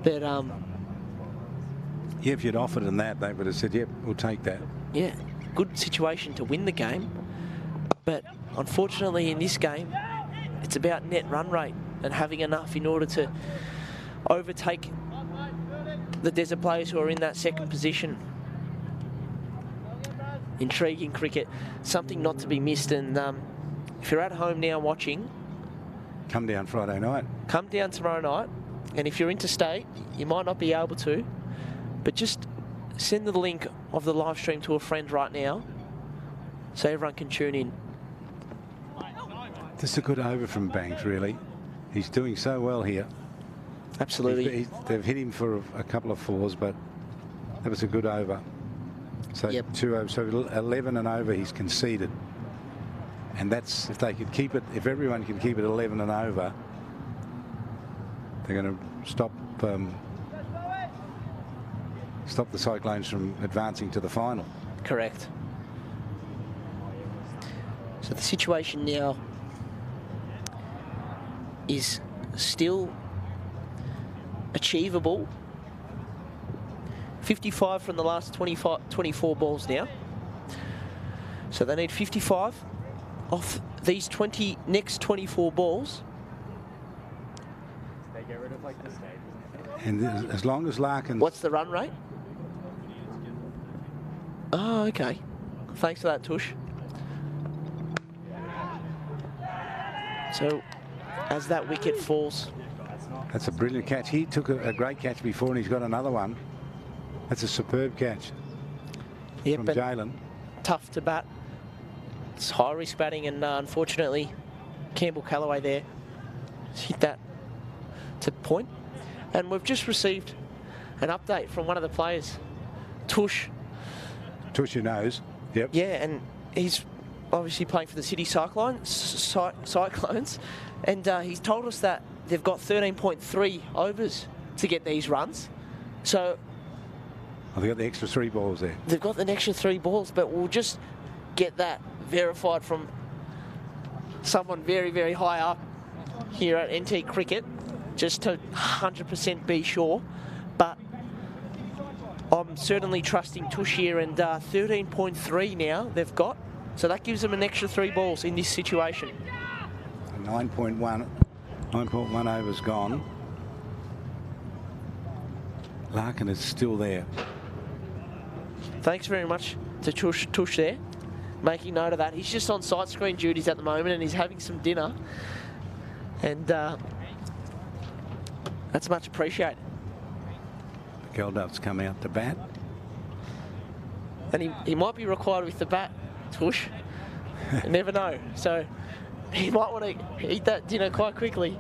But
yeah, if you'd offered them that, they would have said, "Yep, we'll take that."
Yeah, good situation to win the game, but unfortunately in this game, it's about net run rate and having enough in order to overtake the desert players who are in that second position. Intriguing cricket, something not to be missed, and if you're at home now watching,
come down Friday night.
Come down tomorrow night, and if you're interstate, you might not be able to, but just send the link of the live stream to a friend right now so everyone can tune in.
This is a good over from Banks, really. He's doing so well here.
Absolutely.
They've hit him for a couple of 4s, but that was a good over. So 2 overs, so 11 and over he's conceded. And that's, if they could keep it, if everyone can keep it 11 and over, they're going to stop the Cyclones from advancing to the final.
Correct. So the situation now is still achievable. 55 from the last 24 balls now. So they need 55 off these next 24 balls.
They get rid of like the stage.
And as long as Larkin...
What's the run rate? Oh, okay. Thanks for that, Tush. So, as that wicket falls...
That's a brilliant catch. He took a great catch before, and he's got another one. That's a superb catch from Jalen.
Tough to bat. It's high-risk batting, and unfortunately, Campbell Callaway there hit that to point. And we've just received an update from one of the players, Tush.
Tush, who knows. Yep.
Yeah, and he's obviously playing for the City Cyclones, and he's told us that they've got 13.3 overs to get these runs. So...
Oh, they've got the extra 3 balls there.
They've got the extra 3 balls, but we'll just get that verified from someone very, very high up here at NT Cricket, just to 100% be sure. But I'm certainly trusting Tush here, and 13.3 now they've got. So that gives them an extra 3 balls in this situation.
9.1 overs gone. Larkin is still there.
Thanks very much to Tush there, making note of that. He's just on side screen duties at the moment, and he's having some dinner. And that's much appreciated.
Geldoff's come out to bat.
And he might be required with the bat, Tush. You never know. So he might want to eat that dinner quite quickly.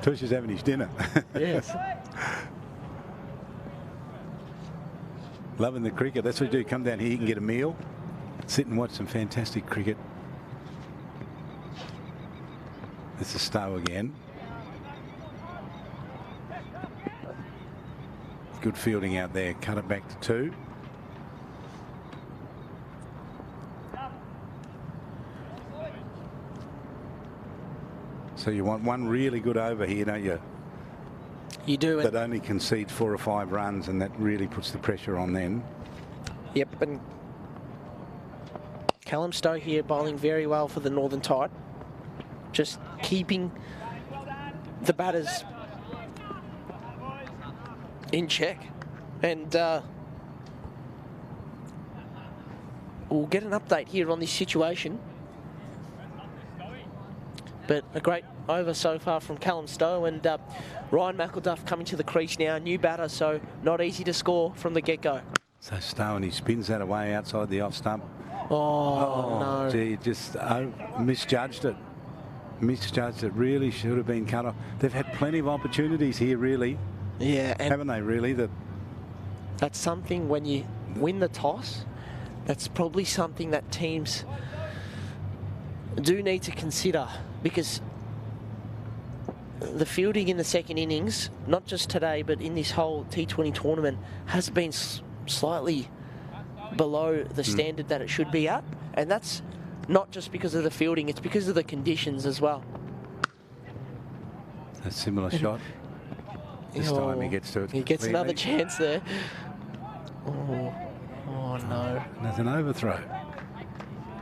Tush is having his dinner.
Yes.
Loving the cricket. That's what you do. Come down here, you can get a meal, sit and watch some fantastic cricket. This is Stowe again. Good fielding out there. Cut it back to 2. So you want one really good over here, don't you?
You do.
That only concedes 4 or 5 runs, and that really puts the pressure on them.
Yep, and Callum Stowe here bowling very well for the Northern Tide. Just keeping the batters in check. And we'll get an update here on this situation. But a great over so far from Callum Stowe, and Ryan McElduff coming to the crease now, new batter, so not easy to score from the get-go.
So Stowe, and he spins that away outside the off stump.
Oh no.
Gee, just misjudged it. Misjudged it. Really should have been cut off. They've had plenty of opportunities here, really.
Yeah. And
haven't they, really?
that's something, when you win the toss, that's probably something that teams do need to consider, because the fielding in the second innings, not just today, but in this whole T20 tournament, has been slightly below the standard that it should be at. And that's not just because of the fielding, it's because of the conditions as well.
A similar shot. This time he gets to it.
He gets another chance there. Oh no.
There's an overthrow.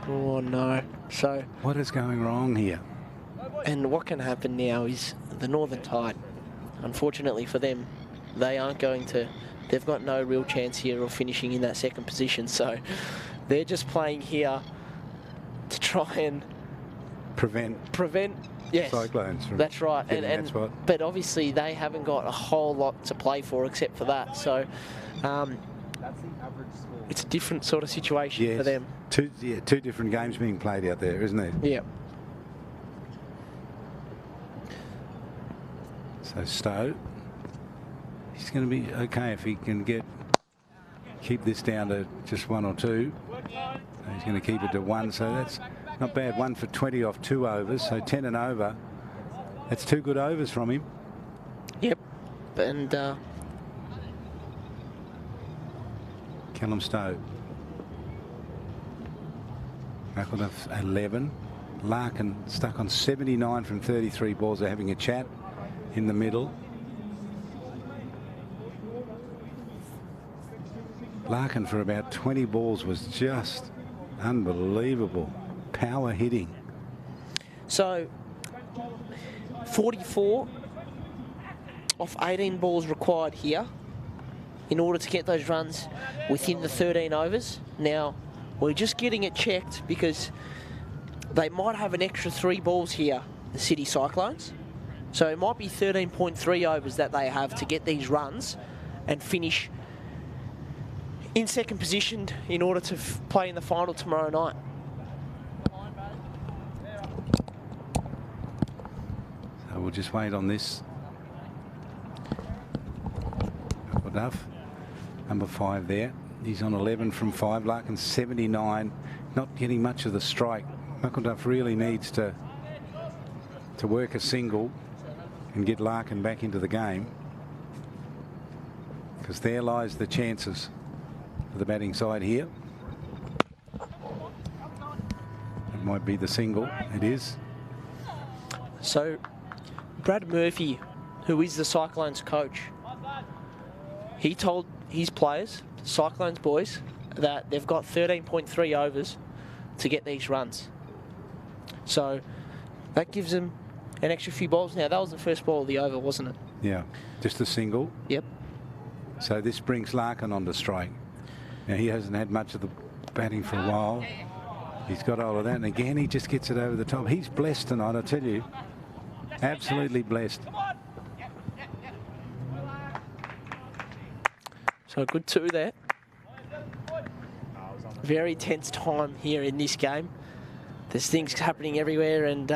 Oh no. So
what is going wrong here?
And what can happen now is the Northern Tide, unfortunately for them, they aren't going to, they've got no real chance here of finishing in that second position. So they're just playing here to try and prevent yes,
Cyclones.
That's right. But obviously they haven't got a whole lot to play for except for that. So
That's the average score.
It's a different sort of situation for them.
Two different games being played out there, isn't there?
Yeah.
So Stowe, he's going to be okay if he can keep this down to just 1 or 2. He's going to keep it to 1, so that's not bad. 1 for 20 off 2 overs, so 10 and over. That's 2 good overs from him.
Yep. And
Callum Stowe. McElduff 11. Larkin stuck on 79 from 33 balls. They're having a chat in the middle. Larkin for about 20 balls was just unbelievable. Power hitting.
So 44 off 18 balls required here in order to get those runs within the 13 overs. Now, we're just getting it checked because they might have an extra 3 balls here, the City Cyclones. So it might be 13.3 overs that they have to get these runs and finish in second position in order to play in the final tomorrow night.
So we'll just wait on this. Duff, number 5 there. He's on 11 from 5. Larkin 79, not getting much of the strike. McElduff really needs to work a single and get Larkin back into the game, because there lies the chances for the batting side here. It might be the single. It is.
So Brad Murphy, who is the Cyclones coach, he told his players, Cyclones boys, that they've got 13.3 overs to get these runs. So that gives them an extra few balls. Now, that was the first ball of the over, wasn't it?
Yeah, just a single.
Yep.
So this brings Larkin on to strike. Now, he hasn't had much of the batting for a while. He's got all of that, and again, he just gets it over the top. He's blessed tonight, I tell you. Absolutely blessed.
So a good 2 there. Very tense time here in this game. There's things happening everywhere, and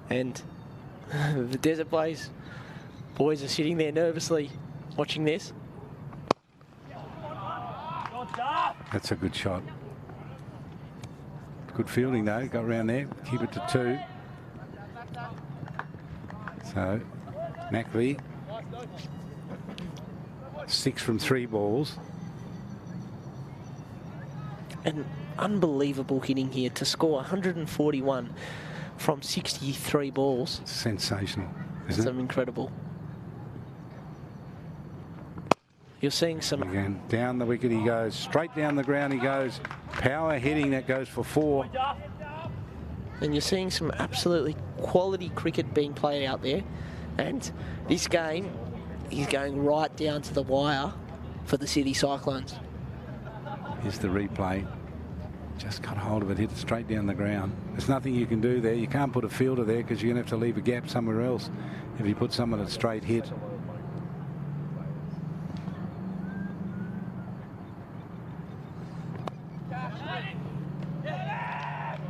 the Desert Blaze boys are sitting there nervously watching this.
That's a good shot. Good fielding though, got around there, keep it to 2. So, Mackley, 6 from 3 balls.
And unbelievable hitting here to score 141 from 63 balls.
Sensational, isn't it?
Incredible. You're seeing some...
Again, down the wicket he goes, straight down the ground he goes. Power hitting, that goes for 4.
And you're seeing some absolutely quality cricket being played out there. And this game is going right down to the wire for the City Cyclones.
Here's the replay. Just got hold of it, hit it straight down the ground. There's nothing you can do there. You can't put a fielder there because you're going to have to leave a gap somewhere else if you put someone at straight hit.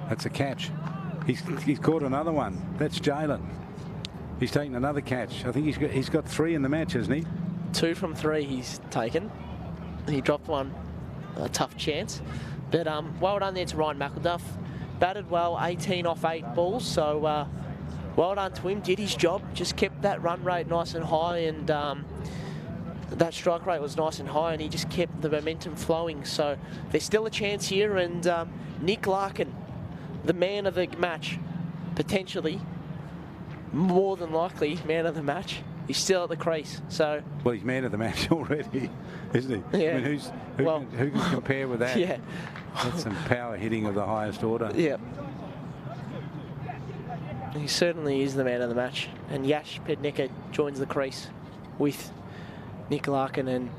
That's a catch. He's caught another one. That's Jalen. He's taken another catch. I think he's got 3 in the match, hasn't he?
2 from 3 he's taken. He dropped one, a tough chance. But well done there to Ryan McElduff. Batted well, 18 off 8 balls. So well done to him. Did his job. Just kept that run rate nice and high, and that strike rate was nice and high, and he just kept the momentum flowing. So there's still a chance here, and Nick Larkin, the man of the match, potentially, more than likely, man of the match. He's still at the crease. So
well, he's man of the match already, isn't he?
Yeah.
I mean, who can compare with that?
Yeah.
That's some power hitting of the highest order.
Yeah. He certainly is the man of the match. And Yash Pedneka joins the crease with Nick Larkin, and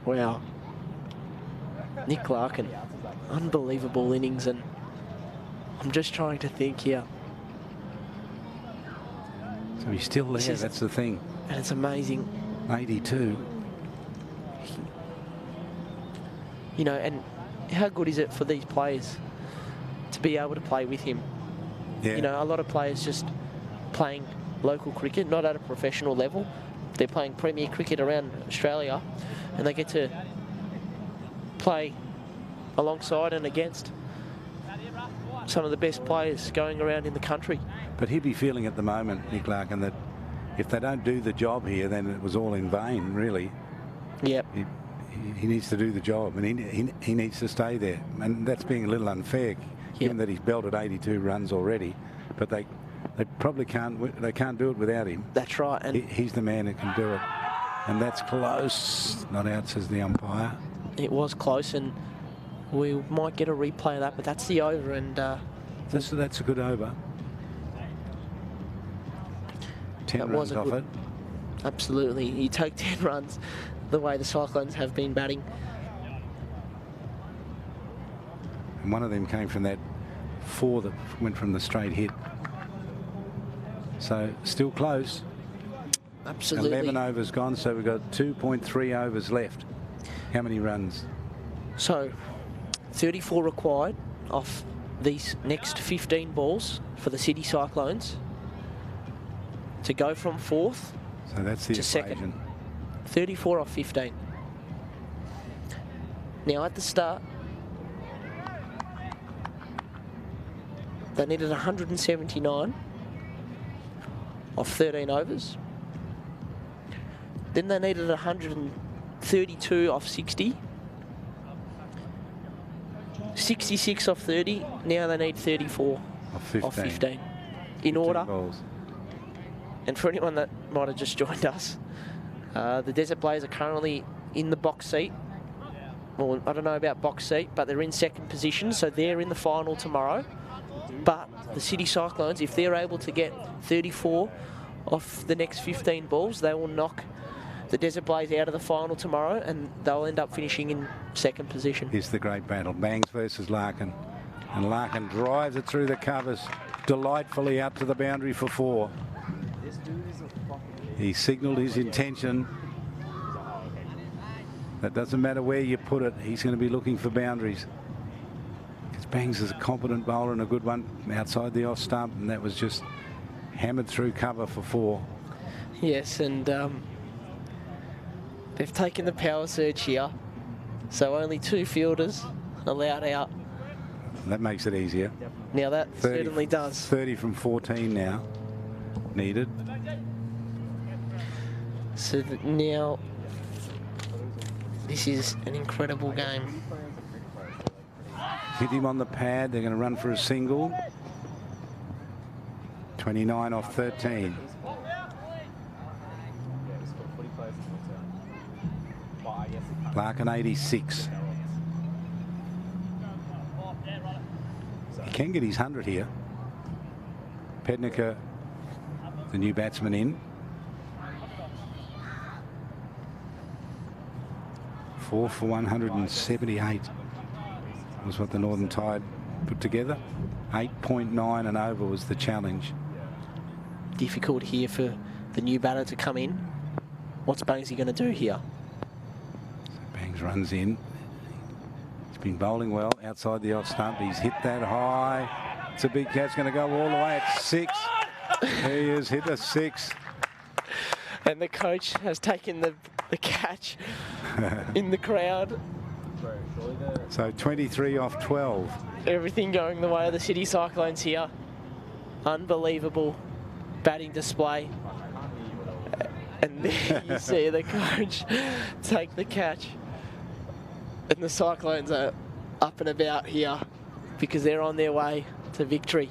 wow, Nick Larkin, unbelievable innings. And I'm just trying to think here.
So he's still there, that's the thing.
And it's amazing.
82.
You know, and how good is it for these players to be able to play with him?
Yeah.
You know, a lot of players just playing local cricket, not at a professional level. They're playing premier cricket around Australia, and they get to play alongside and against some of the best players going around in the country.
But he'd be feeling at the moment, Nick Larkin, that if they don't do the job here, then it was all in vain, really.
Yep.
He needs to do the job, and he needs to stay there. And that's being a little unfair, given that he's belted 82 runs already. But they probably can't do it without him.
That's right. And
he's the man who can do it. And that's close. Not out, says the umpire.
It was close, and we might get a replay of that, but that's the over. And
that's a good over. 10 runs off it.
Absolutely. You take 10 runs the way the Cyclones have been batting.
And one of them came from that 4 that went from the straight hit. So still close.
Absolutely.
11 overs gone, so we've got 2.3 overs left. How many runs?
So 34 required off these next 15 balls for the City Cyclones to go from 4th
so that's the
to
equation.
2nd. 34 off 15. Now at the start, they needed 179 off 13 overs. Then they needed 132 off 60. 66 off 30. Now they need 34 off 15. In order.
Balls.
And for anyone that might have just joined us, the Desert Blaze are currently in the box seat. Well, I don't know about box seat, but they're in 2nd position, so they're in the final tomorrow. But the City Cyclones, if they're able to get 34 off the next 15 balls, they will knock the Desert Blaze out of the final tomorrow, and they'll end up finishing in 2nd position.
Here's the great battle. Bangs versus Larkin. And Larkin drives it through the covers delightfully out to the boundary for 4. He signalled his intention. That doesn't matter where you put it. He's going to be looking for boundaries. Because Bangs is a competent bowler and a good one outside the off stump, and that was just hammered through cover for 4.
Yes, and they've taken the power surge here, so only 2 fielders allowed out.
That makes it easier.
Now that certainly does.
30 from 14 now needed.
So now this is an incredible game.
Hit him on the pad. They're going to run for a single. 29 off 13. Larkin 86. He can get his 100 here. Pedneka, the new batsman, in. 4 for 178 was what the Northern Tide put together. 8.9 and over was the challenge.
Difficult here for the new batter to come in. What's Banksy going to do here?
So Bangs runs in. He's been bowling well outside the off stump. He's hit that high. It's a big catch, going to go all the way at 6. He has hit a 6.
And the coach has taken the catch in the crowd.
So 23 off 12.
Everything going the way of the City Cyclones here. Unbelievable batting display. And there you see the coach take the catch. And the Cyclones are up and about here because they're on their way to victory.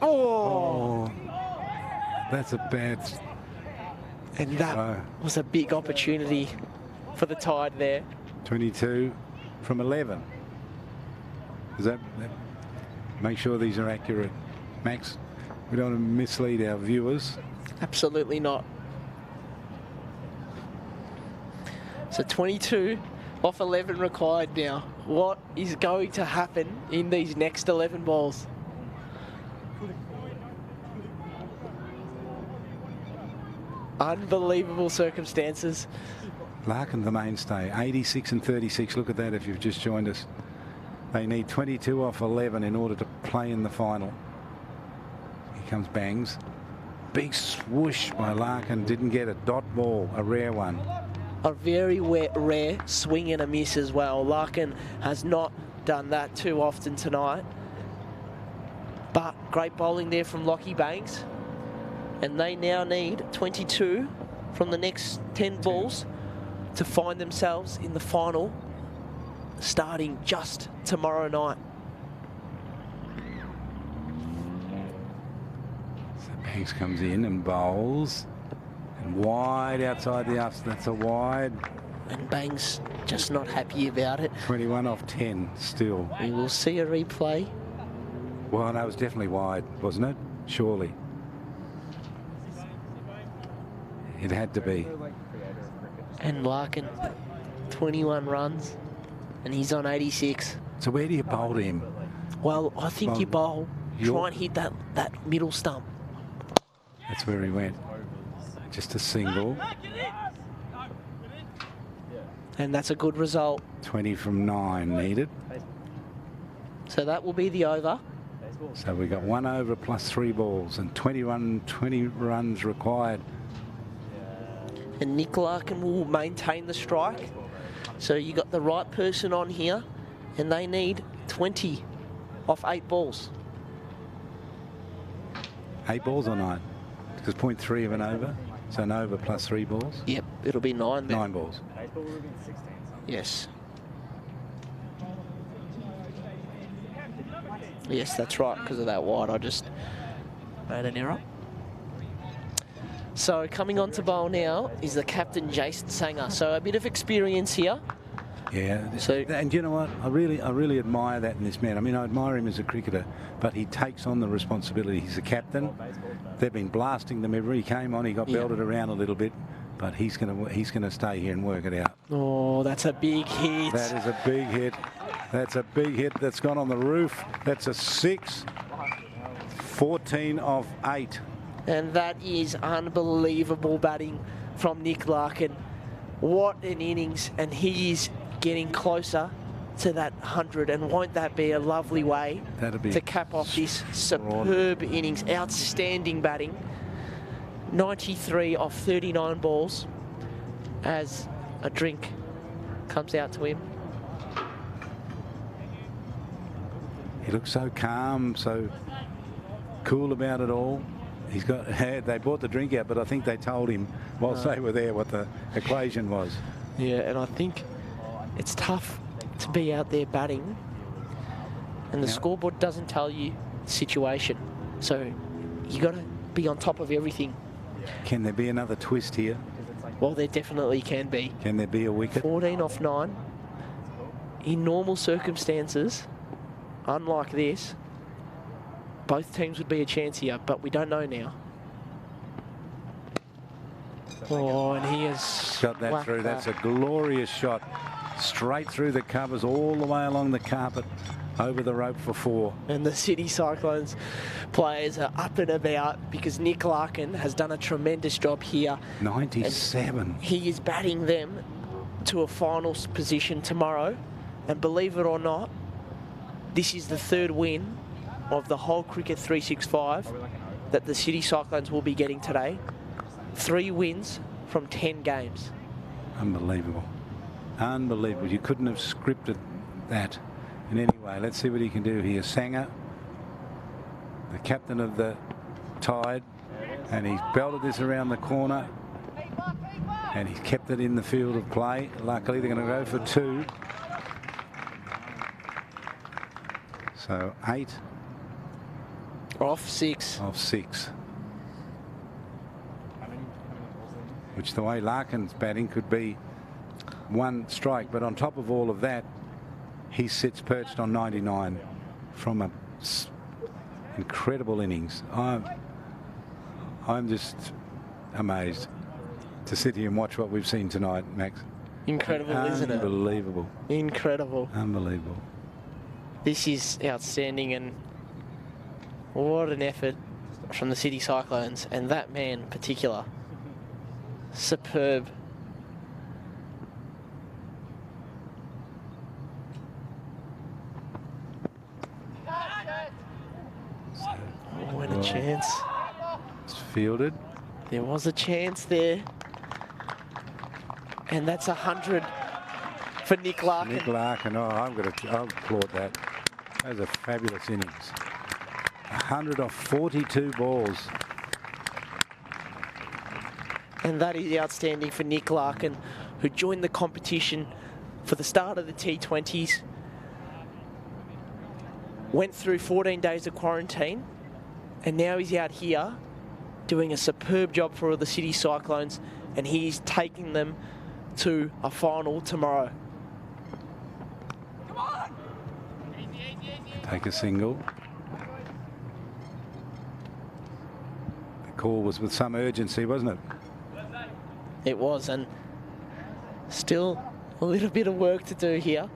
Oh!
That's a bad...
And that was a big opportunity for the Tide there.
22 from 11. Does that make sure these are accurate, Max? We don't want to mislead our viewers.
Absolutely not. So 22 off 11 required now. What is going to happen in these next 11 balls? Unbelievable circumstances.
Larkin the mainstay, 86 and 36. Look at that if you've just joined us. They need 22 off 11 in order to play in the final. Here comes Bangs. Big swoosh by Larkin. Didn't get a dot ball, a rare one.
A very rare swing and a miss as well. Larkin has not done that too often tonight. But great bowling there from Lockie Banks. And they now need 22 from the next 10 balls to find themselves in the final, starting just tomorrow night.
So Banks comes in and bowls. And wide outside the ups, that's a wide.
And Banks just not happy about it.
21 off 10 still.
We will see a replay.
Well, no, it was definitely wide, wasn't it? Surely. It had to be.
And Larkin, 21 runs, and he's on 86.
So where do you bowl to him?
Well, I think you bowl, try and hit that middle stump.
That's where he went. Just a single.
And that's a good result.
20 from 9 needed.
So that will be the over.
So we got 1 over plus 3 balls and 20 runs required.
And Nick Larkin will maintain the strike. So you got the right person on here, and they need 20 off 8 balls.
8 balls or 9? Because 0.3 of an over. So an over plus 3 balls?
Yep, it'll be 9 then.
9 balls.
Yes. Yes, that's right, because of that wide. I just made an error. So coming on to bowl now is the captain, Jason Sanger. So a bit of experience here.
Yeah.
So,
and you know what? I really admire that in this man. I mean, I admire him as a cricketer, but he takes on the responsibility. He's a captain. They've been blasting them ever. He came on, he got belted around a little bit, but he's gonna stay here and work it out.
Oh, that's a big hit.
That is a big hit. That's a big hit that's gone on the roof. That's a 6. 14 off 8.
And that is unbelievable batting from Nick Larkin. What an innings, and he is getting closer to that 100, and won't that be a lovely way to cap off this superb innings? Outstanding batting. 93 off 39 balls as a drink comes out to him.
He looks so calm, so cool about it all. He's got. They brought the drink out, but I think they told him whilst they were there what the equation was.
Yeah, and I think it's tough to be out there batting, and the scoreboard doesn't tell you the situation. So you got to be on top of everything.
Can there be another twist here?
Well, there definitely can be.
Can there be a wicket?
14 off 9. In normal circumstances, unlike this, both teams would be a chance here, but we don't know now. Oh, and he has
got that through. That's a glorious shot. Straight through the covers, all the way along the carpet, over the rope for 4.
And the City Cyclones players are up and about because Nick Larkin has done a tremendous job here.
97.
He is batting them to a finals position tomorrow. And believe it or not, this is the third win of the whole Cricket 365 that the City Cyclones will be getting today. 3 wins from 10 games.
Unbelievable. Unbelievable. You couldn't have scripted that in any way. Let's see what he can do here. Sanger, the captain of the Tide, and he's belted this around the corner, and he's kept it in the field of play. Luckily, they're going to go for 2. So 8
off 6.
Off 6. Which, the way Larkin's batting, could be 1 strike. But on top of all of that, he sits perched on 99 from a incredible innings. I'm just amazed to sit here and watch what we've seen tonight, Max.
Incredible, isn't it?
Unbelievable.
Incredible.
Unbelievable.
This is outstanding, and what an effort from the City Cyclones, and that man in particular. Superb. What a chance.
It's fielded.
There was a chance there. And that's 100 for Nick Larkin.
Nick Larkin, I'll applaud that. That was a fabulous innings. 100 off 42 balls.
And that is outstanding for Nick Larkin, who joined the competition for the start of the T20s, went through 14 days of quarantine, and now he's out here doing a superb job for the City Cyclones, and he's taking them to a final tomorrow.
Take a single. The call was with some urgency, wasn't it?
It was, and still a little bit of work to do here.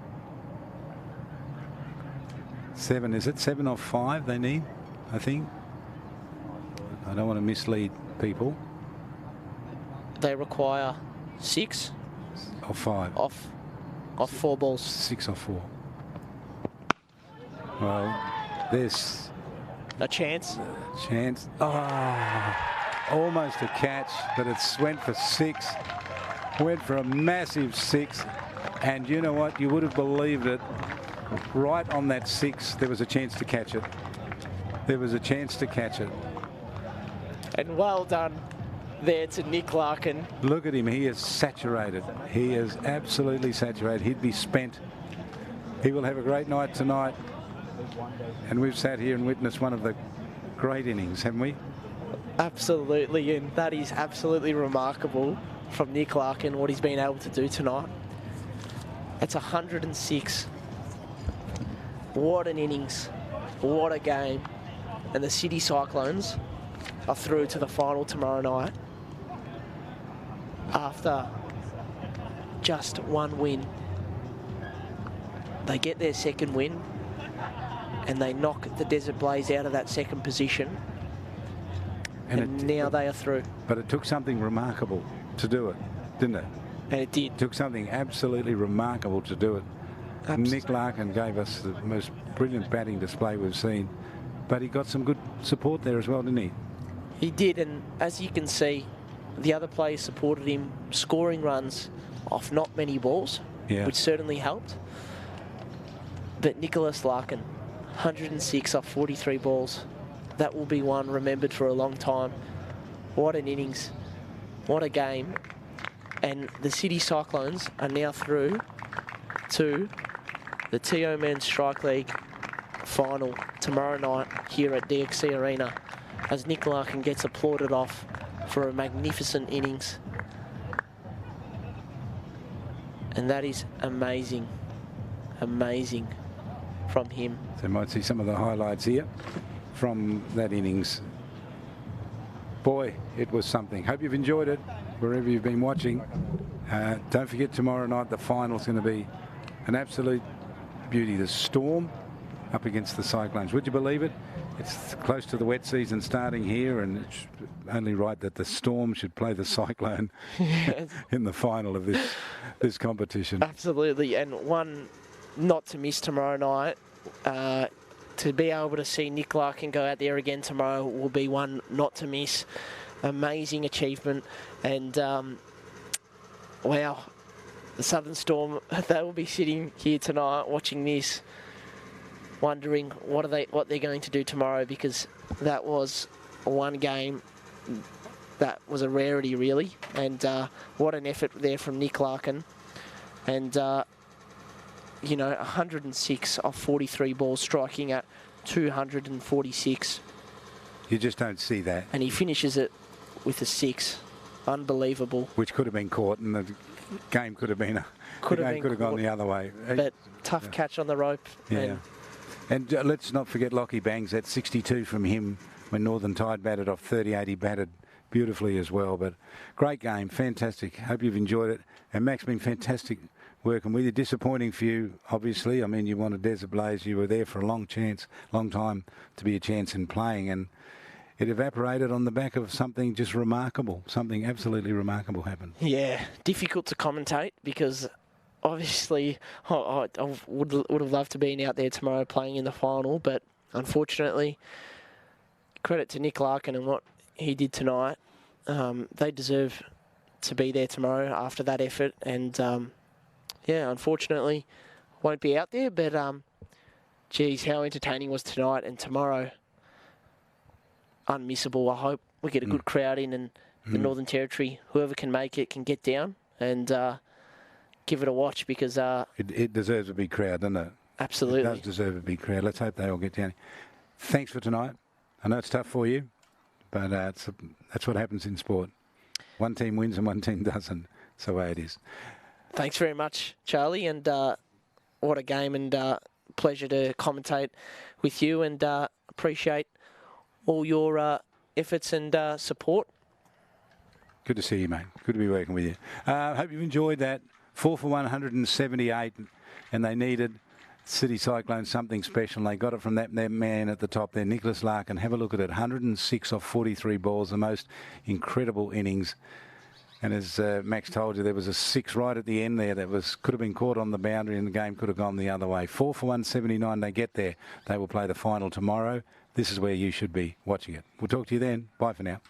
7, is it? 7 off 5 they need, I think. I don't want to mislead people.
They require 6
off 5.
Off 4 balls.
6 off 4. Well, there's
a chance.
Oh, almost a catch, but it went for 6. Went for a massive 6. And you know what? You would have believed it. Right on that 6, there was a chance to catch it. There was a chance to catch it.
And well done there to Nick Larkin.
Look at him. He is saturated. He is absolutely saturated. He'd be spent. He will have a great night tonight. And we've sat here and witnessed one of the great innings, haven't we?
Absolutely, and that is absolutely remarkable from Nick Larkin, what he's been able to do tonight. It's 106. What an innings. What a game. And the City Cyclones are through to the final tomorrow night after just 1 win. They get their 2nd win, and they knock the Desert Blaze out of that 2nd position. And now they are through.
But it took something remarkable to do it, didn't it?
And it did.
It took something absolutely remarkable to do it. Nick Larkin gave us the most brilliant batting display we've seen. But he got some good support there as well, didn't he?
He did, and as you can see, the other players supported him, scoring runs off not many balls, which certainly helped. But Nicholas Larkin, 106 off 43 balls. That will be one remembered for a long time. What an innings. What a game. And the City Cyclones are now through to the TIO Men's Strike League final tomorrow night here at DXC Arena, as Nick Larkin gets applauded off for a magnificent innings. And that is amazing. Amazing from him.
So you might see some of the highlights here from that innings. Boy, it was something. Hope you've enjoyed it wherever you've been watching. Don't forget, tomorrow night the final's going to be an absolute beauty. The Storm up against the Cyclones. Would you believe it? It's close to the wet season starting here, and it's only right that the Storm should play the Cyclone in the final of this competition.
Absolutely, and one not to miss tomorrow night to be able to see Nick Larkin go out there again tomorrow will be one not to miss. Amazing achievement. And, wow, the Southern Storm, they will be sitting here tonight watching this, wondering what they're going to do tomorrow, because that was one game that was a rarity, really. And what an effort there from Nick Larkin. And, you know, 106 off 43 balls, striking at 246.
You just don't see that.
And he finishes it with a 6. Unbelievable.
Which could have been caught, and the game could have been could have gone the other way.
But tough catch on the rope.
Yeah. And let's not forget Lockie Bangs, that 62 from him when Northern Tide batted off 38. He batted beautifully as well. But great game, fantastic. Hope you've enjoyed it. And Mac's been fantastic working with you. Disappointing for you, obviously. I mean, you wanted Desert Blaze. You were there for a long time to be a chance in playing, and it evaporated on the back of something just remarkable. Something absolutely remarkable happened.
Yeah, difficult to commentate because obviously I would have loved to been out there tomorrow playing in the final, but unfortunately, credit to Nick Larkin and what he did tonight. They deserve to be there tomorrow after that effort, and yeah, unfortunately, won't be out there, but geez, how entertaining was tonight, and tomorrow, unmissable. I hope we get a good crowd in, and the Northern Territory, whoever can make it, can get down and give it a watch, because
it deserves a big crowd, doesn't it?
Absolutely.
It does deserve a big crowd. Let's hope they all get down. Thanks for tonight. I know it's tough for you, but that's what happens in sport. One team wins and one team doesn't. That's the way it is.
Thanks very much, Charlie, and what a game, and pleasure to commentate with you, and appreciate all your efforts and support.
Good to see you, mate. Good to be working with you. Hope you've enjoyed that. 4 for 178, and they needed City Cyclones something special. They got it from that man at the top there, Nicholas Larkin. Have a look at it. 106 off 43 balls, the most incredible innings. And as Max told you, there was a 6 right at the end there that could have been caught on the boundary, and the game could have gone the other way. 4 for 179, they get there. They will play the final tomorrow. This is where you should be watching it. We'll talk to you then. Bye for now.